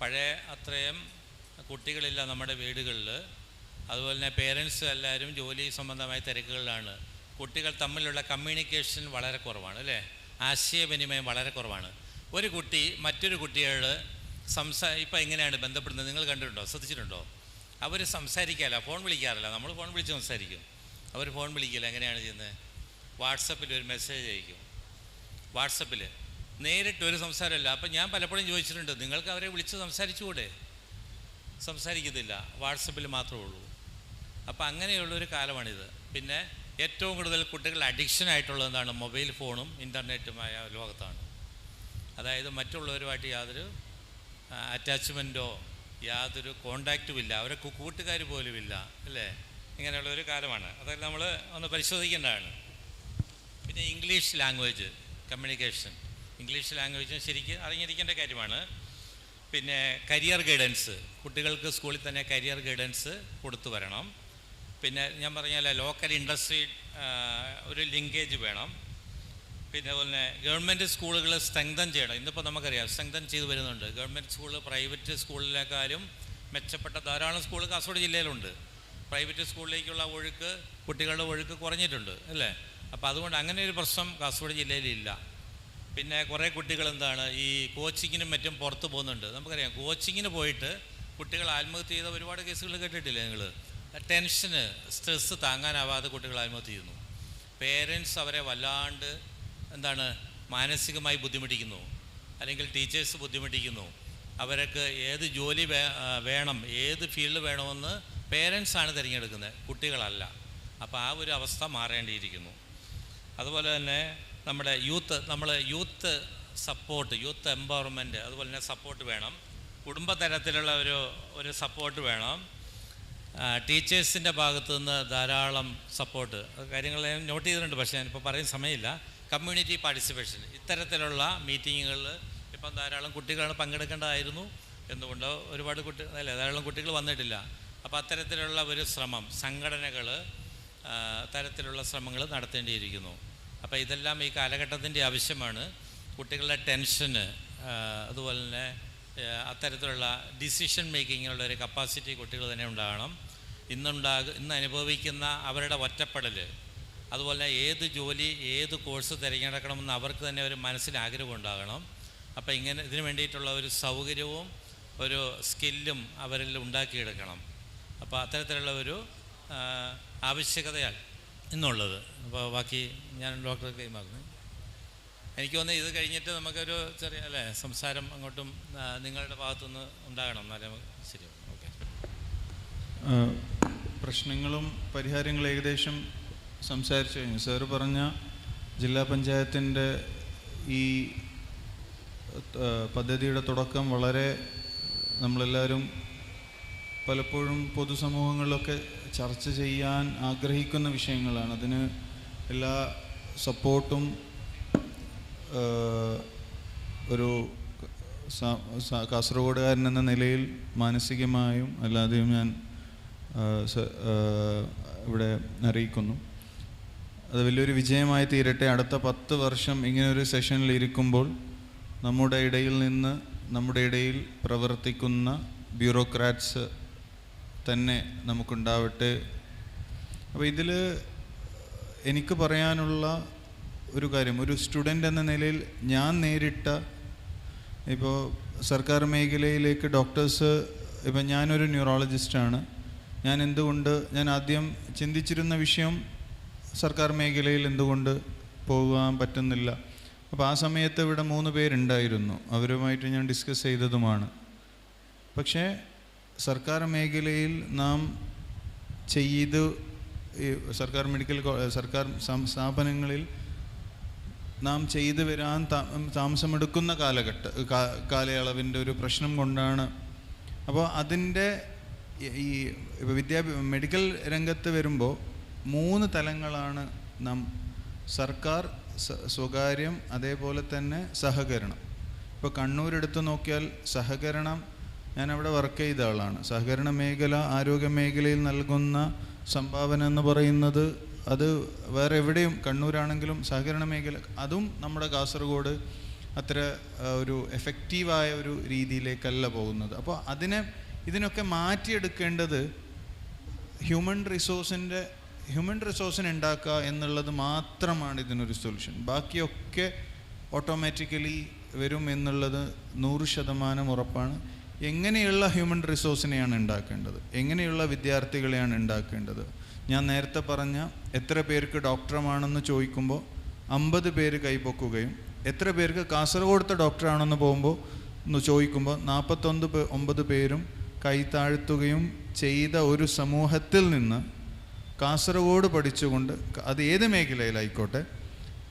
പഴയ അത്രയും കുട്ടികളില്ല നമ്മുടെ വീടുകളിൽ. അതുപോലെ തന്നെ പേരൻസ് എല്ലാവരും ജോലി സംബന്ധമായ തിരക്കുകളിലാണ്. കുട്ടികൾ തമ്മിലുള്ള കമ്മ്യൂണിക്കേഷൻ വളരെ കുറവാണ് അല്ലേ? ആശയവിനിമയം വളരെ കുറവാണ്. ഒരു കുട്ടി മറ്റൊരു കുട്ടിയോട് ഇപ്പോൾ എങ്ങനെയാണ് ബന്ധപ്പെടുന്നത് നിങ്ങൾ കണ്ടിട്ടുണ്ടോ, ശ്രദ്ധിച്ചിട്ടുണ്ടോ? അവർ സംസാരിക്കാറില്ല, ഫോൺ വിളിക്കാറില്ല. നമ്മൾ ഫോൺ വിളിച്ച് സംസാരിക്കും, അവർ ഫോൺ വിളിക്കില്ല. എങ്ങനെയാണ് ചെയ്യുന്നത്? വാട്സപ്പിൽ ഒരു മെസ്സേജ് അയക്കും. വാട്സപ്പിൽ നേരിട്ടൊരു സംസാരമല്ല. അപ്പം ഞാൻ പലപ്പോഴും ചോദിച്ചിട്ടുണ്ട്, നിങ്ങൾക്ക് അവരെ വിളിച്ച് സംസാരിച്ചുകൂടെ? സംസാരിക്കത്തില്ല, വാട്സപ്പിൽ മാത്രമേ ഉള്ളൂ. അപ്പോൾ അങ്ങനെയുള്ളൊരു കാലമാണിത്. പിന്നെ ഏറ്റവും കൂടുതൽ കുട്ടികൾ അഡിക്ഷനായിട്ടുള്ളത് എന്താണ്? മൊബൈൽ ഫോണും ഇൻ്റർനെറ്റുമായ ലോകത്താണ്. അതായത് മറ്റുള്ളവരുമായിട്ട് യാതൊരു അറ്റാച്ച്മെൻറ്റോ യാതൊരു കോണ്ടാക്റ്റും ഇല്ല, അവരെ കൂട്ടുകാർ പോലുമില്ല അല്ലേ? ഇങ്ങനെയുള്ളൊരു കാലമാണ്. അതൊക്കെ നമ്മൾ ഒന്ന് പരിശോധിക്കേണ്ടതാണ്. പിന്നെ ഇംഗ്ലീഷ് ലാംഗ്വേജ് കമ്മ്യൂണിക്കേഷൻ, ഇംഗ്ലീഷ് ലാംഗ്വേജും ശരിക്കും അറിഞ്ഞിരിക്കേണ്ട കാര്യമാണ്. പിന്നെ കരിയർ ഗൈഡൻസ്, കുട്ടികൾക്ക് സ്കൂളിൽ തന്നെ കരിയർ ഗൈഡൻസ് കൊടുത്തു വരണം. പിന്നെ ഞാൻ പറഞ്ഞാൽ ലോക്കൽ ഇൻഡസ്ട്രി ഒരു ലിങ്കേജ് വേണം. പിന്നെ അതുപോലെ ഗവൺമെൻറ് സ്കൂളുകൾ സ്ട്രെങ്തൻ ചെയ്യണം. ഇന്നിപ്പോൾ നമുക്കറിയാം സ്ട്രെങ്തൻ ചെയ്ത് വരുന്നുണ്ട്. ഗവൺമെൻറ് സ്കൂൾ പ്രൈവറ്റ് സ്കൂളിനേക്കാളും മെച്ചപ്പെട്ട ധാരാളം സ്കൂൾ കാസർഗോഡ് ജില്ലയിലുണ്ട്. പ്രൈവറ്റ് സ്കൂളിലേക്കുള്ള ഒഴുക്ക്, കുട്ടികളുടെ ഒഴുക്ക് കുറഞ്ഞിട്ടുണ്ട് അല്ലേ? അപ്പോൾ അതുകൊണ്ട് അങ്ങനെ ഒരു പ്രശ്നം കാസർഗോഡ് ജില്ലയിലില്ല. പിന്നെ കുറേ കുട്ടികൾ എന്താണ് ഈ കോച്ചിങ്ങിനും മറ്റും പുറത്ത് പോകുന്നുണ്ട്. നമുക്കറിയാം കോച്ചിങ്ങിന് പോയിട്ട് കുട്ടികൾ ആത്മഹത്യ ചെയ്ത ഒരുപാട് കേസുകൾ കേട്ടിട്ടില്ലേ നിങ്ങൾ? ടെൻഷന്, സ്ട്രെസ്സ് താങ്ങാനാവാതെ കുട്ടികൾ ആത്മഹത്യ ചെയ്യുന്നു. പേരൻസ് അവരെ വല്ലാണ്ട് എന്താണ് മാനസികമായി ബുദ്ധിമുട്ടിക്കുന്നു, അല്ലെങ്കിൽ ടീച്ചേഴ്സ് ബുദ്ധിമുട്ടിക്കുന്നു. അവർക്ക് ഏത് ജോലി വേണം, ഏത് ഫീൽഡ് വേണമെന്ന് പേരൻസാണ് തിരഞ്ഞെടുക്കുന്നത്, കുട്ടികളല്ല. അപ്പോൾ ആ ഒരു അവസ്ഥ മാറേണ്ടിയിരിക്കുന്നു. അതുപോലെ തന്നെ നമ്മുടെ യൂത്ത് സപ്പോർട്ട്, യൂത്ത് എംപവർമെൻറ്റ്, അതുപോലെ തന്നെ സപ്പോർട്ട് വേണം. കുടുംബ തലത്തിലുള്ള ഒരു സപ്പോർട്ട് വേണം. ടീച്ചേഴ്സിൻ്റെ ഭാഗത്തു നിന്ന് ധാരാളം സപ്പോർട്ട് കാര്യങ്ങൾ ഞാൻ നോട്ട് ചെയ്തിട്ടുണ്ട്, പക്ഷേ ഞാനിപ്പോൾ പറയുന്ന സമയമില്ല. കമ്മ്യൂണിറ്റി പാർട്ടിസിപ്പേഷൻ, ഇത്തരത്തിലുള്ള മീറ്റിങ്ങുകളിൽ ഇപ്പം ധാരാളം കുട്ടികളാണ് പങ്കെടുക്കേണ്ടതായിരുന്നു. എന്തുകൊണ്ടോ ഒരുപാട് ധാരാളം കുട്ടികൾ വന്നിട്ടില്ല. അപ്പോൾ അത്തരത്തിലുള്ള ഒരു ശ്രമം സംഘടനകൾ തരത്തിലുള്ള ശ്രമങ്ങൾ നടത്തേണ്ടിയിരിക്കുന്നു. അപ്പോൾ ഇതെല്ലാം ഈ കാലഘട്ടത്തിൻ്റെ ആവശ്യമാണ്. കുട്ടികളുടെ ടെൻഷന്, അതുപോലെ തന്നെ അത്തരത്തിലുള്ള ഡിസിഷൻ മേക്കിങ്ങിനുള്ള ഒരു കപ്പാസിറ്റി കുട്ടികൾ തന്നെ ഉണ്ടാകണം. ഇന്ന് അനുഭവിക്കുന്ന അവരുടെ ഒറ്റപ്പെടൽ, അതുപോലെ ഏത് ജോലി, ഏത് കോഴ്സ് തിരഞ്ഞെടുക്കണമെന്ന് അവർക്ക് തന്നെ ഒരു മനസ്സിൽ ആഗ്രഹം ഉണ്ടാകണം. അപ്പോൾ ഇതിനു വേണ്ടിയിട്ടുള്ള ഒരു സൗകര്യവും ഒരു സ്കില്ലും അവരിൽ ഉണ്ടാക്കിയെടുക്കണം. അപ്പോൾ അത്തരത്തിലുള്ള ഒരു ആവശ്യകതയാണ് ഇന്നുള്ളത്. അപ്പോൾ ബാക്കി ഞാൻ ഡോക്ടർക്ക് കൈമാറുന്നു. എനിക്ക് തോന്നുന്നു ഇത് കഴിഞ്ഞിട്ട് നമുക്കൊരു ചെറിയ സംസാരം അങ്ങോട്ടും നിങ്ങളുടെ ഭാഗത്തുനിന്ന് ഉണ്ടാകണം, എന്നാലേ ശരിയാവും. ഓക്കെ. പ്രശ്നങ്ങളും പരിഹാരങ്ങളും ഏകദേശം സംസാരിച്ചു കഴിഞ്ഞു. സാറ് പറഞ്ഞ ജില്ലാ പഞ്ചായത്തിൻ്റെ ഈ പദ്ധതിയുടെ തുടക്കം വളരെ നമ്മളെല്ലാവരും പലപ്പോഴും പൊതുസമൂഹങ്ങളിലൊക്കെ ചർച്ച ചെയ്യാൻ ആഗ്രഹിക്കുന്ന വിഷയങ്ങളാണ്. അതിന് എല്ലാ സപ്പോർട്ടും ഒരു കാസർഗോഡുകാരൻ എന്ന നിലയിൽ മാനസികമായും അല്ലാതെയും ഞാൻ ഇവിടെ അറിയിക്കുന്നു. അത് വലിയൊരു വിജയമായി തീരട്ടെ. അടുത്ത 10 വർഷം ഇങ്ങനൊരു സെഷനിൽ ഇരിക്കുമ്പോൾ നമ്മുടെ ഇടയിൽ പ്രവർത്തിക്കുന്ന ബ്യൂറോക്രാറ്റ്സ് തന്നെ നമുക്കുണ്ടാവട്ടെ. അപ്പോൾ ഇതിൽ എനിക്ക് പറയാനുള്ള ഒരു കാര്യം, ഒരു സ്റ്റുഡൻ്റ് എന്ന നിലയിൽ ഞാൻ നേരിട്ട, ഇപ്പോൾ സർക്കാർ മേഖലയിലേക്ക് ഡോക്ടേഴ്സ്, ഇപ്പം ഞാനൊരു ന്യൂറോളജിസ്റ്റാണ്. ഞാൻ ആദ്യം ചിന്തിച്ചിരുന്ന വിഷയം സർക്കാർ മേഖലയിൽ എന്തുകൊണ്ട് പോകാൻ പറ്റുന്നില്ല. അപ്പോൾ ആ സമയത്ത് ഇവിടെ 3 പേരുണ്ടായിരുന്നു, അവരുമായിട്ട് ഞാൻ ഡിസ്കസ് ചെയ്തതുമാണ്. പക്ഷേ സർക്കാർ മേഖലയിൽ നാം സർക്കാർ സ്ഥാപനങ്ങളിൽ നാം ചെയ്തു വരാൻ താമസമെടുക്കുന്ന കാലയളവിൻ്റെ ഒരു പ്രശ്നം കൊണ്ടാണ്. അപ്പോൾ അതിൻ്റെ ഈ മെഡിക്കൽ രംഗത്ത് വരുമ്പോൾ 3 തലങ്ങളാണ് നാം: സർക്കാർ, സ്വകാര്യം, അതേപോലെ തന്നെ സഹകരണം. ഇപ്പോൾ കണ്ണൂരെടുത്ത് നോക്കിയാൽ സഹകരണം, ഞാൻ അവിടെ വർക്ക് ചെയ്ത ആളാണ്. സഹകരണ മേഖല ആരോഗ്യ മേഖലയിൽ നൽകുന്ന സംഭാവന എന്ന് പറയുന്നത് അത് വേറെ എവിടെയും, കണ്ണൂരാണെങ്കിലും സഹകരണ മേഖല, അതും നമ്മുടെ കാസർഗോഡ് അത്ര ഒരു എഫക്റ്റീവായ ഒരു രീതിയിലേക്കല്ല പോകുന്നത്. അപ്പോൾ ഇതിനൊക്കെ മാറ്റിയെടുക്കേണ്ടത് ഹ്യൂമൻ റിസോഴ്സിനെ ഉണ്ടാക്കുക എന്നുള്ളത് മാത്രമാണ് ഇതിനൊരു സൊല്യൂഷൻ. ബാക്കിയൊക്കെ ഓട്ടോമാറ്റിക്കലി വരും എന്നുള്ളത് 100% ഉറപ്പാണ്. എങ്ങനെയുള്ള ഹ്യൂമൻ റിസോഴ്സിനെയാണ് ഉണ്ടാക്കേണ്ടത്, എങ്ങനെയുള്ള വിദ്യാർത്ഥികളെയാണ് ഉണ്ടാക്കേണ്ടത്? ഞാൻ നേരത്തെ പറഞ്ഞ എത്ര പേർക്ക് ഡോക്ടറാണെന്ന് ചോദിക്കുമ്പോൾ 50 പേര് കൈപ്പൊക്കുകയും എത്ര പേർക്ക് കാസർഗോഡത്തെ ഡോക്ടറാണെന്ന് ചോദിക്കുമ്പോൾ 49 പേരും കൈതാഴ്ത്തുകയും ചെയ്ത ഒരു സമൂഹത്തിൽ നിന്ന് കാസർഗോഡ് പഠിച്ചുകൊണ്ട്, അത് ഏത് മേഖലയിലായിക്കോട്ടെ,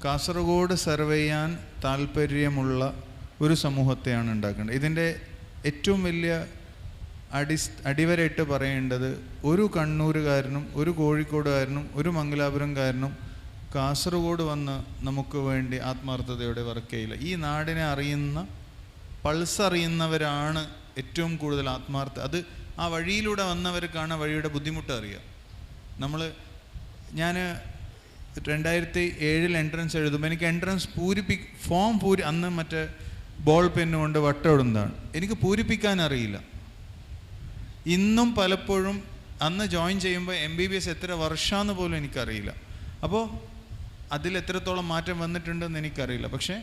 കാസർഗോഡ് സർവേ ചെയ്യാൻ താല്പര്യമുള്ള ഒരു സമൂഹത്തെയാണ് ഉണ്ടാക്കേണ്ടത്. ഇതിൻ്റെ ഏറ്റവും വലിയ അടിവരയിട്ട് പറയേണ്ടത്, ഒരു കണ്ണൂരുകാരനും ഒരു കോഴിക്കോടുകാരനും ഒരു മംഗലാപുരംകാരനും കാസർഗോഡ് വന്ന് നമുക്ക് വേണ്ടി ആത്മാർത്ഥതയോടെ വർക്ക് ചെയ്യില്ല. ഈ നാടിനെ അറിയുന്ന, പൾസ് അറിയുന്നവരാണ് ഏറ്റവും കൂടുതൽ അത് ആ വഴിയിലൂടെ വന്നവർക്കാണ് വഴിയുടെ ബുദ്ധിമുട്ട് അറിയുക. ഞാൻ 2007 എൻട്രൻസ് എഴുതുമ്പോൾ എനിക്ക് എൻട്രൻസ് ഫോം അന്ന് മറ്റേ ബോൾ പെന്നുകൊണ്ട് വട്ടം ഇടുന്നതാണ്. എനിക്ക് പൂരിപ്പിക്കാൻ അറിയില്ല. ഇന്നും പലപ്പോഴും അന്ന് ജോയിൻ ചെയ്യുമ്പോൾ MBBS എത്ര വർഷമാണെന്ന് പോലും എനിക്കറിയില്ല. അപ്പോൾ അതിൽ എത്രത്തോളം മാറ്റം വന്നിട്ടുണ്ടെന്ന് എനിക്കറിയില്ല. പക്ഷേ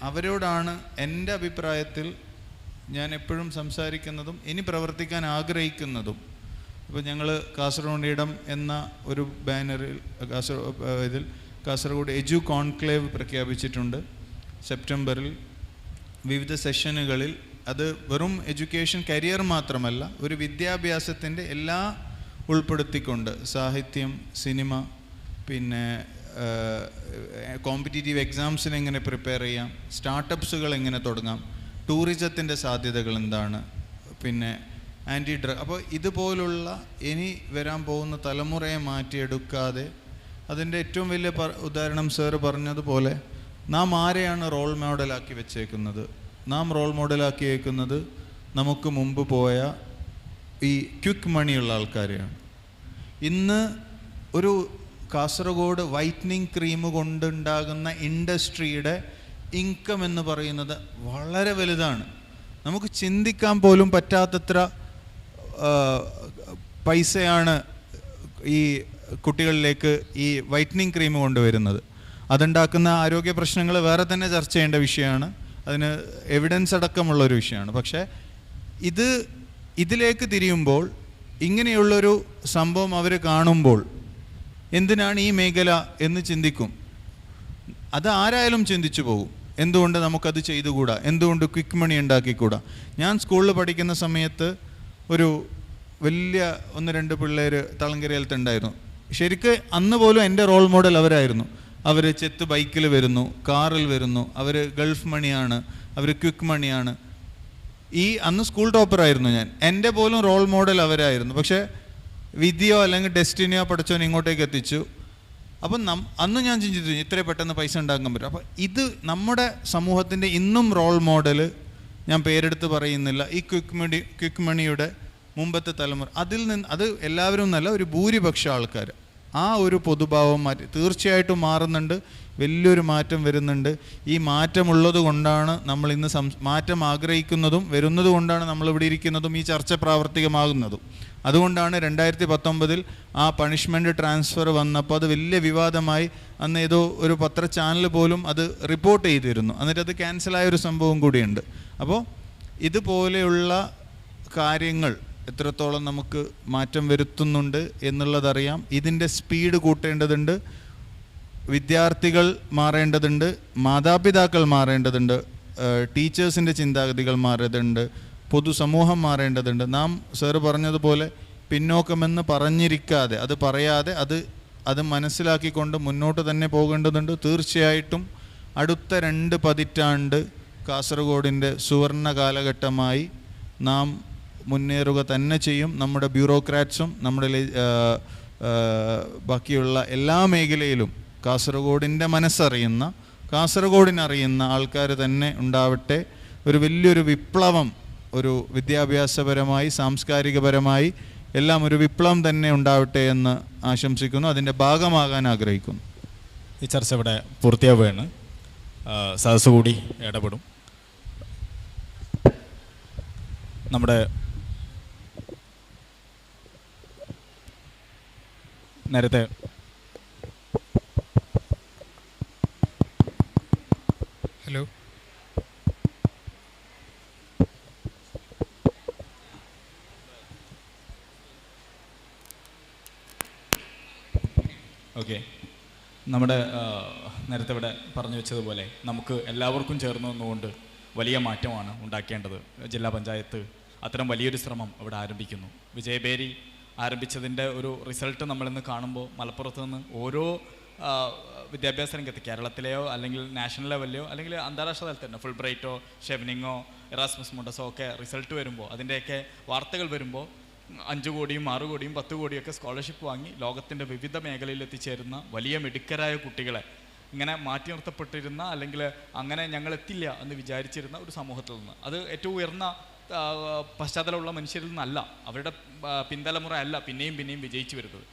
അവരോടാണ് എൻ്റെ അഭിപ്രായത്തിൽ ഞാൻ എപ്പോഴും സംസാരിക്കുന്നതും ഇനി പ്രവർത്തിക്കാൻ ആഗ്രഹിക്കുന്നതും. ഇപ്പോൾ ഞങ്ങൾ കാസർഗോഡ് ഇടം എന്ന ഒരു ബാനറിൽ കാസർഗോഡ് എജു കോൺക്ലേവ് പ്രഖ്യാപിച്ചിട്ടുണ്ട് സെപ്റ്റംബറിൽ. വിവിധ സെഷനുകളിൽ അത് വെറും എഡ്യൂക്കേഷൻ കരിയർ മാത്രമല്ല, ഒരു വിദ്യാഭ്യാസത്തിൻ്റെ എല്ലാ ഉൾപ്പെടുത്തിക്കൊണ്ട് സാഹിത്യം, സിനിമ, പിന്നെ കോമ്പറ്റീറ്റീവ് എക്സാംസിന് എങ്ങനെ പ്രിപ്പയർ ചെയ്യാം, സ്റ്റാർട്ടപ്സുകൾ എങ്ങനെ തുടങ്ങാം, ടൂറിസത്തിൻ്റെ സാധ്യതകൾ എന്താണ്, പിന്നെ ആൻറ്റി ഡ്രഗ്. അപ്പോൾ ഇതുപോലുള്ള ഇനി വരാൻ പോകുന്ന തലമുറയെ മാറ്റിയെടുക്കാതെ, അതിൻ്റെ ഏറ്റവും വലിയ ഉദാഹരണം സാറ് പറഞ്ഞതുപോലെ നാം ആരെയാണ് റോൾ മോഡലാക്കി വെച്ചേക്കുന്നത്? നാം റോൾ മോഡലാക്കി വെക്കുന്നത് നമുക്ക് മുമ്പ് പോയ ഈ ക്വിക്ക് മണിയുള്ള ആൾക്കാരെയാണ്. ഇന്ന് ഒരു കാസർഗോഡ് വൈറ്റനിങ് ക്രീം കൊണ്ടുണ്ടാകുന്ന ഇൻഡസ്ട്രിയുടെ ഇൻകം എന്ന് പറയുന്നത് വളരെ വലുതാണ്. നമുക്ക് ചിന്തിക്കാൻ പോലും പറ്റാത്തത്ര പൈസയാണ് ഈ കുട്ടികളിലേക്ക് ഈ വൈറ്റനിങ് ക്രീം കൊണ്ടുവരുന്നത്. അതുണ്ടാക്കുന്ന ആരോഗ്യ പ്രശ്നങ്ങൾ വേറെ തന്നെ ചർച്ച ചെയ്യേണ്ട വിഷയമാണ്, അതിന് എവിഡൻസ് അടക്കമുള്ളൊരു വിഷയമാണ്. പക്ഷേ ഇതിലേക്ക് തിരിയുമ്പോൾ, ഇങ്ങനെയുള്ളൊരു സംഭവം അവർ കാണുമ്പോൾ എന്തിനാണ് ഈ മേഖല എന്ന് ചിന്തിക്കും. അത് ആരായാലും ചിന്തിച്ചു പോകും. എന്തുകൊണ്ട് നമുക്കത് ചെയ്തുകൂടാ? എന്തുകൊണ്ട് ക്വിക്ക് മണി ഉണ്ടാക്കിക്കൂടാ? ഞാൻ സ്കൂളിൽ പഠിക്കുന്ന സമയത്ത് ഒരു വലിയ 1-2 പിള്ളേർ തളങ്കരയിലത്തുണ്ടായിരുന്നു. ശരിക്ക് അന്ന് പോലും എൻ്റെ റോൾ മോഡൽ അവരായിരുന്നു. അവർ ചെത്ത് ബൈക്കിൽ വരുന്നു, കാറിൽ വരുന്നു, അവർ ഗൾഫ് മണിയാണ്, അവർ ക്വിക്ക് മണിയാണ്. അന്ന് സ്കൂൾ ടോപ്പറായിരുന്നു ഞാൻ. എൻ്റെ പോലും റോൾ മോഡൽ അവരായിരുന്നു. പക്ഷേ വിധിയോ അല്ലെങ്കിൽ ഡെസ്റ്റിനിയോ പഠിച്ചവൻ ഇങ്ങോട്ടേക്ക് എത്തിച്ചു. അപ്പം അന്ന് ഞാൻ ചിന്തിച്ചു ഇത്രയും പെട്ടെന്ന് പൈസ ഉണ്ടാക്കാൻ പറ്റും. അപ്പം ഇത് നമ്മുടെ സമൂഹത്തിൻ്റെ ഇന്നും റോൾ മോഡൽ, ഞാൻ പേരെടുത്ത് പറയുന്നില്ല, ഈ ക്വിക്ക് മണിയുടെ മുമ്പത്തെ തലമുറ. അത് എല്ലാവരും എന്നല്ല, ഒരു ഭൂരിപക്ഷം ആൾക്കാർ ആ ഒരു പൊതുഭാവം തീർച്ചയായിട്ടും മാറുന്നുണ്ട്. വലിയൊരു മാറ്റം വരുന്നുണ്ട്. ഈ മാറ്റമുള്ളത് കൊണ്ടാണ് നമ്മൾ ഇന്ന് മാറ്റം ആഗ്രഹിക്കുന്നതും വരുന്നത് കൊണ്ടാണ് നമ്മളിവിടെ ഇരിക്കുന്നതും ഈ ചർച്ച പ്രാവർത്തികമാകുന്നതും. അതുകൊണ്ടാണ് 2019 ആ പണിഷ്മെൻറ്റ് ട്രാൻസ്ഫർ വന്നപ്പോൾ അത് വലിയ വിവാദമായി. അന്ന് ഏതോ ഒരു പത്രചാനൽ പോലും അത് റിപ്പോർട്ട് ചെയ്തിരുന്നു. എന്നിട്ട് അത് ക്യാൻസലായൊരു സംഭവം കൂടിയുണ്ട്. അപ്പോൾ ഇതുപോലെയുള്ള കാര്യങ്ങൾ എത്രത്തോളം നമുക്ക് മാറ്റം വരുത്തുന്നുണ്ട് എന്നുള്ളതറിയാം. ഇതിൻ്റെ സ്പീഡ് കൂട്ടേണ്ടതുണ്ട്. വിദ്യാർത്ഥികൾ മാറേണ്ടതുണ്ട്, മാതാപിതാക്കൾ മാറേണ്ടതുണ്ട്, ടീച്ചേഴ്സിൻ്റെ ചിന്താഗതികൾ മാറേണ്ടതുണ്ട്, പൊതുസമൂഹം മാറേണ്ടതുണ്ട്. നാം സാറ് പറഞ്ഞതുപോലെ പിന്നോക്കമെന്ന് പറഞ്ഞിരിക്കാതെ, അത് പറയാതെ അത് മനസ്സിലാക്കിക്കൊണ്ട് മുന്നോട്ട് തന്നെ പോകേണ്ടതുണ്ട്. തീർച്ചയായിട്ടും അടുത്ത 2 പതിറ്റാണ്ട് കാസർഗോഡിൻ്റെ സുവർണ കാലഘട്ടമായി നാം മുന്നേറുക തന്നെ ചെയ്യും. നമ്മുടെ ബ്യൂറോക്രാറ്റ്സും നമ്മുടെ ബാക്കിയുള്ള എല്ലാ മേഖലയിലും കാസർഗോഡിൻ്റെ മനസ്സറിയുന്ന, കാസർഗോഡിനറിയുന്ന ആൾക്കാർ തന്നെ ഉണ്ടാവട്ടെ. ഒരു വലിയൊരു വിപ്ലവം, ഒരു വിദ്യാഭ്യാസപരമായി സാംസ്കാരികപരമായി എല്ലാം ഒരു വിപ്ലവം തന്നെ ഉണ്ടാവട്ടെ എന്ന് ആശംസിക്കുന്നു. അതിൻ്റെ ഭാഗമാകാൻ ആഗ്രഹിക്കുന്നു. ഈ ചർച്ച ഇവിടെ പൂർത്തിയാവുകയാണ്. സദസ്സ് കൂടി ഇടപെടും. നമ്മുടെ നേരത്തെ ഹലോ, ഓക്കെ. നമ്മുടെ നേരത്തെ ഇവിടെ പറഞ്ഞു വെച്ചതുപോലെ നമുക്ക് എല്ലാവർക്കും ചേർന്ന് നിന്നുകൊണ്ട് വലിയ മാറ്റമാണ് ഉണ്ടാക്കേണ്ടത്. ജില്ലാ പഞ്ചായത്ത് അത്തരം വലിയൊരു ശ്രമം ഇവിടെ ആരംഭിക്കുന്നു. വിജയബേരി ആരംഭിച്ചതിൻ്റെ ഒരു റിസൾട്ട് നമ്മളിന്ന് കാണുമ്പോൾ മലപ്പുറത്ത് നിന്ന് ഓരോ വിദ്യാഭ്യാസ രംഗത്ത്, കേരളത്തിലെയോ അല്ലെങ്കിൽ നാഷണൽ ലെവലിലെയോ അല്ലെങ്കിൽ അന്താരാഷ്ട്ര തലത്തിൽ തന്നെ ഫുൾ ബ്രൈറ്റോ ഷെവനിങ്ങോ എറാസ്മസ് മുണ്ടസോ ഒക്കെ റിസൾട്ട് വരുമ്പോൾ, അതിൻ്റെയൊക്കെ വാർത്തകൾ വരുമ്പോൾ 5 കോടിയും 6 കോടിയും 10 കോടിയൊക്കെ സ്കോളർഷിപ്പ് വാങ്ങി ലോകത്തിൻ്റെ വിവിധ മേഖലയിൽ എത്തിച്ചേരുന്ന വലിയ മിടുക്കരായ കുട്ടികളെ ഇങ്ങനെ മാറ്റി നിർത്തപ്പെട്ടിരുന്ന അല്ലെങ്കിൽ അങ്ങനെ ഞങ്ങൾ എത്തില്ല എന്ന് വിചാരിച്ചിരുന്ന ഒരു സമൂഹത്തിൽ നിന്ന്, അത് ഏറ്റവും ഉയർന്ന പശ്ചാത്തലമുള്ള മനുഷ്യരിൽ നിന്നല്ല, അവരുടെ പിൻതലമുറ അല്ല പിന്നെയും പിന്നെയും വിജയിച്ചു വരുന്നത്.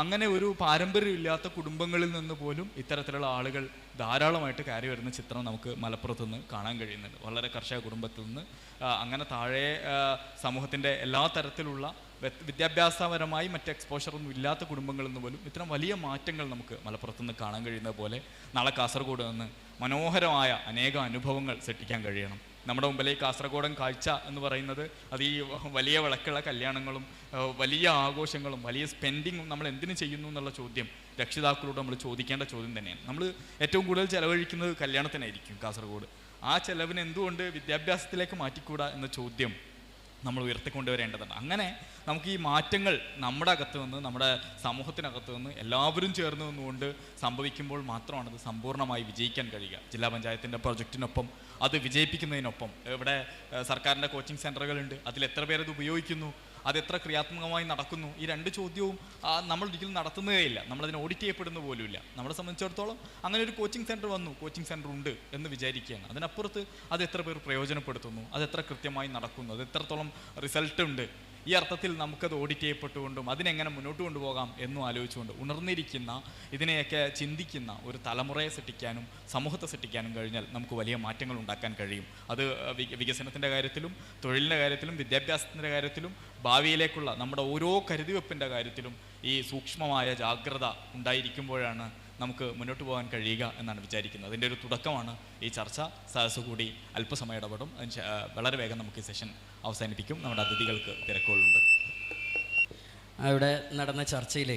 അങ്ങനെ ഒരു പാരമ്പര്യമില്ലാത്ത കുടുംബങ്ങളിൽ നിന്ന് പോലും ഇത്തരത്തിലുള്ള ആളുകൾ ധാരാളമായിട്ട് കയറി വരുന്ന ചിത്രം നമുക്ക് മലപ്പുറത്ത് നിന്ന് കാണാൻ കഴിയുന്നുണ്ട്. വളരെ കർഷക കുടുംബത്തിൽ നിന്ന് അങ്ങനെ താഴെ സമൂഹത്തിൻ്റെ എല്ലാ തരത്തിലുള്ള വിദ്യാഭ്യാസപരമായി മറ്റ് എക്സ്പോഷറൊന്നും ഇല്ലാത്ത കുടുംബങ്ങളിൽ നിന്ന് പോലും ഇത്തരം വലിയ മാറ്റങ്ങൾ നമുക്ക് മലപ്പുറത്ത് നിന്ന് കാണാൻ കഴിയുന്നത് പോലെ നാളെ കാസർഗോഡ് നിന്ന് മനോഹരമായ അനേകം അനുഭവങ്ങൾ സൃഷ്ടിക്കാൻ കഴിയണം. നമ്മുടെ മുമ്പിലെ ഈ കാസർഗോഡൻ കാഴ്ച എന്ന് പറയുന്നത് അത് ഈ വലിയ വിളക്കുള്ള കല്യാണങ്ങളും വലിയ ആഘോഷങ്ങളും വലിയ സ്പെൻഡിങ്ങും നമ്മൾ എന്തിനു ചെയ്യുന്നു എന്നുള്ള ചോദ്യം രക്ഷിതാക്കളോട് നമ്മൾ ചോദിക്കേണ്ട ചോദ്യം തന്നെയാണ്. നമ്മൾ ഏറ്റവും കൂടുതൽ ചിലവഴിക്കുന്നത് കല്യാണത്തിനായിരിക്കും കാസർഗോഡ്. ആ ചിലവിന് എന്തുകൊണ്ട് വിദ്യാഭ്യാസത്തിലേക്ക് മാറ്റിക്കൂടാ എന്ന ചോദ്യം നമ്മൾ ഉയർത്തിക്കൊണ്ടുവരേണ്ടതുണ്ട്. അങ്ങനെ നമുക്ക് ഈ മാറ്റങ്ങൾ നമ്മുടെ അകത്ത് നിന്ന്, നമ്മുടെ സമൂഹത്തിനകത്ത് നിന്ന് എല്ലാവരും ചേർന്ന് നിന്നുകൊണ്ട് സംഭവിക്കുമ്പോൾ മാത്രമാണ് അത് സമ്പൂർണ്ണമായി വിജയിക്കാൻ കഴിയുക. ജില്ലാ പഞ്ചായത്തിൻ്റെ പ്രൊജക്റ്റിനൊപ്പം അത് വിജയിപ്പിക്കുന്നതിനൊപ്പം ഇവിടെ സർക്കാരിൻ്റെ കോച്ചിങ് സെൻ്ററുകളുണ്ട്, അതിലെത്ര പേരത് ഉപയോഗിക്കുന്നു, അതെത്ര ക്രിയാത്മകമായി നടക്കുന്നു, ഈ രണ്ട് ചോദ്യവും നമ്മൾ ഒരിക്കലും നടത്തുന്നതേയില്ല, നമ്മളതിനെ ഓഡിറ്റ് ചെയ്യപ്പെടുന്ന പോലുമില്ല. നമ്മളെ സംബന്ധിച്ചിടത്തോളം അങ്ങനെ ഒരു കോച്ചിങ് സെൻറ്റർ വന്നു, കോച്ചിങ് സെൻറ്റർ ഉണ്ട് എന്ന് വിചാരിക്കുകയാണ്. അതിനപ്പുറത്ത് അത് എത്ര പേർ പ്രയോജനപ്പെടുത്തുന്നു, അതെത്ര കൃത്യമായി നടക്കുന്നു, അത് എത്രത്തോളം റിസൾട്ട് ഉണ്ട്, ഈ അർത്ഥത്തിൽ നമുക്കത് ഓഡിറ്റ് ചെയ്യപ്പെട്ടുകൊണ്ടും അതിനെങ്ങനെ മുന്നോട്ട് കൊണ്ടുപോകാം എന്നും ആലോചിച്ചുകൊണ്ട് ഉണർന്നിരിക്കുന്ന ഇതിനെയൊക്കെ ചിന്തിക്കുന്ന ഒരു തലമുറയെ സൃഷ്ടിക്കാനും സമൂഹത്തെ സൃഷ്ടിക്കാനും കഴിഞ്ഞാൽ നമുക്ക് വലിയ മാറ്റങ്ങൾ ഉണ്ടാക്കാൻ കഴിയും. അത് വികസനത്തിൻ്റെ കാര്യത്തിലും തൊഴിലിൻ്റെ കാര്യത്തിലും വിദ്യാഭ്യാസത്തിൻ്റെ കാര്യത്തിലും ഭാവിയിലേക്കുള്ള നമ്മുടെ ഓരോ കരുതിവെപ്പിൻ്റെ കാര്യത്തിലും ഈ സൂക്ഷ്മമായ ജാഗ്രത ഉണ്ടായിരിക്കുമ്പോഴാണ് നമുക്ക് മുന്നോട്ട് പോകാൻ കഴിയുക എന്നാണ് വിചാരിക്കുന്നത്. അതിൻ്റെ ഒരു തുടക്കമാണ് ഈ ചർച്ച. സദസ്സ് കൂടി അല്പസമയം ഇടപെടും. വളരെ വേഗം നമുക്ക് ഈ സെഷൻ അവസാനിപ്പിക്കും. നമ്മുടെ അതിഥികൾക്ക് തിരക്കുകളുണ്ട്. അവിടെ നടന്ന ചർച്ചയിൽ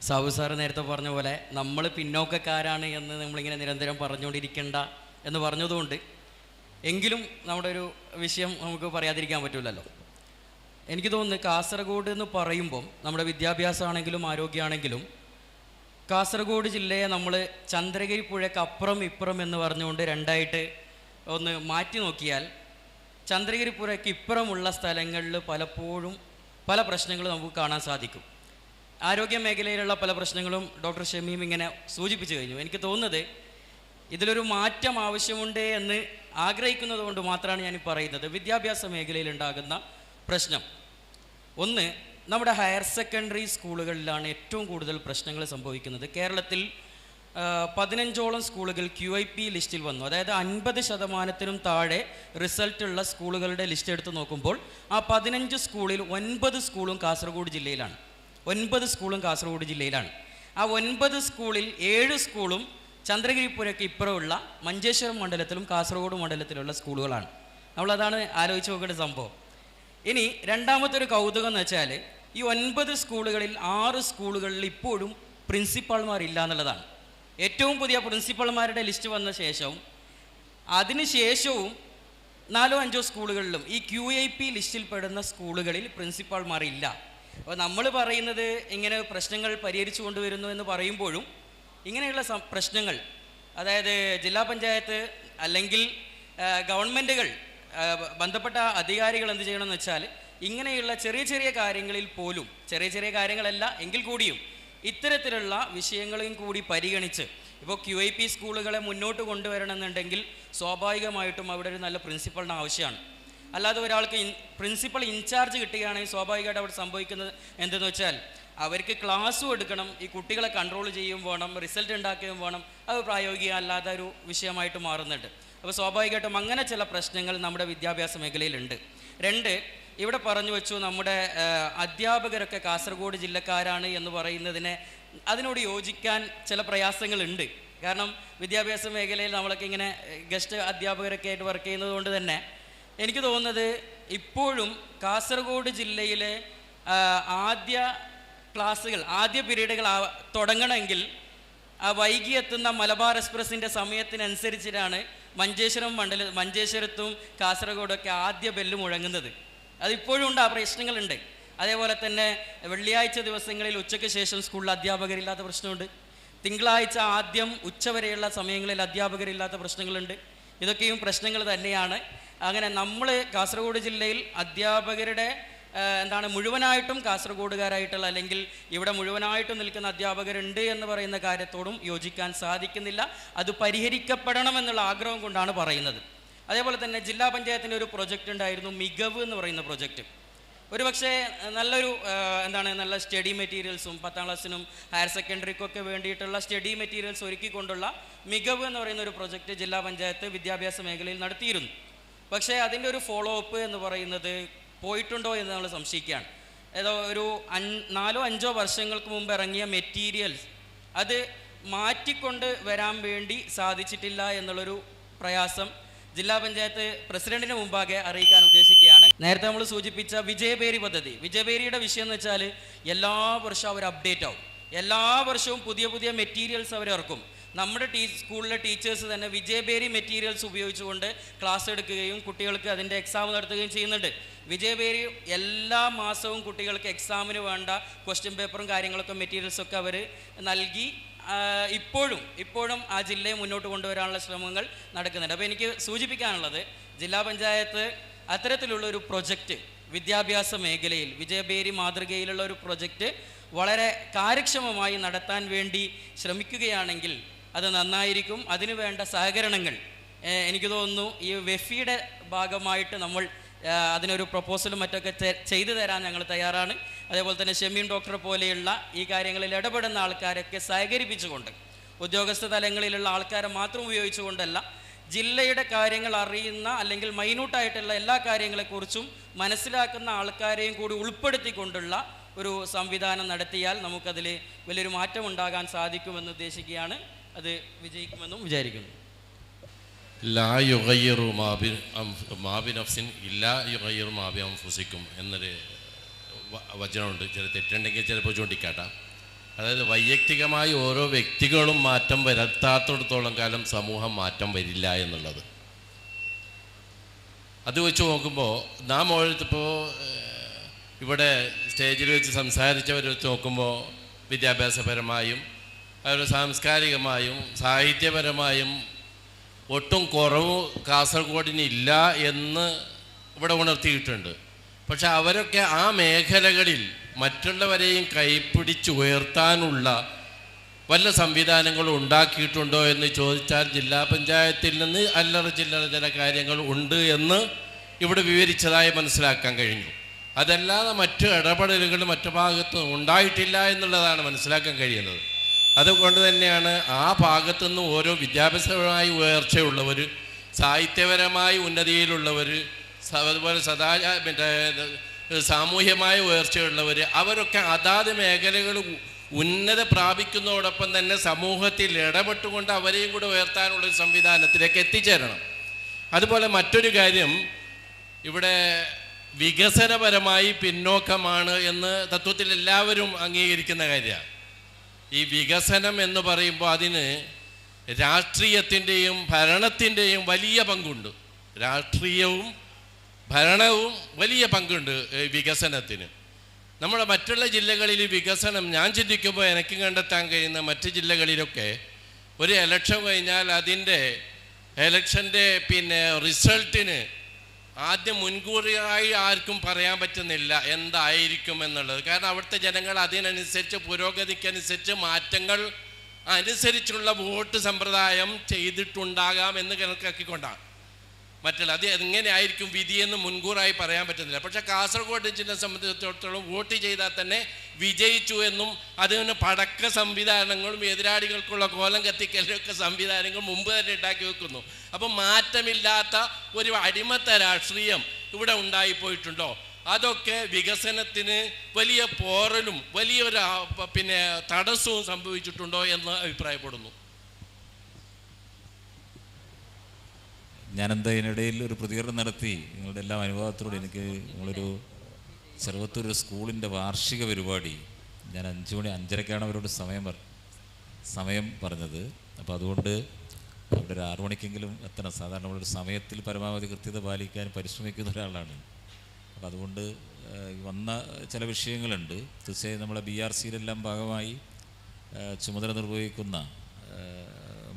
സാബു സാറ് നേരത്തെ പറഞ്ഞ പോലെ നമ്മൾ പിന്നോക്കക്കാരാണ് എന്ന് നമ്മളിങ്ങനെ നിരന്തരം പറഞ്ഞുകൊണ്ടിരിക്കേണ്ട എന്ന് പറഞ്ഞതുകൊണ്ട് എങ്കിലും നമ്മുടെ ഒരു വിഷയം നമുക്ക് പറയാതിരിക്കാൻ പറ്റില്ലല്ലോ. എനിക്ക് തോന്നുന്നു കാസർഗോഡ് എന്ന് പറയുമ്പം നമ്മുടെ വിദ്യാഭ്യാസമാണെങ്കിലും ആരോഗ്യമാണെങ്കിലും കാസർഗോഡ് ജില്ലയെ നമ്മൾ ചന്ദ്രഗിരി പുഴയ്ക്ക് അപ്പുറം ഇപ്പുറം എന്ന് പറഞ്ഞുകൊണ്ട് രണ്ടായിട്ട് ഒന്ന് മാറ്റി നോക്കിയാൽ ചന്ദ്രഗിരി പുഴയ്ക്ക് ഇപ്പുറമുള്ള സ്ഥലങ്ങളിൽ പലപ്പോഴും പല പ്രശ്നങ്ങളും നമുക്ക് കാണാൻ സാധിക്കും. ആരോഗ്യ മേഖലയിലുള്ള പല പ്രശ്നങ്ങളും ഡോക്ടർ ഷമീം ഇങ്ങനെ സൂചിപ്പിച്ചു കഴിഞ്ഞു. എനിക്ക് തോന്നുന്നത് ഇതിലൊരു മാറ്റം ആവശ്യമുണ്ട് എന്ന് ആഗ്രഹിക്കുന്നത് കൊണ്ട് മാത്രമാണ് ഞാൻ പറയുന്നത്. വിദ്യാഭ്യാസ മേഖലയിൽ ഉണ്ടാകുന്ന പ്രശ്നം ഒന്ന്, നമ്മുടെ ഹയർ സെക്കൻഡറി സ്കൂളുകളിലാണ് ഏറ്റവും കൂടുതൽ പ്രശ്നങ്ങൾ സംഭവിക്കുന്നത്. കേരളത്തിൽ 15ഓളം സ്കൂളുകൾ QIP ലിസ്റ്റിൽ വന്നു. അതായത് 50% താഴെ റിസൾട്ടുള്ള സ്കൂളുകളുടെ ലിസ്റ്റ് എടുത്ത് നോക്കുമ്പോൾ ആ 15 സ്കൂളിൽ 9 സ്കൂളും കാസർഗോഡ് ജില്ലയിലാണ്. 9 സ്കൂളും കാസർഗോഡ് ജില്ലയിലാണ്. ആ 9 സ്കൂളിൽ 7 സ്കൂളും ചന്ദ്രഗിരി പുഴയ്ക്ക് ഇപ്പുറമുള്ള മഞ്ചേശ്വരം മണ്ഡലത്തിലും കാസർഗോഡ് മണ്ഡലത്തിലുള്ള സ്കൂളുകളാണ്. നമ്മളതാണ് ആലോചിച്ച് നോക്കേണ്ട സംഭവം. ഇനി രണ്ടാമത്തെ ഒരു കൗതുകം എന്ന് വെച്ചാൽ ഈ 9 സ്കൂളുകളിൽ 6 സ്കൂളുകളിൽ ഇപ്പോഴും പ്രിൻസിപ്പാൾമാരില്ല എന്നുള്ളതാണ്. ഏറ്റവും പുതിയ പ്രിൻസിപ്പൾമാരുടെ ലിസ്റ്റ് വന്ന ശേഷവും അതിനുശേഷവും 4-5 സ്കൂളുകളിലും ഈ QIP ലിസ്റ്റിൽ പെടുന്ന സ്കൂളുകളിൽ പ്രിൻസിപ്പാൾമാരില്ല. അപ്പോൾ നമ്മൾ പറയുന്നത് ഇങ്ങനെ പ്രശ്നങ്ങൾ പരിഹരിച്ചു കൊണ്ടുവരുന്നു എന്ന് പറയുമ്പോഴും ഇങ്ങനെയുള്ള പ്രശ്നങ്ങൾ, അതായത് ജില്ലാ പഞ്ചായത്ത് അല്ലെങ്കിൽ ഗവൺമെൻറ്റുകൾ ബന്ധപ്പെട്ട അധികാരികൾ എന്ത് ചെയ്യണമെന്ന് വെച്ചാൽ ഇങ്ങനെയുള്ള ചെറിയ ചെറിയ കാര്യങ്ങളിൽ പോലും, ചെറിയ ചെറിയ കാര്യങ്ങളല്ല എങ്കിൽ കൂടിയും ഇത്തരത്തിലുള്ള വിഷയങ്ങളെയും കൂടി പരിഗണിച്ച് ഇപ്പോൾ QIP സ്കൂളുകളെ മുന്നോട്ട് കൊണ്ടുവരണമെന്നുണ്ടെങ്കിൽ സ്വാഭാവികമായിട്ടും അവിടെ ഒരു നല്ല പ്രിൻസിപ്പളിന് ആവശ്യമാണ്. അല്ലാതെ ഒരാൾക്ക് പ്രിൻസിപ്പൽ ഇൻചാർജ് കിട്ടുകയാണെങ്കിൽ സ്വാഭാവികമായിട്ട് അവിടെ സംഭവിക്കുന്നത് എന്തെന്ന് വെച്ചാൽ അവർക്ക് ക്ലാസ്സും എടുക്കണം, ഈ കുട്ടികളെ കൺട്രോൾ ചെയ്യുകയും വേണം, റിസൾട്ട് ഉണ്ടാക്കുകയും വേണം. അത് പ്രായോഗിക അല്ലാത്ത ഒരു വിഷയമായിട്ട് മാറുന്നുണ്ട്. അപ്പോൾ സ്വാഭാവികമായിട്ടും അങ്ങനെ ചില പ്രശ്നങ്ങൾ നമ്മുടെ വിദ്യാഭ്യാസ മേഖലയിലുണ്ട്. 2, ഇവിടെ പറഞ്ഞു വെച്ചു നമ്മുടെ അധ്യാപകരൊക്കെ കാസർഗോഡ് ജില്ലക്കാരാണ് എന്ന് പറയുന്നതിനെ അതിനോട് യോജിക്കാൻ ചില പ്രയാസങ്ങളുണ്ട്. കാരണം വിദ്യാഭ്യാസ മേഖലയിൽ നമ്മളൊക്കെ ഇങ്ങനെ ഗസ്റ്റ് അധ്യാപകരൊക്കെ ആയിട്ട് വർക്ക് ചെയ്യുന്നത് കൊണ്ട് തന്നെ എനിക്ക് തോന്നുന്നത് ഇപ്പോഴും കാസർഗോഡ് ജില്ലയിലെ ആദ്യ ക്ലാസ്സുകൾ, ആദ്യ പീരീഡുകൾ തുടങ്ങണമെങ്കിൽ വൈകി എത്തുന്ന മലബാർ എക്സ്പ്രസിൻ്റെ സമയത്തിനനുസരിച്ചിട്ടാണ് മഞ്ചേശ്വരത്തും കാസർഗോഡൊക്കെ ആദ്യ ബെല്ല് മുഴങ്ങുന്നത്. അതിപ്പോഴും ഉണ്ട്, ആ പ്രശ്നങ്ങളുണ്ട്. അതേപോലെ തന്നെ വെള്ളിയാഴ്ച ദിവസങ്ങളിൽ ഉച്ചയ്ക്ക് ശേഷം സ്കൂളിൽ അധ്യാപകരില്ലാത്ത പ്രശ്നമുണ്ട്. തിങ്കളാഴ്ച ആദ്യം ഉച്ചവരെയുള്ള സമയങ്ങളിൽ അധ്യാപകരില്ലാത്ത പ്രശ്നങ്ങളുണ്ട്. ഇതൊക്കെയും പ്രശ്നങ്ങൾ തന്നെയാണ്. അങ്ങനെ നമ്മൾ കാസർഗോഡ് ജില്ലയിൽ അധ്യാപകരുടെ മുഴുവനായിട്ടും കാസർഗോഡുകാരായിട്ടുള്ള അല്ലെങ്കിൽ ഇവിടെ മുഴുവനായിട്ടും നിൽക്കുന്ന അധ്യാപകരുണ്ട് എന്ന് പറയുന്ന കാര്യത്തോടും യോജിക്കാൻ സാധിക്കുന്നില്ല. അത് പരിഹരിക്കപ്പെടണമെന്നുള്ള ആഗ്രഹം കൊണ്ടാണ് പറയുന്നത്. അതേപോലെ തന്നെ ജില്ലാ പഞ്ചായത്തിൻ്റെ ഒരു പ്രൊജക്റ്റ് ഉണ്ടായിരുന്നു, മികവ് എന്ന് പറയുന്ന പ്രൊജക്റ്റ്. ഒരു പക്ഷേ നല്ലൊരു നല്ല സ്റ്റഡി മെറ്റീരിയൽസും 10ാം ക്ലാസ്സിനും ഹയർ സെക്കൻഡറിക്കൊക്കെ വേണ്ടിയിട്ടുള്ള സ്റ്റഡി മെറ്റീരിയൽസ് ഒരുക്കിക്കൊണ്ടുള്ള മികവ് എന്ന് പറയുന്ന ഒരു പ്രൊജക്റ്റ് ജില്ലാ പഞ്ചായത്ത് വിദ്യാഭ്യാസ മേഖലയിൽ നടത്തിയിരുന്നു. പക്ഷേ അതിൻ്റെ ഒരു ഫോളോ അപ്പ് എന്ന് പറയുന്നത് പോയിട്ടുണ്ടോ എന്ന് നമ്മൾ സംശയിക്കുകയാണ്. ഏതോ ഒരു 4-5 വർഷങ്ങൾക്ക് മുമ്പ് ഇറങ്ങിയ മെറ്റീരിയൽസ് അത് മാറ്റിക്കൊണ്ട് വരാൻ വേണ്ടി സാധിച്ചിട്ടില്ല എന്നുള്ളൊരു പ്രയാസം ജില്ലാ പഞ്ചായത്ത് പ്രസിഡന്റിന് മുമ്പാകെ അറിയിക്കാൻ ഉദ്ദേശിക്കുകയാണ്. നേരത്തെ നമ്മൾ സൂചിപ്പിച്ച വിജയബേരി പദ്ധതി, വിജയബേരിയുടെ വിഷയം എന്ന് വെച്ചാൽ എല്ലാ വർഷവും അവർ അപ്ഡേറ്റ് ആവും, എല്ലാ വർഷവും പുതിയ പുതിയ മെറ്റീരിയൽസ് അവർ ഇറക്കും. നമ്മുടെ സ്കൂളിലെ ടീച്ചേഴ്സ് തന്നെ വിജയബേരി മെറ്റീരിയൽസ് ഉപയോഗിച്ചുകൊണ്ട് ക്ലാസ് എടുക്കുകയും കുട്ടികൾക്ക് അതിൻ്റെ എക്സാം നടത്തുകയും ചെയ്യുന്നുണ്ട്. വിജയബേരി എല്ലാ മാസവും കുട്ടികൾക്ക് എക്സാമിന് വേണ്ട ക്വസ്റ്റ്യൻ പേപ്പറും കാര്യങ്ങളൊക്കെ മെറ്റീരിയൽസൊക്കെ അവർ നൽകി ഇപ്പോഴും ആ ജില്ലയെ മുന്നോട്ട് കൊണ്ടുവരാനുള്ള ശ്രമങ്ങൾ നടക്കുന്നുണ്ട്. അപ്പോൾ എനിക്ക് സൂചിപ്പിക്കാനുള്ളത്, ജില്ലാ പഞ്ചായത്ത് അത്തരത്തിലുള്ള ഒരു പ്രൊജക്റ്റ് വിദ്യാഭ്യാസ മേഖലയിൽ വിജയബേരി മാതൃകയിലുള്ള ഒരു പ്രൊജക്റ്റ് വളരെ കാര്യക്ഷമമായി നടത്താൻ വേണ്ടി ശ്രമിക്കുകയാണെങ്കിൽ അത് നന്നായിരിക്കും. അതിനു വേണ്ട സഹകരണങ്ങൾ എനിക്ക് തോന്നുന്നു ഈ വെഫിയുടെ ഭാഗമായിട്ട് നമ്മൾ അതിനൊരു പ്രപ്പോസലും മറ്റൊക്കെ ചെയ്തു തരാൻ ഞങ്ങൾ തയ്യാറാണ്. അതേപോലെ തന്നെ ഷമീം ഡോക്ടറെ പോലെയുള്ള ഈ കാര്യങ്ങളിൽ ഇടപെടുന്ന ആൾക്കാരൊക്കെ സഹകരിപ്പിച്ചുകൊണ്ട്, ഉദ്യോഗസ്ഥ തലങ്ങളിലുള്ള ആൾക്കാരെ മാത്രം ഉപയോഗിച്ചുകൊണ്ടല്ല, ജില്ലയുടെ കാര്യങ്ങൾ അറിയുന്ന അല്ലെങ്കിൽ മൈന്യൂട്ടായിട്ടുള്ള എല്ലാ കാര്യങ്ങളെക്കുറിച്ചും മനസ്സിലാക്കുന്ന ആൾക്കാരെയും കൂടി ഉൾപ്പെടുത്തിക്കൊണ്ടുള്ള ഒരു സംവിധാനം നടത്തിയാൽ നമുക്കതിൽ വലിയൊരു മാറ്റം ഉണ്ടാകാൻ സാധിക്കുമെന്ന് ഉദ്ദേശിക്കുകയാണ്. അത് വിജയിക്കുമെന്നും വിചാരിക്കുന്നു. ലാ യുഗയ്യിറു മാബി നഫ്സിൻ ഇല്ലാ യുഗയ്യിറു മാബി അൻഫുസിക്കും എന്നൊരു വചനമുണ്ട്. ചില തെറ്റുണ്ടെങ്കിൽ ചിലപ്പോൾ ചൂണ്ടിക്കാട്ടാം. അതായത് വൈയക്തികമായി ഓരോ വ്യക്തികളും മാറ്റം വരുത്താത്തിടത്തോളം കാലം സമൂഹം മാറ്റം വരില്ല എന്നുള്ളത്. അത് വെച്ച് നോക്കുമ്പോൾ നാം ഓരോരുത്തപ്പോൾ ഇവിടെ സ്റ്റേജിൽ വെച്ച് സംസാരിച്ചവർ വെച്ച് നോക്കുമ്പോൾ വിദ്യാഭ്യാസപരമായും അതുപോലെ സാംസ്കാരികമായും സാഹിത്യപരമായും ഒട്ടും കുറവ് കാസർഗോഡിനില്ല എന്ന് ഇവിടെ ഉണർത്തിയിട്ടുണ്ട്. പക്ഷെ അവരൊക്കെ ആ മേഖലകളിൽ മറ്റുള്ളവരെയും കൈപ്പിടിച്ചുയർത്താനുള്ള വല്ല സംവിധാനങ്ങളും ഉണ്ടാക്കിയിട്ടുണ്ടോ എന്ന് ചോദിച്ചാൽ ജില്ലാ പഞ്ചായത്തിൽ നിന്ന് അല്ലറ ചില്ലറ ചില കാര്യങ്ങൾ ഉണ്ട് എന്ന് ഇവിടെ വിവരിച്ചതായി മനസ്സിലാക്കാൻ കഴിഞ്ഞു. അതല്ലാതെ മറ്റു ഇടപെടലുകൾ മറ്റു ഭാഗത്ത് ഉണ്ടായിട്ടില്ല എന്നുള്ളതാണ് മനസ്സിലാക്കാൻ കഴിയുന്നത്. അതുകൊണ്ട് തന്നെയാണ് ആ ഭാഗത്തുനിന്ന് ഓരോ വിദ്യാഭ്യാസപരമായി ഉയർച്ചയുള്ളവർ, സാഹിത്യപരമായി ഉന്നതിയിലുള്ളവർ, അതുപോലെ സാമൂഹ്യമായ ഉയർച്ചയുള്ളവർ, അവരൊക്കെ അതാത് മേഖലകൾ ഉന്നത പ്രാപിക്കുന്നതോടൊപ്പം തന്നെ സമൂഹത്തിൽ ഇടപെട്ടുകൊണ്ട് അവരെയും കൂടെ ഉയർത്താനുള്ളൊരു സംവിധാനത്തിലേക്ക് എത്തിച്ചേരണം. അതുപോലെ മറ്റൊരു കാര്യം, ഇവിടെ വികസനപരമായി പിന്നോക്കമാണ് എന്ന് തത്വത്തിൽ എല്ലാവരും അംഗീകരിക്കുന്ന കാര്യമാണ്. ഈ വികസനം എന്ന് പറയുമ്പോൾ അതിന് രാഷ്ട്രീയത്തിൻ്റെയും ഭരണത്തിൻ്റെയും വലിയ പങ്കുണ്ട്. രാഷ്ട്രീയവും ഭരണവും വലിയ പങ്കുണ്ട് വികസനത്തിന്. നമ്മുടെ മറ്റുള്ള ജില്ലകളിൽ വികസനം ഞാൻ ചിന്തിക്കുമ്പോൾ എനിക്ക് കണ്ടെത്താൻ കഴിയുന്ന മറ്റ് ജില്ലകളിലൊക്കെ ഒരു ഇലക്ഷൻ കഴിഞ്ഞാൽ അതിൻ്റെ ഇലക്ഷൻ്റെ റിസൾട്ടിന് ആദ്യം മുൻകൂറായി ആർക്കും പറയാൻ പറ്റുന്നില്ല എന്തായിരിക്കും എന്നുള്ളത്. കാരണം അവിടുത്തെ ജനങ്ങൾ അതിനനുസരിച്ച് പുരോഗതിക്കനുസരിച്ച് മാറ്റങ്ങൾ അനുസരിച്ചുള്ള വോട്ട് സമ്പ്രദായം ചെയ്തിട്ടുണ്ടാകാം എന്ന് കണക്കാക്കിക്കൊണ്ടാണ് മറ്റുള്ള അത് എങ്ങനെയായിരിക്കും വിധിയെന്ന് മുൻകൂറായി പറയാൻ പറ്റുന്നില്ല. പക്ഷേ കാസർഗോഡ് ജില്ലയെ സംബന്ധിച്ചിടത്തോളം വോട്ട് ചെയ്താൽ തന്നെ വിജയിച്ചു എന്നും അതിന് പടക്ക സംവിധാനങ്ങളും എതിരാളികൾക്കുള്ള കോലം കത്തിക്കലൊക്കെ സംവിധാനങ്ങൾ മുമ്പ് തന്നെ ഉണ്ടാക്കി വെക്കുന്നു. അപ്പം മാറ്റമില്ലാത്ത ഒരു അടിമത്ത രാഷ്ട്രീയം ഇവിടെ ഉണ്ടായിപ്പോയിട്ടുണ്ടോ? അതൊക്കെ വികസനത്തിന് വലിയ പോറലും വലിയൊരു തടസ്സവും സംഭവിച്ചിട്ടുണ്ടോ എന്ന് അഭിപ്രായപ്പെടുന്നു. ഞാനെന്താ ഇതിനിടയിൽ ഒരു പ്രതികരണം നടത്തി നിങ്ങളുടെ എല്ലാ അനുഭവത്തോടെ എനിക്ക് നിങ്ങളൊരു ചെറുവത്തൂർ സ്കൂളിൻ്റെ വാർഷിക പരിപാടി ഞാൻ 5 മണി 5:30ക്കാണ് അവരോട് സമയം പറഞ്ഞത്. അപ്പോൾ അതുകൊണ്ട് അവിടെ ഒരു 6 മണിക്കെങ്കിലും എത്തണം. സാധാരണ നമ്മളൊരു സമയത്തിൽ പരമാവധി കൃത്യത പാലിക്കാൻ പരിശ്രമിക്കുന്ന ഒരാളാണ്. അപ്പോൾ അതുകൊണ്ട് വന്ന ചില വിഷയങ്ങളുണ്ട്. തീർച്ചയായും നമ്മളെ BRCയിലെല്ലാം ഭാഗമായി ചുമതല നിർവഹിക്കുന്ന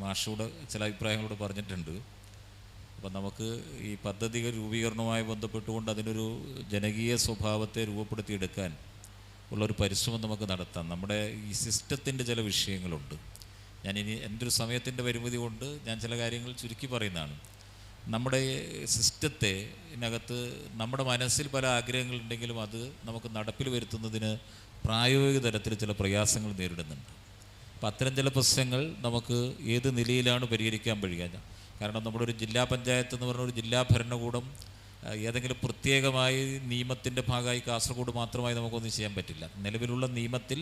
മാഷോട് ചില അഭിപ്രായങ്ങളോട് പറഞ്ഞിട്ടുണ്ട്. അപ്പം നമുക്ക് ഈ പദ്ധതികൾ രൂപീകരണവുമായി ബന്ധപ്പെട്ടുകൊണ്ട് അതിനൊരു ജനകീയ സ്വഭാവത്തെ രൂപപ്പെടുത്തിയെടുക്കാൻ ഉള്ളൊരു പരിശ്രമം നമുക്ക് നടത്താം. നമ്മുടെ ഈ സിസ്റ്റത്തിൻ്റെ ചില വിഷയങ്ങളുണ്ട്. ഞാനിനി എൻ്റെ ഒരു സമയത്തിൻ്റെ പരിമിതി കൊണ്ട് ഞാൻ ചില കാര്യങ്ങൾ ചുരുക്കി പറയുന്നതാണ്. നമ്മുടെ സിസ്റ്റത്തെ ഇതിനകത്ത് നമ്മുടെ മനസ്സിൽ പല ആഗ്രഹങ്ങളുണ്ടെങ്കിലും അത് നമുക്ക് നടപ്പിൽ വരുത്തുന്നതിന് പ്രായോഗിക തലത്തിൽ ചില പ്രയാസങ്ങൾ നേരിടുന്നുണ്ട്. അപ്പോൾ അത്തരം ചില പ്രശ്നങ്ങൾ നമുക്ക് ഏത് നിലയിലാണ് പരിഹരിക്കാൻ കഴിയുക? കാരണം നമ്മുടെ ഒരു ജില്ലാ പഞ്ചായത്ത് എന്ന് പറഞ്ഞ ഒരു ജില്ലാ ഭരണകൂടം ഏതെങ്കിലും പ്രത്യേകമായി നിയമത്തിൻ്റെ ഭാഗമായി കാസർഗോഡ് മാത്രമായി നമുക്കൊന്നും ചെയ്യാൻ പറ്റില്ല. നിലവിലുള്ള നിയമത്തിൽ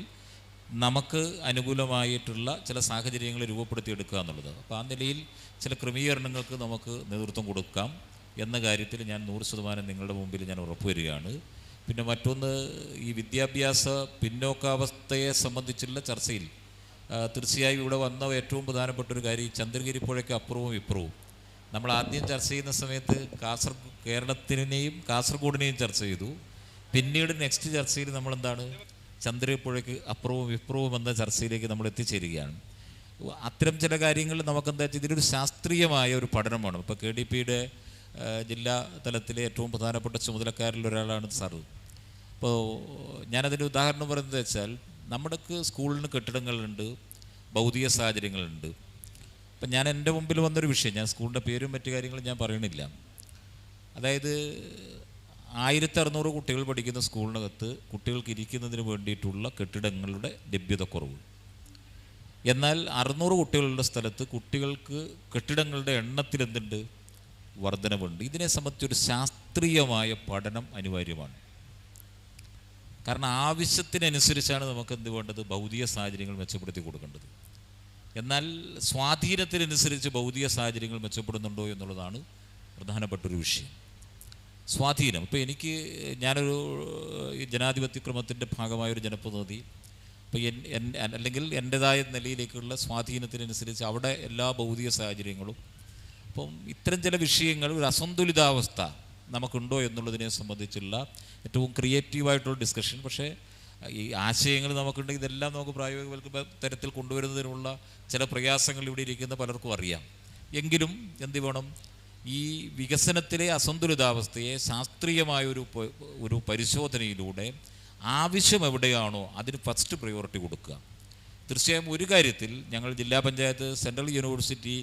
നമുക്ക് അനുകൂലമായിട്ടുള്ള ചില സാഹചര്യങ്ങൾ രൂപപ്പെടുത്തിയെടുക്കുക എന്നുള്ളത്. അപ്പോൾ ആ നിലയിൽ ചില ക്രമീകരണങ്ങൾക്ക് നമുക്ക് നേതൃത്വം കൊടുക്കാം എന്ന കാര്യത്തിൽ ഞാൻ 100% നിങ്ങളുടെ മുമ്പിൽ ഞാൻ ഉറപ്പുവരികയാണ്. പിന്നെ മറ്റൊന്ന്, ഈ വിദ്യാഭ്യാസ പിന്നോക്കാവസ്ഥയെ സംബന്ധിച്ചുള്ള ചർച്ചയിൽ തീർച്ചയായും ഇവിടെ വന്ന ഏറ്റവും പ്രധാനപ്പെട്ട ഒരു കാര്യം ചന്ദ്രഗിരി പുഴയ്ക്ക് അപ്പുറവും ഇപ്പുറവും. നമ്മൾ ആദ്യം ചർച്ച ചെയ്യുന്ന സമയത്ത് കേരളത്തിനെയും കാസർഗോഡിനെയും ചർച്ച ചെയ്തു. പിന്നീട് നെക്സ്റ്റ് ചർച്ചയിൽ നമ്മളെന്താണ് ചന്ദ്രഗിരി പുഴയ്ക്ക് അപ്പുറവും ഇപ്പുറവും എന്ന ചർച്ചയിലേക്ക് നമ്മൾ എത്തിച്ചേരുകയാണ്. അത്തരം ചില കാര്യങ്ങൾ നമുക്കെന്താ വെച്ചാൽ ഇതിലൊരു ശാസ്ത്രീയമായ ഒരു പഠനമാണ്. ഇപ്പോൾ KDPയുടെ ജില്ലാ തലത്തിലെ ഏറ്റവും പ്രധാനപ്പെട്ട ചുമതലക്കാരിൽ ഒരാളാണ് സാറ്. അപ്പോൾ ഞാനതിൻ്റെ ഉദാഹരണം പറയുന്നത് വെച്ചാൽ നമ്മുടെ സ്കൂളിന് കെട്ടിടങ്ങളുണ്ട്, ഭൗതിക സാഹചര്യങ്ങളുണ്ട്. അപ്പം ഞാൻ എൻ്റെ മുമ്പിൽ വന്നൊരു വിഷയം, ഞാൻ സ്കൂളിൻ്റെ പേരും മറ്റു കാര്യങ്ങളും ഞാൻ പറയണില്ല. അതായത് 1600 കുട്ടികൾ പഠിക്കുന്ന സ്കൂളിനകത്ത് കുട്ടികൾക്ക് ഇരിക്കുന്നതിന് വേണ്ടിയിട്ടുള്ള കെട്ടിടങ്ങളുടെ ലഭ്യതക്കുറവ്. എന്നാൽ 600 കുട്ടികളുള്ള സ്ഥലത്ത് കുട്ടികൾക്ക് കെട്ടിടങ്ങളുടെ എണ്ണത്തിൽ എന്തുണ്ട്, വർധനവുണ്ട്. ഇതിനെ സംബന്ധിച്ചൊരു ശാസ്ത്രീയമായ പഠനം അനിവാര്യമാണ്. കാരണം ആവശ്യത്തിനനുസരിച്ചാണ് നമുക്ക് എന്ത് വേണ്ടത്, ഭൗതിക സാഹചര്യങ്ങൾ മെച്ചപ്പെടുത്തി കൊടുക്കേണ്ടത്. എന്നാൽ സ്വാധീനത്തിനനുസരിച്ച് ഭൗതിക സാഹചര്യങ്ങൾ മെച്ചപ്പെടുന്നുണ്ടോ എന്നുള്ളതാണ് പ്രധാനപ്പെട്ടൊരു വിഷയം. സ്വാധീനം, ഇപ്പോൾ ഞാനൊരു ജനാധിപത്യ ക്രമത്തിൻ്റെ ഭാഗമായൊരു ജനപ്രതിനിധി, അപ്പോൾ അല്ലെങ്കിൽ എൻ്റെതായ നിലയിലേക്കുള്ള സ്വാധീനത്തിനനുസരിച്ച് അവിടെ എല്ലാ ഭൗതിക സാഹചര്യങ്ങളും, അപ്പം ഇത്തരം ചില വിഷയങ്ങൾ ഒരു അസന്തുലിതാവസ്ഥ നമുക്കുണ്ടോ എന്നുള്ളതിനെ സംബന്ധിച്ചുള്ള ഏറ്റവും ക്രിയേറ്റീവായിട്ടുള്ള ഡിസ്കഷൻ. പക്ഷേ ഈ ആശയങ്ങൾ നമുക്കുണ്ടെങ്കിൽ ഇതെല്ലാം നമുക്ക് പ്രായോഗിക തരത്തിൽ കൊണ്ടുവരുന്നതിനുള്ള ചില പ്രയാസങ്ങൾ ഇവിടെ ഇരിക്കുന്ന പലർക്കും അറിയാം. എങ്കിലും എന്ത് വേണം, ഈ വികസനത്തിലെ അസന്തുലിതാവസ്ഥയെ ശാസ്ത്രീയമായൊരു പരിശോധനയിലൂടെ ആവശ്യം എവിടെയാണോ അതിന് ഫസ്റ്റ് പ്രയോറിറ്റി കൊടുക്കുക. തീർച്ചയായും ഒരു കാര്യത്തിൽ ഞങ്ങൾ ജില്ലാ പഞ്ചായത്ത് സെൻട്രൽ യൂണിവേഴ്സിറ്റി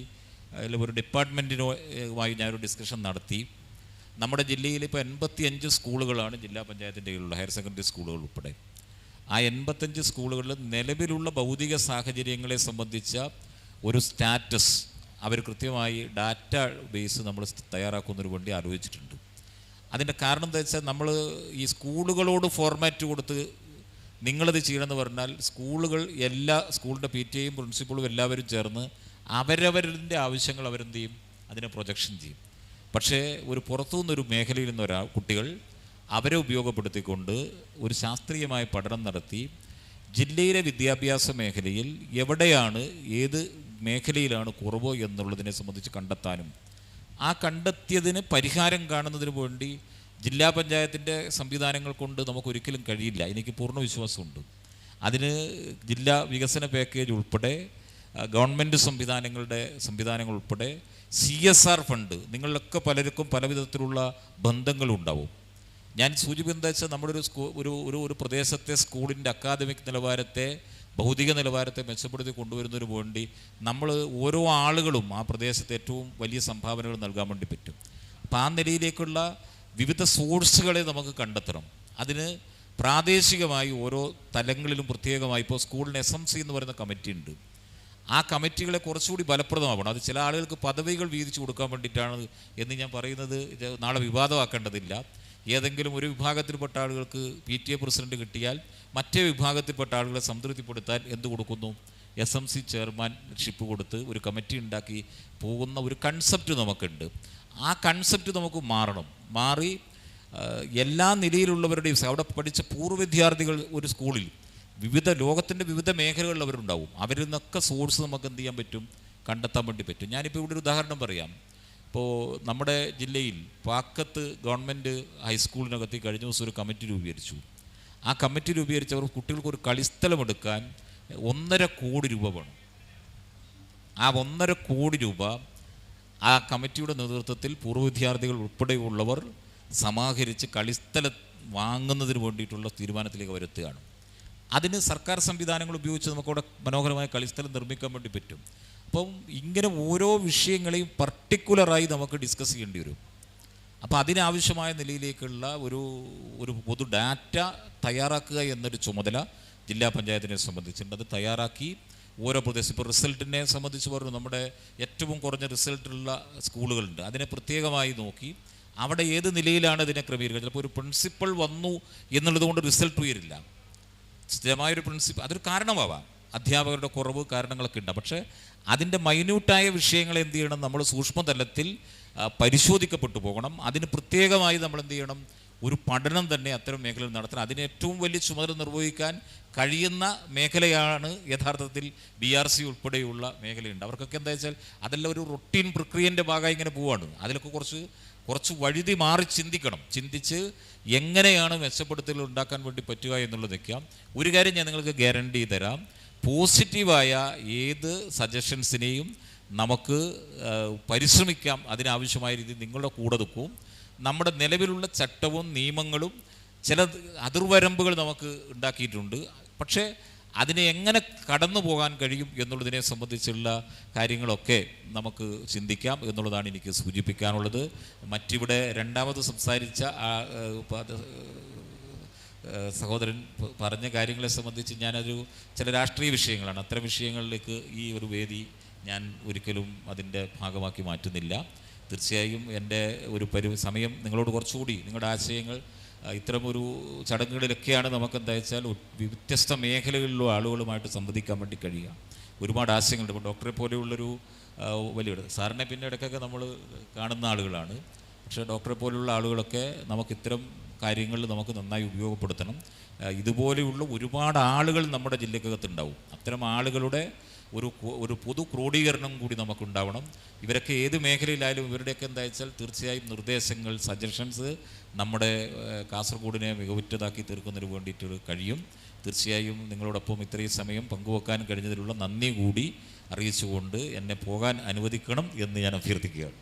ഒരു ഡിപ്പാർട്ട്മെൻറ്റിനുമായി ഞാനൊരു ഡിസ്കഷൻ നടത്തി. നമ്മുടെ ജില്ലയിൽ ഇപ്പോൾ 85 സ്കൂളുകളാണ് ജില്ലാ പഞ്ചായത്തിൻ്റെ കീഴിലുള്ള ഹയർ സെക്കൻഡറി സ്കൂളുകൾ ഉൾപ്പെടെ. ആ 85 സ്കൂളുകളിൽ നിലവിലുള്ള ഭൗതിക സാഹചര്യങ്ങളെ സംബന്ധിച്ച ഒരു സ്റ്റാറ്റസ് അവർ കൃത്യമായി ഡാറ്റ ബേസ് നമ്മൾ തയ്യാറാക്കുന്നതിന് വേണ്ടി ആലോചിച്ചിട്ടുണ്ട്. അതിൻ്റെ കാരണം എന്താ വെച്ചാൽ നമ്മൾ ഈ സ്കൂളുകളോട് ഫോർമാറ്റ് കൊടുത്ത് നിങ്ങളത് ചെയ്യണമെന്ന് പറഞ്ഞാൽ സ്കൂളിൻ്റെ PTA പ്രിൻസിപ്പളും എല്ലാവരും ചേർന്ന് അവരവരുടെ ആവശ്യങ്ങൾ അവരെന്ത് ചെയ്യും, അതിനെ പ്രൊജക്ഷൻ ചെയ്യും. പക്ഷേ ഒരു പുറത്തുനിന്നൊരു മേഖലയിൽ നിന്ന് കുട്ടികൾ അവരെ ഉപയോഗപ്പെടുത്തിക്കൊണ്ട് ഒരു ശാസ്ത്രീയമായ പഠനം നടത്തി ജില്ലയിലെ വിദ്യാഭ്യാസ മേഖലയിൽ എവിടെയാണ് ഏത് മേഖലയിലാണ് കുറവ് എന്നുള്ളതിനെ സംബന്ധിച്ച് കണ്ടെത്താനും ആ കണ്ടെത്തിയതിന് പരിഹാരം കാണുന്നതിന് വേണ്ടി ജില്ലാ പഞ്ചായത്തിൻ്റെ സംവിധാനങ്ങൾ കൊണ്ട് നമുക്കൊരിക്കലും കഴിയില്ല. എനിക്ക് പൂർണ്ണ വിശ്വാസമുണ്ട്. അതിന് ജില്ലാ വികസന പാക്കേജ് ഉൾപ്പെടെ ഗവൺമെൻറ് സംവിധാനങ്ങൾ ഉൾപ്പെടെ CSR ഫണ്ട് നിങ്ങളിലൊക്കെ പലർക്കും പല വിധത്തിലുള്ള ബന്ധങ്ങളുണ്ടാവും. ഞാൻ സൂചിപ്പിക്കുന്നത് എന്താ വെച്ചാൽ നമ്മുടെ ഒരു പ്രദേശത്തെ സ്കൂളിൻ്റെ അക്കാദമിക് നിലവാരത്തെ ഭൗതിക നിലവാരത്തെ മെച്ചപ്പെടുത്തി കൊണ്ടുവരുന്നതിന് വേണ്ടി നമ്മൾ ഓരോ ആളുകളും ആ പ്രദേശത്ത് ഏറ്റവും വലിയ സംഭാവനകൾ നൽകാൻ വേണ്ടി പറ്റും. അപ്പം ആ നിലയിലേക്കുള്ള വിവിധ സോഴ്സുകളെ നമുക്ക് കണ്ടെത്തണം. അതിന് പ്രാദേശികമായി ഓരോ തലങ്ങളിലും പ്രത്യേകമായി ഇപ്പോൾ സ്കൂളിന് SMC എന്ന് പറയുന്ന കമ്മിറ്റി ഉണ്ട്. ആ കമ്മിറ്റികളെ കുറച്ചുകൂടി ഫലപ്രദമാവണം. അത് ചില ആളുകൾക്ക് പദവികൾ വീതിച്ചു കൊടുക്കാൻ വേണ്ടിയിട്ടാണ് എന്ന് ഞാൻ പറയുന്നത് നാളെ വിവാദമാക്കേണ്ടതില്ല. ഏതെങ്കിലും ഒരു വിഭാഗത്തിൽപ്പെട്ട ആളുകൾക്ക് PTA പ്രസിഡന്റ് കിട്ടിയാൽ മറ്റേ വിഭാഗത്തിൽപ്പെട്ട ആളുകളെ സംതൃപ്തിപ്പെടുത്താൻ എന്ത് കൊടുക്കുന്നു, SMC ചെയർമാൻഷിപ്പ് കൊടുത്ത് ഒരു കമ്മിറ്റി ഉണ്ടാക്കി പോകുന്ന ഒരു കൺസെപ്റ്റ് നമുക്കുണ്ട്. ആ കൺസെപ്റ്റ് നമുക്ക് മാറി എല്ലാ നിലയിലുള്ളവരുടെയും അവിടെ പഠിച്ച പൂർവ്വ വിദ്യാർത്ഥികൾ ഒരു സ്കൂളിൽ ലോകത്തിൻ്റെ വിവിധ മേഖലകളിൽ അവരുണ്ടാവും. അവരിൽ നിന്നൊക്കെ സോഴ്സ് നമുക്ക് എന്ത് ചെയ്യാൻ പറ്റും, കണ്ടെത്താൻ വേണ്ടി പറ്റും. ഞാനിപ്പോൾ ഇവിടെ ഒരു ഉദാഹരണം പറയാം. ഇപ്പോൾ നമ്മുടെ ജില്ലയിൽ പാക്കത്ത് ഗവൺമെൻറ് ഹൈസ്കൂളിനകത്ത് കഴിഞ്ഞ ദിവസം ഒരു കമ്മിറ്റി രൂപീകരിച്ചു. ആ കമ്മിറ്റി രൂപീകരിച്ചവർ കുട്ടികൾക്ക് ഒരു കളിസ്ഥലം എടുക്കാൻ 1.5 കോടി രൂപ വേണം. ആ 1.5 കോടി രൂപ ആ കമ്മിറ്റിയുടെ നേതൃത്വത്തിൽ പൂർവ്വ വിദ്യാർത്ഥികൾ ഉൾപ്പെടെയുള്ളവർ സമാഹരിച്ച് കളിസ്ഥലം വാങ്ങുന്നതിന് വേണ്ടിയിട്ടുള്ള തീരുമാനത്തിലേക്ക് വരുത്തുകയാണ്. അതിന് സർക്കാർ സംവിധാനങ്ങൾ ഉപയോഗിച്ച് നമുക്കവിടെ മനോഹരമായ കളിസ്ഥലം നിർമ്മിക്കാൻ വേണ്ടി പറ്റും. അപ്പം ഇങ്ങനെ ഓരോ വിഷയങ്ങളെയും പർട്ടിക്കുലറായി നമുക്ക് ഡിസ്കസ് ചെയ്യേണ്ടി വരും. അപ്പോൾ അതിനാവശ്യമായ നിലയിലേക്കുള്ള ഒരു പൊതു ഡാറ്റ തയ്യാറാക്കുക എന്നൊരു ചുമതല ജില്ലാ പഞ്ചായത്തിനെ സംബന്ധിച്ചിട്ടുണ്ട്. അത് തയ്യാറാക്കി ഓരോ പ്രദേശം, ഇപ്പോൾ റിസൾട്ടിനെ സംബന്ധിച്ച് പറഞ്ഞു, നമ്മുടെ ഏറ്റവും കുറഞ്ഞ റിസൾട്ടുള്ള സ്കൂളുകളുണ്ട്, അതിനെ പ്രത്യേകമായി നോക്കി അവിടെ ഏത് നിലയിലാണ് ഇതിനെ ക്രമീകരിക്കുക. ചിലപ്പോൾ ഒരു പ്രിൻസിപ്പൾ വന്നു എന്നുള്ളത് കൊണ്ട് റിസൾട്ട് ഉയരില്ല. സ്ഥിരമായൊരു പ്രിൻസിപ്പൽ അതൊരു കാരണമാവാം, അധ്യാപകരുടെ കുറവ് കാരണങ്ങളൊക്കെ ഉണ്ട്. പക്ഷേ അതിൻ്റെ മൈന്യൂട്ടായ വിഷയങ്ങൾ എന്ത് ചെയ്യണം, നമ്മൾ സൂക്ഷ്മതലത്തിൽ പരിശോധിക്കപ്പെട്ടു പോകണം. അതിന് പ്രത്യേകമായി നമ്മൾ എന്ത് ചെയ്യണം, ഒരു പഠനം തന്നെ അത്തരം മേഖലയിൽ നടത്തണം. അതിന് ഏറ്റവും വലിയ ചുമതല നിർവഹിക്കാൻ കഴിയുന്ന മേഖലയാണ് യഥാർത്ഥത്തിൽ BRC ഉൾപ്പെടെയുള്ള മേഖലയുണ്ട്. അവർക്കൊക്കെ എന്താ വെച്ചാൽ അതെല്ലാം ഒരു റൊട്ടീൻ പ്രക്രിയൻ്റെ ഭാഗമായി ഇങ്ങനെ പോവാണ്. അതിലൊക്കെ കുറച്ച് വഴുതി മാറി ചിന്തിച്ച് എങ്ങനെയാണ് മെച്ചപ്പെടുത്തലുകൾ ഉണ്ടാക്കാൻ വേണ്ടി പറ്റുക എന്നുള്ളതൊക്കെ. ഒരു കാര്യം ഞാൻ നിങ്ങൾക്ക് ഗ്യാരണ്ടി തരാം, പോസിറ്റീവായ ഏത് സജഷൻസിനെയും നമുക്ക് പരിശ്രമിക്കാം. അതിനാവശ്യമായ രീതിയിൽ നിങ്ങളുടെ കൂടെ നിൽക്കും. നമ്മുടെ നിലവിലുള്ള ചട്ടവും നിയമങ്ങളും ചില അതിർവരമ്പുകൾ നമുക്ക് ഉണ്ടാക്കിയിട്ടുണ്ട്. പക്ഷേ അതിനെ എങ്ങനെ കടന്നു പോകാൻ കഴിയും എന്നുള്ളതിനെ സംബന്ധിച്ചുള്ള കാര്യങ്ങളൊക്കെ നമുക്ക് ചിന്തിക്കാം എന്നുള്ളതാണ് എനിക്ക് സൂചിപ്പിക്കാനുള്ളത്. മറ്റിവിടെ രണ്ടാമത് സംസാരിച്ച സഹോദരൻ പറഞ്ഞ കാര്യങ്ങളെ സംബന്ധിച്ച് ചില രാഷ്ട്രീയ വിഷയങ്ങളാണ്. അത്തരം വിഷയങ്ങളിലേക്ക് ഈ ഒരു വേദി ഞാൻ ഒരിക്കലും അതിൻ്റെ ഭാഗമാക്കി മാറ്റുന്നില്ല. തീർച്ചയായും എൻ്റെ ഒരു സമയം നിങ്ങളോട് കുറച്ചുകൂടി നിങ്ങളുടെ ആശയങ്ങൾ ഇത്തരമൊരു ചടങ്ങുകളിലൊക്കെയാണ് നമുക്ക് എന്താ വെച്ചാൽ വ്യത്യസ്ത മേഖലകളിലുള്ള ആളുകളുമായിട്ട് സംവദിക്കാൻ വേണ്ടി കഴിയുക. ഒരുപാട് ആശയങ്ങളുണ്ട്. ഇപ്പോൾ ഡോക്ടറെ പോലെയുള്ളൊരു വലിയ സാറിനെ പിന്നെ ഇടയ്ക്കൊക്കെ നമ്മൾ കാണുന്ന ആളുകളാണ്. പക്ഷേ ഡോക്ടറെ പോലെയുള്ള ആളുകളൊക്കെ നമുക്ക് ഇത്തരം കാര്യങ്ങളിൽ നമുക്ക് നന്നായി ഉപയോഗപ്പെടുത്തണം. ഇതുപോലെയുള്ള ഒരുപാട് ആളുകൾ നമ്മുടെ ജില്ലക്കകത്തുണ്ടാവും. അത്തരം ആളുകളുടെ ഒരു പൊതു ക്രോഡീകരണം കൂടി നമുക്കുണ്ടാവണം. ഇവരൊക്കെ ഏത് മേഖലയിലായാലും ഇവരുടെയൊക്കെ എന്താ വെച്ചാൽ തീർച്ചയായും നിർദ്ദേശങ്ങൾ, സജഷൻസ് നമ്മുടെ കാസർഗോഡിനെ മികവുറ്റതാക്കി തീർക്കുന്നതിന് വേണ്ടിയിട്ട് കഴിയും. തീർച്ചയായും നിങ്ങളോടൊപ്പം ഇത്രയും സമയം പങ്കുവെക്കാൻ കഴിഞ്ഞതിലുള്ള നന്ദി കൂടി അറിയിച്ചുകൊണ്ട് എന്നെ പോകാൻ അനുവദിക്കണം എന്ന് ഞാൻ അഭ്യർത്ഥിക്കുകയാണ്.